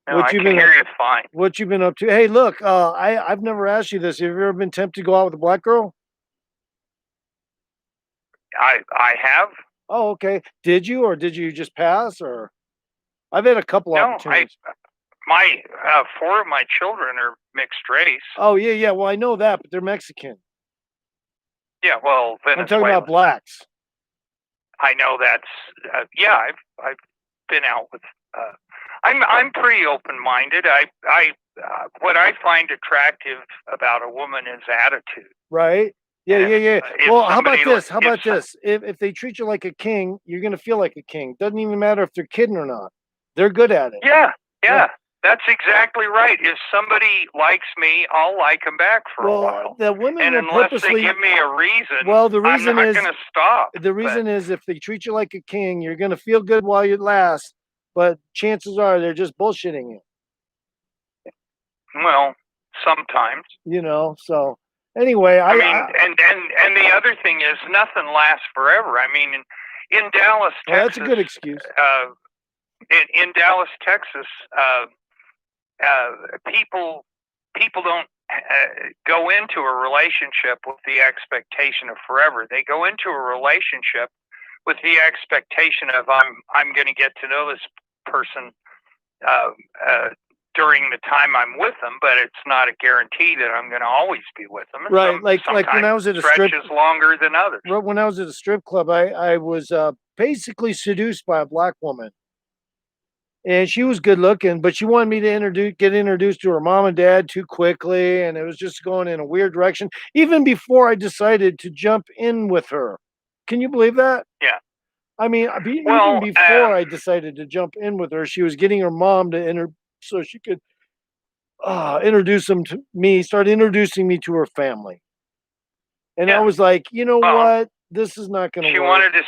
No, What I you can been hear up- you fine. What you been up to? Hey, look, I've never asked you this. Have you ever been tempted to go out with a black girl? I have. Oh, okay. Did you, or did you just pass, or? I've had a couple opportunities. My 4 of my children are mixed race. Oh, yeah. Well, I know that, but they're Mexican. Yeah, well, I'm talking Venezuela. about blacks. I know that's I've been out with. I'm pretty open-minded. What I find attractive about a woman is attitude. Right? Yeah. If Well, how about somebody this? like- How about if this? If they treat you like a king, you're gonna feel like a king. Doesn't even matter if they're kidding or not. They're good at it. Yeah. That's exactly right. If somebody likes me, I'll like them back for a while. The women And will unless purposely they give me a reason, Well, the reason I'm not is going to stop. The reason is if they treat you like a king, you're gonna feel good while you last, but chances are they're just bullshitting you. Well, sometimes. So anyway, I mean, and the other thing is nothing lasts forever. I mean, in Dallas, Texas. Well, that's a good excuse. In Dallas, Texas, people don't go into a relationship with the expectation of forever. They go into a relationship with the expectation of I'm going to get to know this person during the time I'm with them, but it's not a guarantee that I'm going to always be with them. And Right, like when I was at a strip, stretches longer than others. when I was at a strip club, I was basically seduced by a black woman, and she was good looking, but she wanted me to get introduced to her mom and dad too quickly, and it was just going in a weird direction. Even before I decided to jump in with her, can you believe that? Yeah. I mean, even before I decided to jump in with her, she was getting her mom to enter so she could introduce them to me, started introducing me to her family. And I was like, you know what? This is not going to work. She wanted to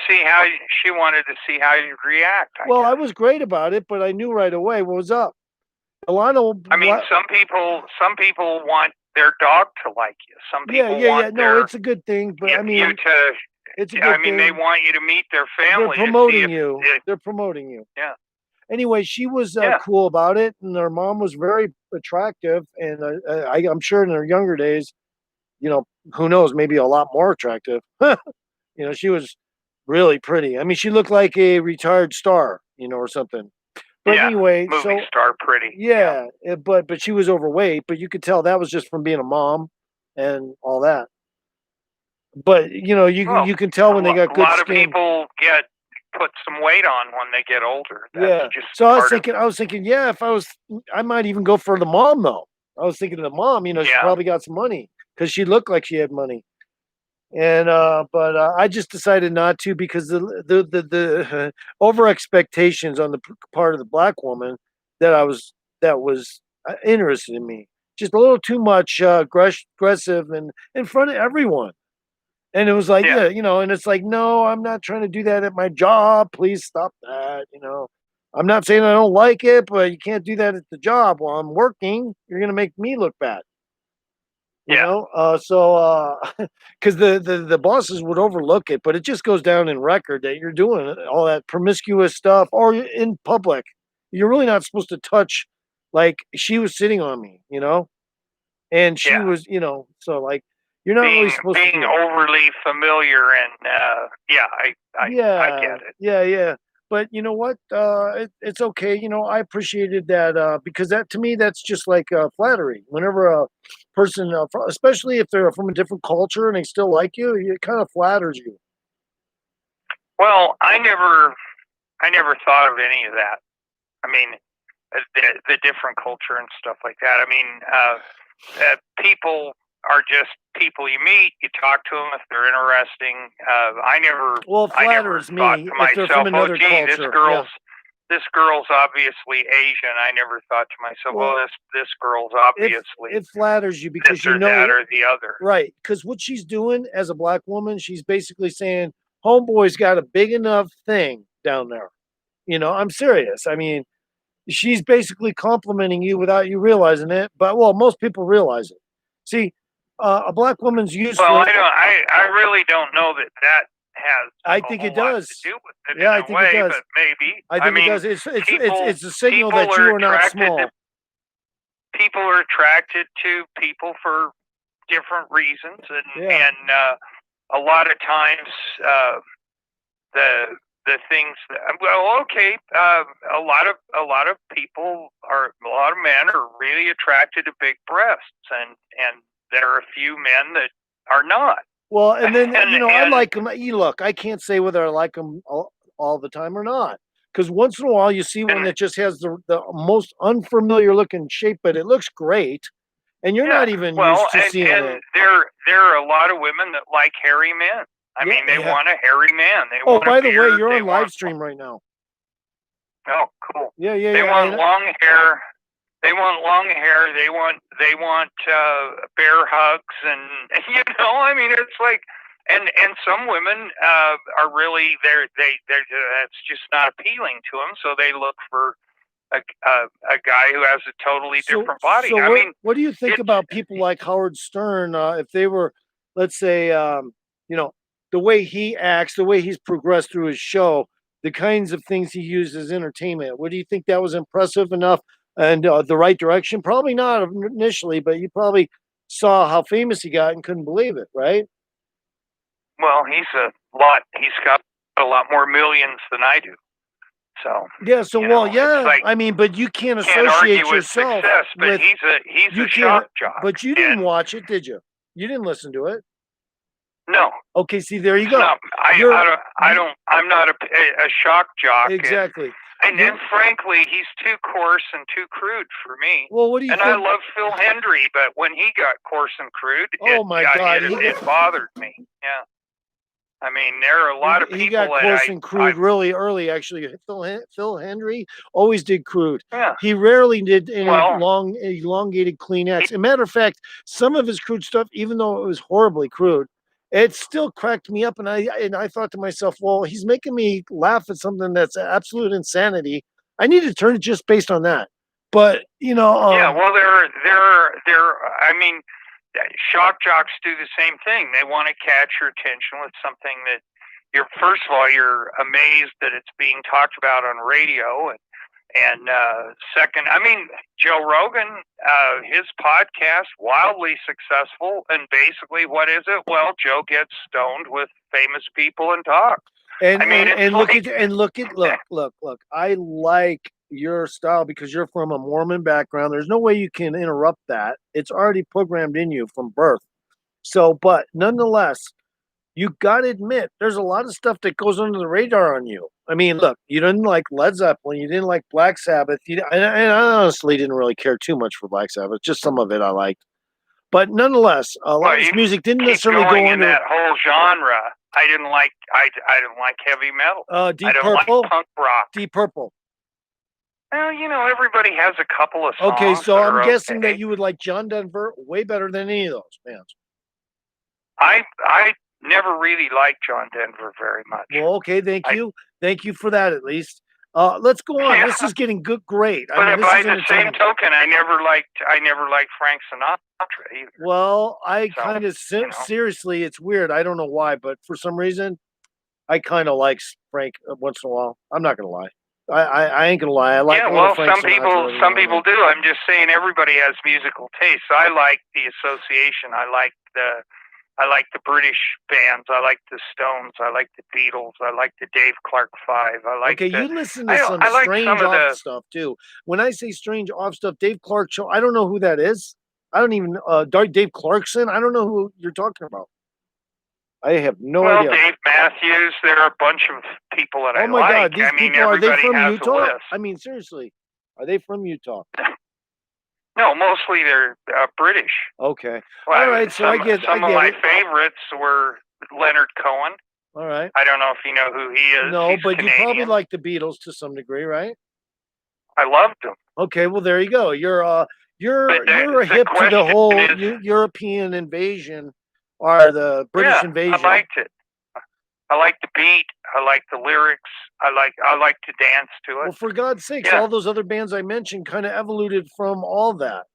see how you'd react. I was great about it, but I knew right away what was up. Alana, I mean, some people want their dog to like you. Some people want No, it's a good thing, but I mean, you to. It's a good thing. They want you to meet their family. They're promoting you. They're promoting you. Yeah. Anyway, she was cool about it, and her mom was very attractive, and I'm sure in her younger days, who knows, maybe a lot more attractive. She was really pretty. I mean, she looked like a retired star, or something. But anyway, movie star pretty. Yeah, but she was overweight, but you could tell that was just from being a mom and all that. But you can tell when they got good skin. A lot of people put some weight on when they get older. That's just so I was thinking, if I might even go for the mom though. I was thinking of the mom, she probably got some money because she looked like she had money. And but I just decided not to because the over expectations on the part of the black woman that was interested in me, just a little too much aggressive and in front of everyone. And it was like, and it's like, no, I'm not trying to do that at my job. Please stop that. I'm not saying I don't like it, but you can't do that at the job while I'm working. You're going to make me look bad. Because the bosses would overlook it, but it just goes down in record that you're doing all that promiscuous stuff or in public. You're really not supposed to touch, like she was sitting on me, and she was, so like, you're not really supposed to be overly familiar, and I get it. Yeah. But you know what? It's okay. I appreciated that because that to me that's just like flattery. Whenever a person, especially if they're from a different culture and they still like you, it kind of flatters you. Well, I never thought of any of that. I mean, the different culture and stuff like that. I mean, people are just people you meet. You talk to them if they're interesting. I never flatters thought me to if myself, they're from another culture. This girl's obviously Asian. I never thought to myself, this girl's obviously. It flatters you because this or that or the other. Right? Because what she's doing as a black woman, she's basically saying, "Homeboy's got a big enough thing down there." I'm serious. I mean, she's basically complimenting you without you realizing it. But most people realize it. See, a black woman's useless. Well, I really don't know that has. I think it does. To do with it I think it does. But maybe. I think it does. It's a signal that you are not small. People are attracted to people for different reasons, and a lot of times the things. A lot of men are really attracted to big breasts, and there are a few men that are not. Well, and then I like them. Look, I can't say whether I like them all the time or not, because once in a while you see one that just has the most unfamiliar looking shape, but it looks great, and you're not even used to seeing it. There are a lot of women that like hairy men. I mean, they want a hairy man. They want by a the beard. way, you're on live stream right now. Oh, cool. Yeah. They want long hair. They want long hair. They want bear hugs, and I mean, it's like, and some women are really that's just not appealing to them, so they look for a guy who has a totally different body. So what do you think about people like Howard Stern? If they were, let's say, the way he acts, the way he's progressed through his show, the kinds of things he used as entertainment. What do you think that was impressive enough and the right direction? Probably not initially, but you probably saw how famous he got and couldn't believe it, right? Well, he's got a lot more millions than I do. So like, I mean, but you can't associate yourself with success, but he's a shock jock. But you didn't watch it, did you? You didn't listen to it. No. Okay, see, there you go. I'm not a shock jock. Exactly. And frankly, he's too coarse and too crude for me. Well, what do you think? I love Phil Hendry, but when he got coarse and crude, God, it bothered me. Yeah. I mean, there are a lot of people he got close and crude really early. Actually, Phil Hendry always did crude. Yeah. He rarely did any long, elongated, clean acts. As a matter of fact, some of his crude stuff, even though it was horribly crude, it still cracked me up. And I thought to myself, well, he's making me laugh at something that's absolute insanity. I need to turn it just based on that. But yeah, well, I mean, shock jocks do the same thing. They want to catch your attention with something that first of all, you're amazed that it's being talked about on radio, and second, I mean, Joe Rogan, his podcast, wildly successful, and basically, what is it? Well, Joe gets stoned with famous people and talks. And look. I like your style because you're from a Mormon background. There's no way you can interrupt that. It's already programmed in you from birth. So, but nonetheless, you got to admit, there's a lot of stuff that goes under the radar on you. I mean, look, you didn't like Led Zeppelin, you didn't like Black Sabbath, and I honestly didn't really care too much for Black Sabbath. Just some of it I liked. But nonetheless, a lot of this music didn't necessarily go in under that whole genre. I didn't like heavy metal. Deep I don't Purple, like punk rock. Deep Purple. Well, everybody has a couple of songs. Okay, so I'm guessing okay. that you would like John Denver way better than any of those bands. I never really liked John Denver very much. Well, okay, thank you for that at least. Let's go on. Yeah. This is getting great. But by the same token, I never liked Frank Sinatra either. Well, kind of seriously, it's weird. I don't know why, but for some reason, I kind of like Frank once in a while. I'm not gonna lie. I ain't gonna lie. I like. Yeah, well, some people do. I'm just saying everybody has musical tastes. I like the association. I like the British bands. I like the Stones. I like the Beatles. I like the Dave Clark Five. You listen to some strange off stuff too. When I say strange off stuff, Dave Clark show. I don't know who that is. I don't even Dave Clarkson. I don't know who you're talking about. I have no idea. Well, Dave Matthews. There are a bunch of people that I like. Oh my God, these people, are they from Utah? List. I mean, seriously, are they from Utah? No, mostly they're British. Okay. Well, all right, so I get some of my favorites were Leonard Cohen. All right. I don't know if you know who he is. No, He's but Canadian. You probably like the Beatles to some degree, right? I loved them. Okay, well there you go. You're hip to the whole European invasion or the British invasion. I liked it. I like the beat. I like the lyrics. I like to dance to it. Well, for God's sakes, all those other bands I mentioned kind of evoluted from all that.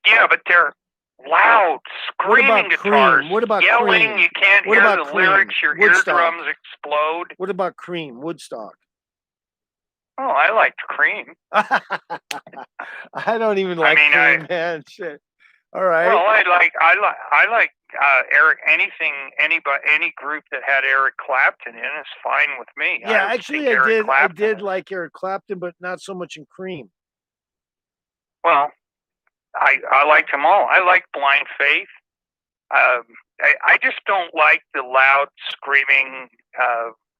Yeah, but they're loud, screaming guitars. What about yelling? Cream? You can't hear the lyrics. Your eardrums explode. What about Cream? Woodstock. Oh, I liked Cream. I don't even like Cream, man. Shit. All right. Well, I like Eric. Any group that had Eric Clapton in is fine with me. Yeah, actually, I did like Eric Clapton, but not so much in Cream. Well, I liked them all. I like Blind Faith. I just don't like the loud screaming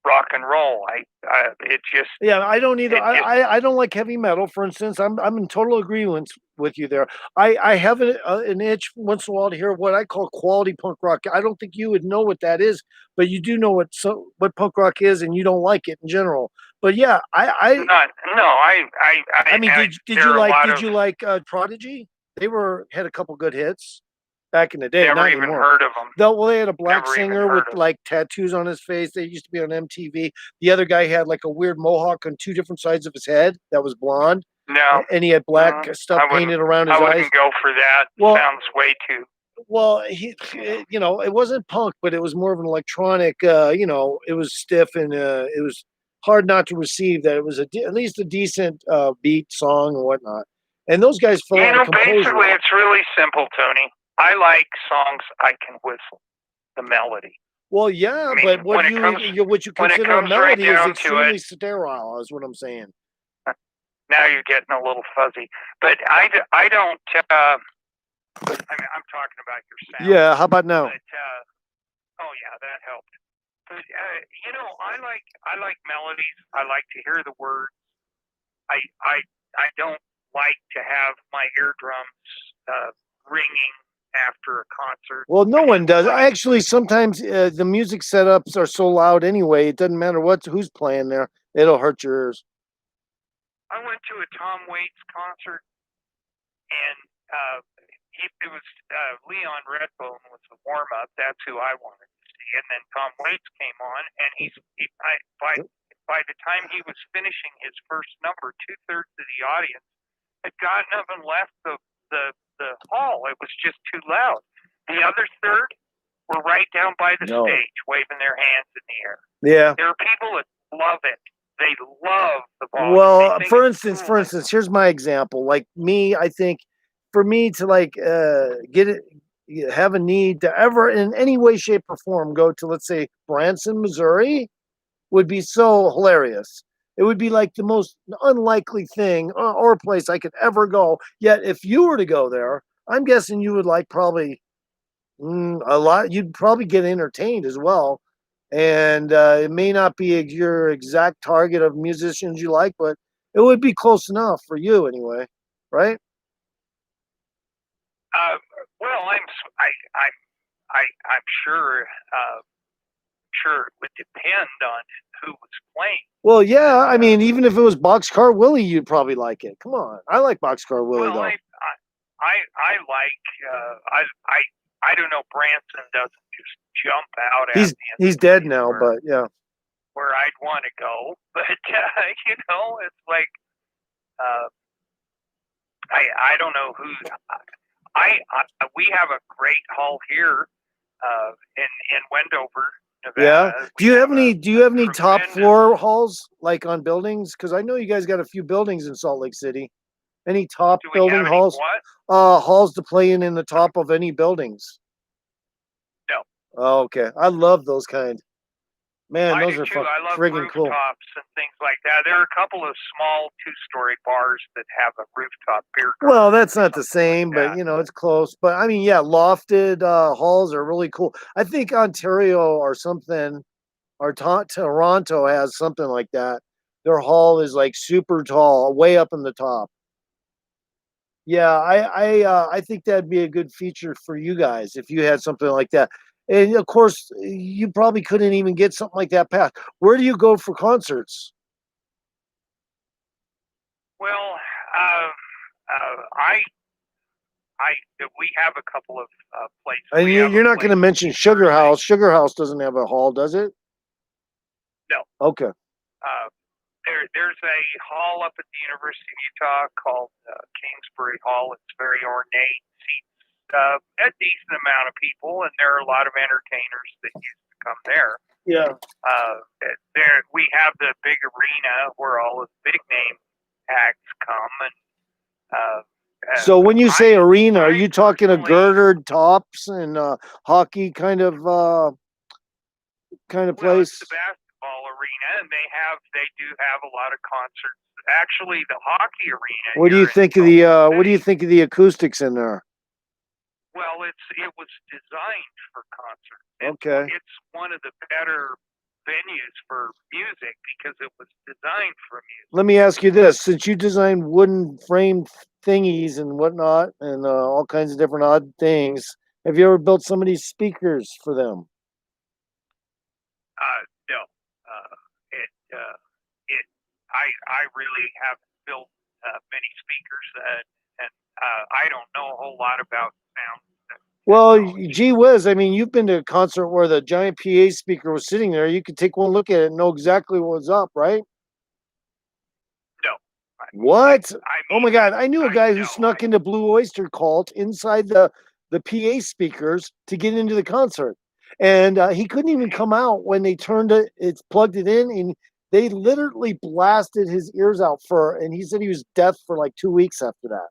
rock and roll. I don't either. I don't like heavy metal, for instance. I'm in total agreement with you there. I have an itch once in a while to hear what I call quality punk rock. I don't think you would know what that is, but you do know what punk rock is, and you don't like it in general. But yeah, I mean, did you like Prodigy? They had a couple good hits back in the day. Never even heard of them. They had a black singer with like tattoos on his face. They used to be on MTV. The other guy had like a weird mohawk on two different sides of his head that was blonde. No. And he had black stuff painted around his eyes. I wouldn't go for that. Well, sounds way too. Well, it wasn't punk, but it was more of an electronic. It was stiff and it was hard not to receive that it was at least a decent beat song and whatnot. And those guys fell out of composure. Basically, it's really simple, Tony. I like songs I can whistle the melody. Well, yeah, but what you consider a melody is extremely sterile, is what I'm saying. Now you're getting a little fuzzy, but I don't. I'm talking about your sound. Yeah, how about now? But, oh yeah, that helped. But I like melodies. I like to hear the words. I don't like to have my eardrums ringing after a concert. Well, no one does. Actually, sometimes the music setups are so loud anyway. It doesn't matter who's playing there. It'll hurt your ears. I went to a Tom Waits concert, and it was Leon Redbone was the warm up. That's who I wanted to see, and then Tom Waits came on, and by the time he was finishing his first number, 2/3 of the audience had gotten up and left the hall. It was just too loud. The other third were right down by the stage, waving their hands in the air. Yeah. There are people that love it. They love the volume. Well, for instance, here's my example. Like me, I think for me to like have a need to ever in any way, shape, or form go to, let's say, Branson, Missouri, would be so hilarious. It would be like the most unlikely thing or place I could ever go. Yet if you were to go there, I'm guessing you would like probably a lot. You'd probably get entertained as well. And it may not be your exact target of musicians you like, but it would be close enough for you anyway, right? Well, I'm sure. Sure, it would depend on who was playing. Well, yeah. I mean, even if it was Boxcar Willie, you'd probably like it. Come on, I like Boxcar Willie though. I don't know. Branson doesn't just jump out at me. He's dead now, but yeah. Where I'd want to go, but it's like I don't know who. We have a great hall here in Wendover, Nevada. Yeah. Do you have any top floor halls like on buildings? Because I know you guys got a few buildings in Salt Lake City. Any top building halls? Halls to play in the top of any buildings? No. Oh, okay. I love those kind. Man, those are I love friggin' rooftops cool. and things like that. There are a couple of small 2-story bars that have a rooftop beer garden. Well, that's not the same, but it's close. But I mean, yeah, lofted halls are really cool. I think Ontario or something, or Toronto has something like that. Their hall is like super tall, way up in the top. Yeah, I think that'd be a good feature for you guys if you had something like that. And of course, you probably couldn't even get something like that passed. Where do you go for concerts? Well, we have a couple of places. And you're not going to mention Sugar House. Sugar House doesn't have a hall, does it? No. Okay. There's a hall up at the University of Utah called Kingsbury Hall. It's very ornate, seats a decent amount of people, and there are a lot of entertainers that used to come there. Yeah. There we have the big arena where all the big name acts come, and so when you say arena, are you talking a girdered tops and hockey kind of place? Well, it's the basketball arena, and they do have a lot of concerts. Actually, the hockey arena. What do you think of the acoustics in there? Well, it was designed for concerts. Okay. It's one of the better venues for music because it was designed for music. Let me ask you this: since you design wooden frame thingies and whatnot, and all kinds of different odd things, have you ever built some of these speakers for them? No. I really haven't built many speakers, and I don't know a whole lot about sound. Well, gee whiz, I mean, you've been to a concert where the giant PA speaker was sitting there. You could take one look at it and know exactly what was up, right? No. What? Oh my God. I knew a guy who snuck into Blue Oyster Cult inside the PA speakers to get into the concert. And he couldn't even come out when they plugged it in, and they literally blasted his ears out and he said he was deaf for like 2 weeks after that.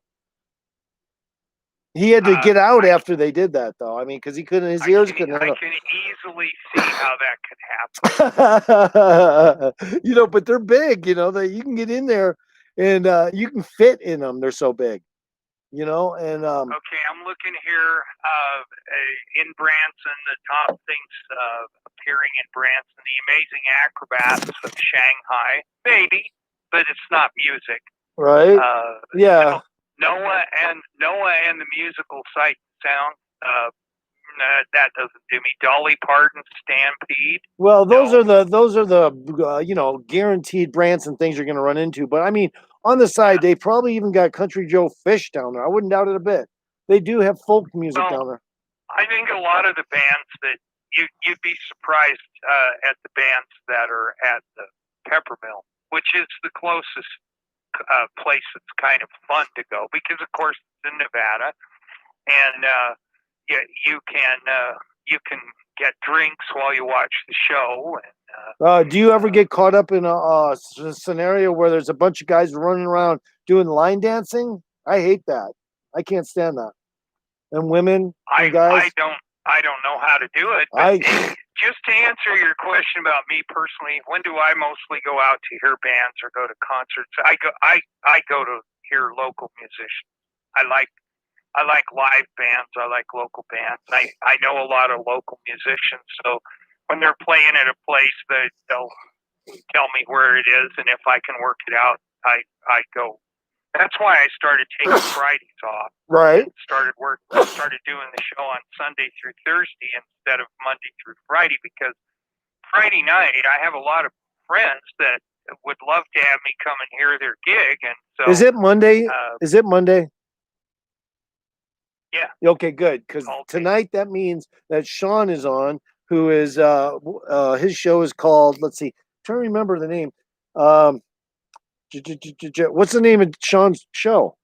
He had to get out after they did that, though. I mean, because his ears couldn't handle. I can easily see how that could happen. But they're big. That you can get in there, and you can fit in them. They're so big. And okay, I'm looking here in Branson. The top things appearing in Branson: The Amazing Acrobats of Shanghai, maybe, but it's not music. Right? Yeah. Noah and the Musical Sight and Sound. That doesn't do me. Dolly Parton, Stampede. Well, those are the guaranteed Branson things you're going to run into. But I mean, on the side, they probably even got Country Joe Fish down there. I wouldn't doubt it a bit. They do have folk music down there. I think a lot of the bands that you'd be surprised at the bands that are at the Peppermill, which is the closest place that's kind of fun to go because, of course, it's in Nevada, and you can get drinks while you watch the show. And, do you ever get caught up in a scenario where there's a bunch of guys running around doing line dancing? I hate that. I can't stand that. And women and guys. I don't know how to do it. But just to answer your question about me personally, when do I mostly go out to hear bands or go to concerts? I go to hear local musicians. I like live bands. I like local bands. I know a lot of local musicians, so when they're playing at a place, they'll tell me where it is, and if I can work it out, I go. That's why I started taking Fridays off. Right. Started doing the show on Sunday through Thursday instead of Monday through Friday, because Friday night I have a lot of friends that would love to have me come and hear their gig. And so Is it Monday? Is it Monday? Yeah. Okay, good. Because tonight that means that Sean is on, who is his show is called. Let's see, trying to remember the name. What's the name of Sean's show?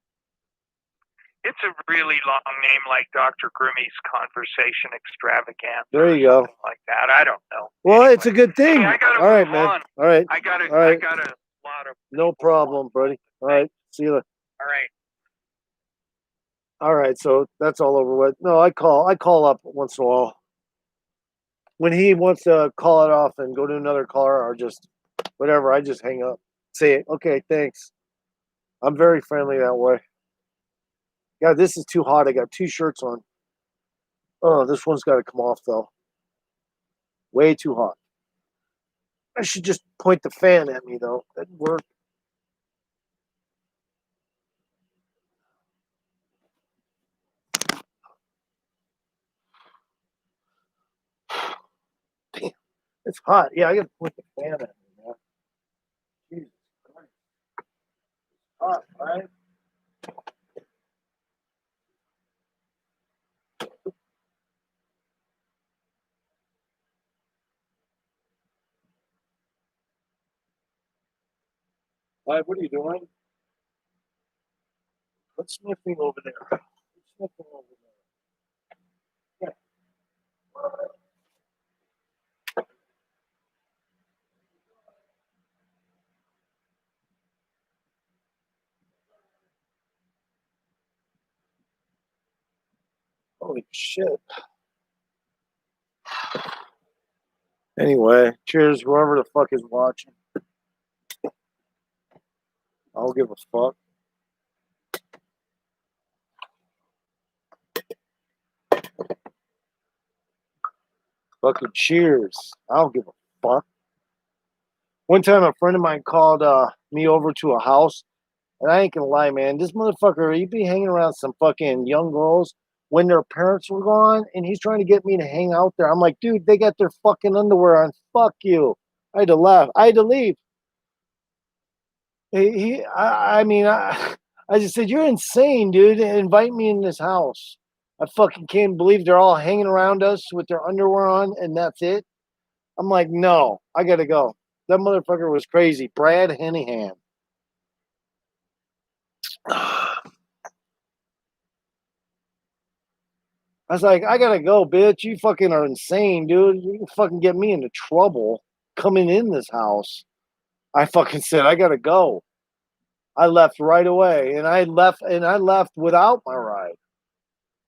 It's a really long name, like Dr. Grimmy's Conversation Extravaganza. There you go. Like that. I don't know. Well, anyway, it's a good thing. Hey, I gotta all right, move man. on. All right. I got a lot of. No problem, buddy. All right. See you later. All right. All right. So that's all over with. No, I call up once in a while. When he wants to call it off and go to another caller or just whatever, I just hang up. Say, okay, thanks. I'm very friendly that way. God, this is too hot. I got 2 shirts on. Oh, this one's got to come off, though. Way too hot. I should just point the fan at me, though. That'd work. Damn, it's hot. Yeah, I got to point the fan at me, man. Jesus Christ. It's hot, right? Hi, what are you doing? What's sniffing over there? What's sniffing over there? Yeah. Holy shit. Anyway, cheers, whoever the fuck is watching. I don't give a fuck. Fucking cheers. I don't give a fuck. One time a friend of mine called me over to a house, and I ain't gonna lie, man, this motherfucker, he'd be hanging around some fucking young girls when their parents were gone, and he's trying to get me to hang out there. I'm like, dude, they got their fucking underwear on. Fuck you. I had to laugh. I had to leave. I just said, you're insane, dude. Invite me in this house. I fucking can't believe they're all hanging around us with their underwear on, and that's it. I'm like, no, I gotta go. That motherfucker was crazy. Brad Hennihan. I was like, I gotta go, bitch. You fucking are insane, dude. You can fucking get me into trouble coming in this house. I fucking said, I gotta go. I left right away, and I left without my ride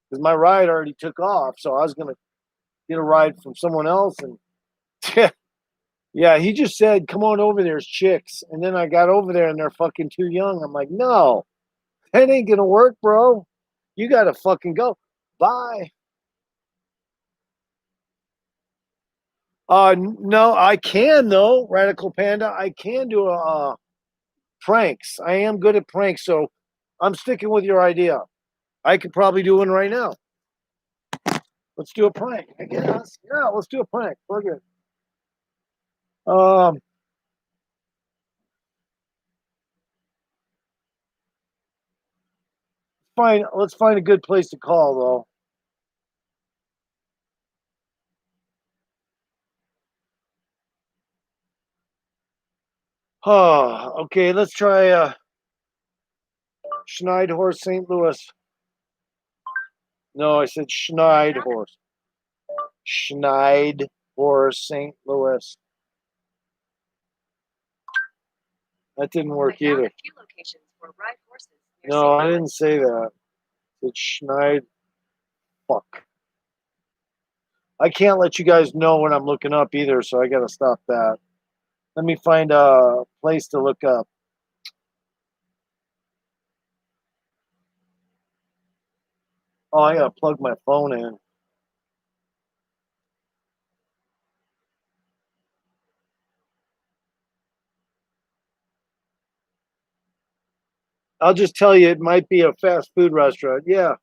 because my ride already took off. So I was gonna get a ride from someone else, and yeah, he just said, "Come on over, there's chicks." And then I got over there, and they're fucking too young. I'm like, no, that ain't gonna work, bro. You gotta fucking go. Bye. No, I can though, Radical Panda. I can do pranks. I am good at pranks, so I'm sticking with your idea. I could probably do one right now. Let's do a prank, I guess. Yeah, let's do a prank. We're good. Fine. Let's find a good place to call, though. Oh, okay. Let's try Schneidhorst, St. Louis. No, I said Schneidhorst. Schneidhorst, St. Louis. That didn't work either. No, I didn't say that. It's Schneid. Fuck. I can't let you guys know when I'm looking up either, so I gotta stop that. Let me find a place to look up. Oh, I gotta plug my phone in. I'll just tell you, it might be a fast food restaurant. Yeah.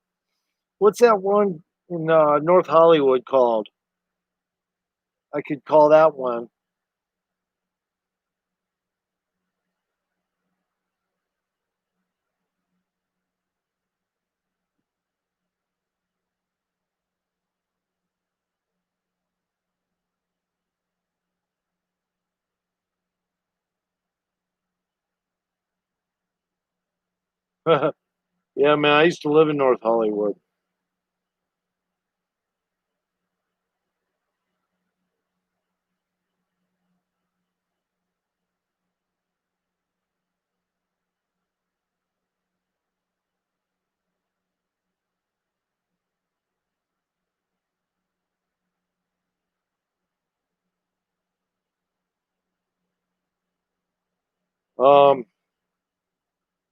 What's that one in North Hollywood called? I could call that one. Yeah, man, I used to live in North Hollywood.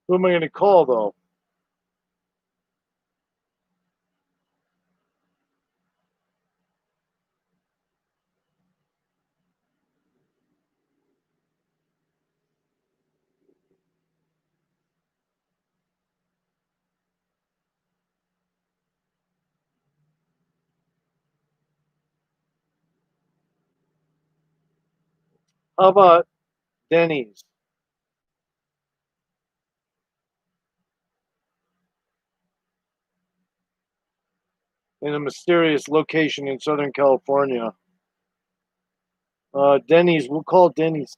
Who am I going to call, though? How about Denny's? In a mysterious location in Southern California. Denny's. We'll call Denny's.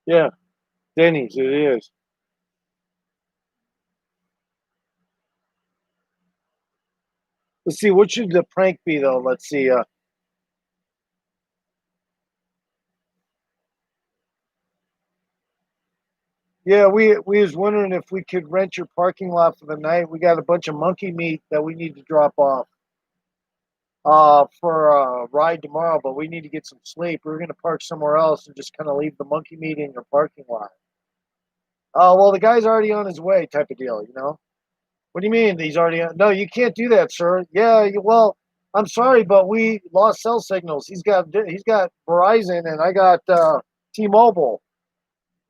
Yeah, Denny's. It is. Let's see. What should the prank be, though? Let's see. Yeah, we was wondering if we could rent your parking lot for the night. We got a bunch of monkey meat that we need to drop off for a ride tomorrow, but we need to get some sleep. We're going to park somewhere else and just kind of leave the monkey meat in your parking lot. Well, the guy's already on his way, type of deal, you know? What do you mean he's already on? No, you can't do that, sir. Yeah, well, I'm sorry, but we lost cell signals. He's got Verizon and I got T-Mobile.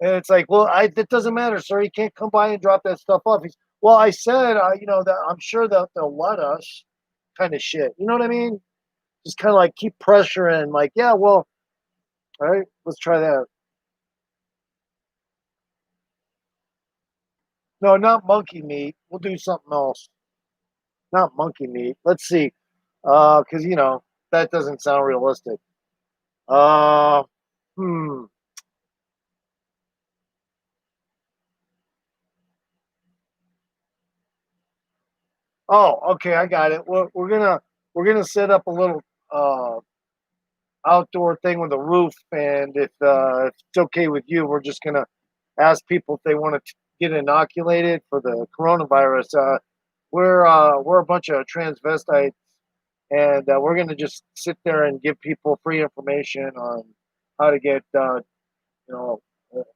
And it's like, well, it doesn't matter, sir. He can't come by and drop that stuff off. Well, I said, that I'm sure that they'll let us, kind of shit. You know what I mean? Just kind of like keep pressuring, like, yeah, well, all right, let's try that. No, not monkey meat. We'll do something else. Not monkey meat. Let's see, because that doesn't sound realistic. Uh, hmm. Oh, okay, I got it. We're gonna set up a little outdoor thing with a roof, and if it's okay with you, we're just gonna ask people if they want to get inoculated for the coronavirus. We're a bunch of transvestites, and we're gonna just sit there and give people free information on how to get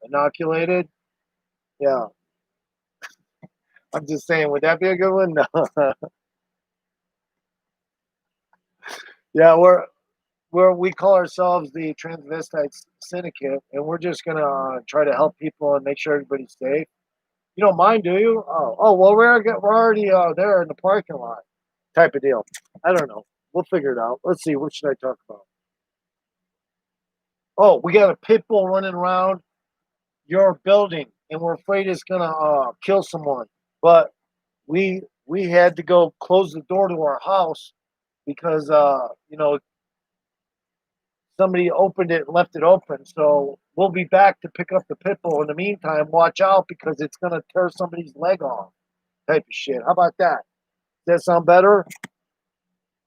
inoculated. Yeah, I'm just saying, would that be a good one? No. Yeah, we call ourselves the Transvestite Syndicate, and we're just gonna try to help people and make sure everybody's safe. You don't mind, do you? Well, we're already there in the parking lot, type of deal. I don't know. We'll figure it out. Let's see. What should I talk about? Oh, we got a pit bull running around your building, and we're afraid it's gonna kill someone. But we had to go close the door to our house because somebody opened it and left it open. So we'll be back to pick up the pit bull. In the meantime, watch out because it's gonna tear somebody's leg off. Type of shit. How about that? Does that sound better?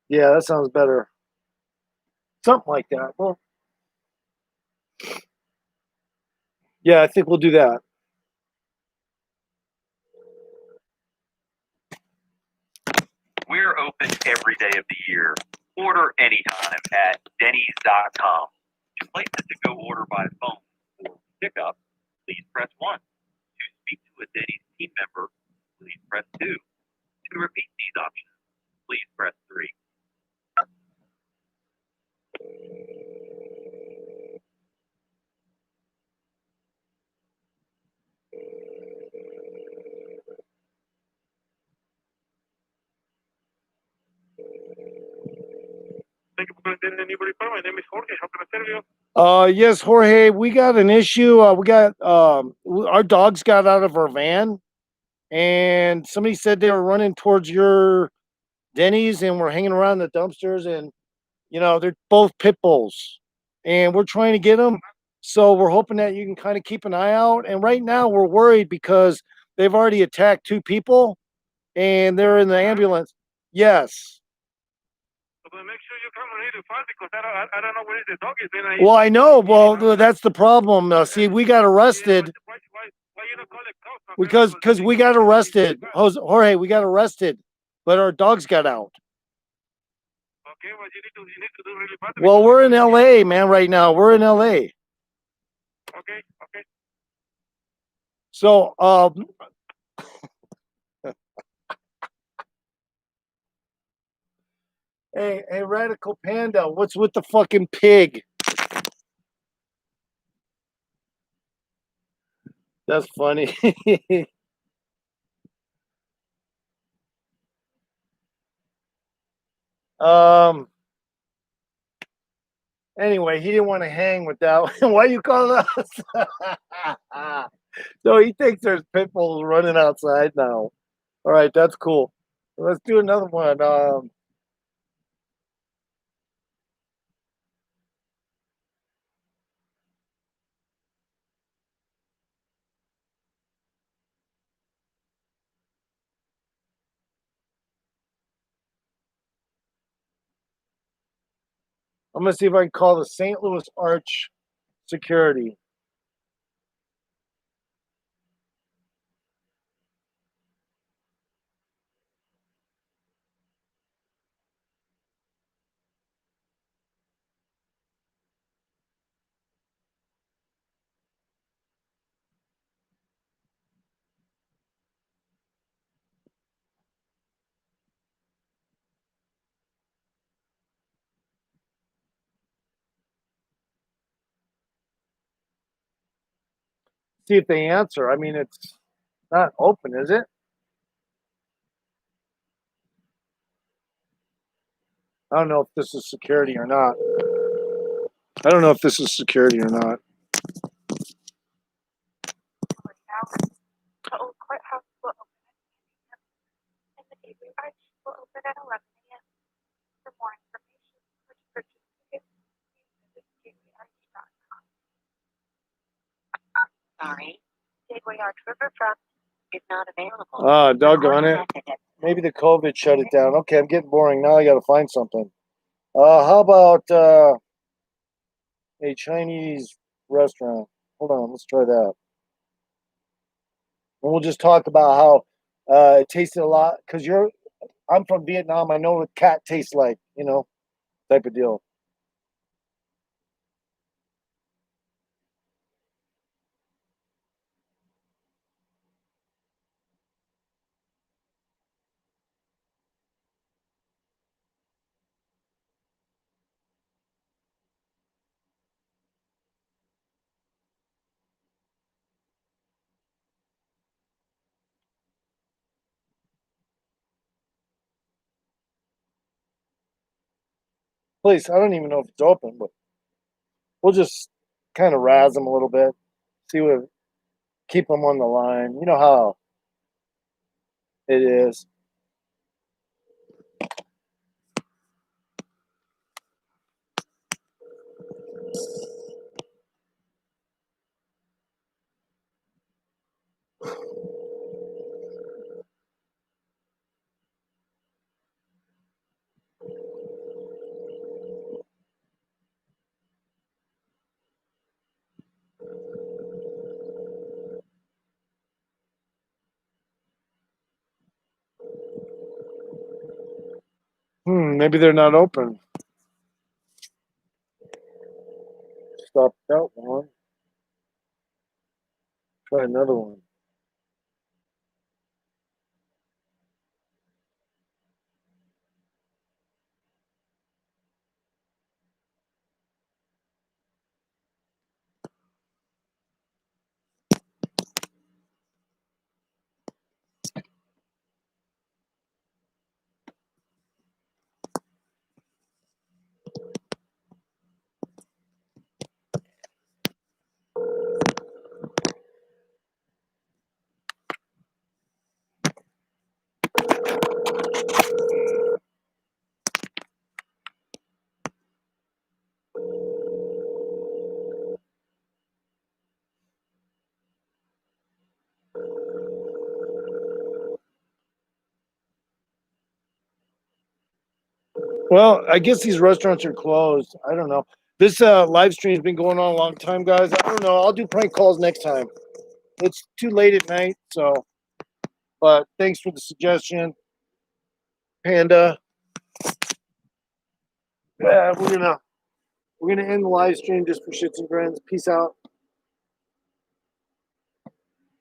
Yeah, that sounds better. Something like that. Well, yeah, I think we'll do that. We're open every day of the year. Order anytime at Denny's.com. To place it to go order by phone or pickup, please press 1. To speak to a Denny's team member, please press 2. To repeat these options, please press 3. Thank you for calling Anybody Fire. My name is Jorge. How can I serve you? Yes, Jorge, we got an issue. We got our dogs got out of our van, and somebody said they were running towards your Denny's and were hanging around the dumpsters, and they're both pit bulls, and we're trying to get them. So we're hoping that you can kind of keep an eye out. And right now we're worried because they've already attacked 2 people, and they're in the ambulance. Yes. But make sure you come on 8 to 5 because I don't know where the dog is. Well, I know. Well, that's the problem. See, we got arrested Why you don't call the cops? because we got arrested. Jorge, we got arrested, but our dogs got out. Okay, well, you need to do really bad. Well, we're in LA, man, right now. We're in LA. Okay. So, hey, Radical Panda, what's with the fucking pig? That's funny. Anyway, he didn't want to hang with that. Why you calling us? So he thinks there's pit bulls running outside now. All right, that's cool. Let's do another one. I'm gonna see if I can call the St. Louis Arch Security. See if they answer. I mean, it's not open, is it? I don't know if this is security or not. I don't know if this is security or not. Courthouse will open and the Gateway Arch will open at 11 a.m. For more information or to purchase tickets, please visit gatewayarch.com. Sorry, Gateway Arch Riverfront is not available. Ah, doggone it. Maybe the COVID shut it down. Okay, I'm getting boring. Now I got to find something. How about a Chinese restaurant? Hold on, let's try that. And we'll just talk about how it tasted a lot. Because I'm from Vietnam. I know what cat tastes like, type of deal. place. I don't even know if it's open, but we'll just kind of razz them a little bit. See what, keep them on the line. You know how it is. Maybe they're not open. Stop that one. Try another one. Well, I guess these restaurants are closed. I don't know. This live stream's been going on a long time, guys. I don't know. I'll do prank calls next time. It's too late at night, so. But thanks for the suggestion, Panda. Yeah, we're gonna end the live stream just for shits and grins. Peace out.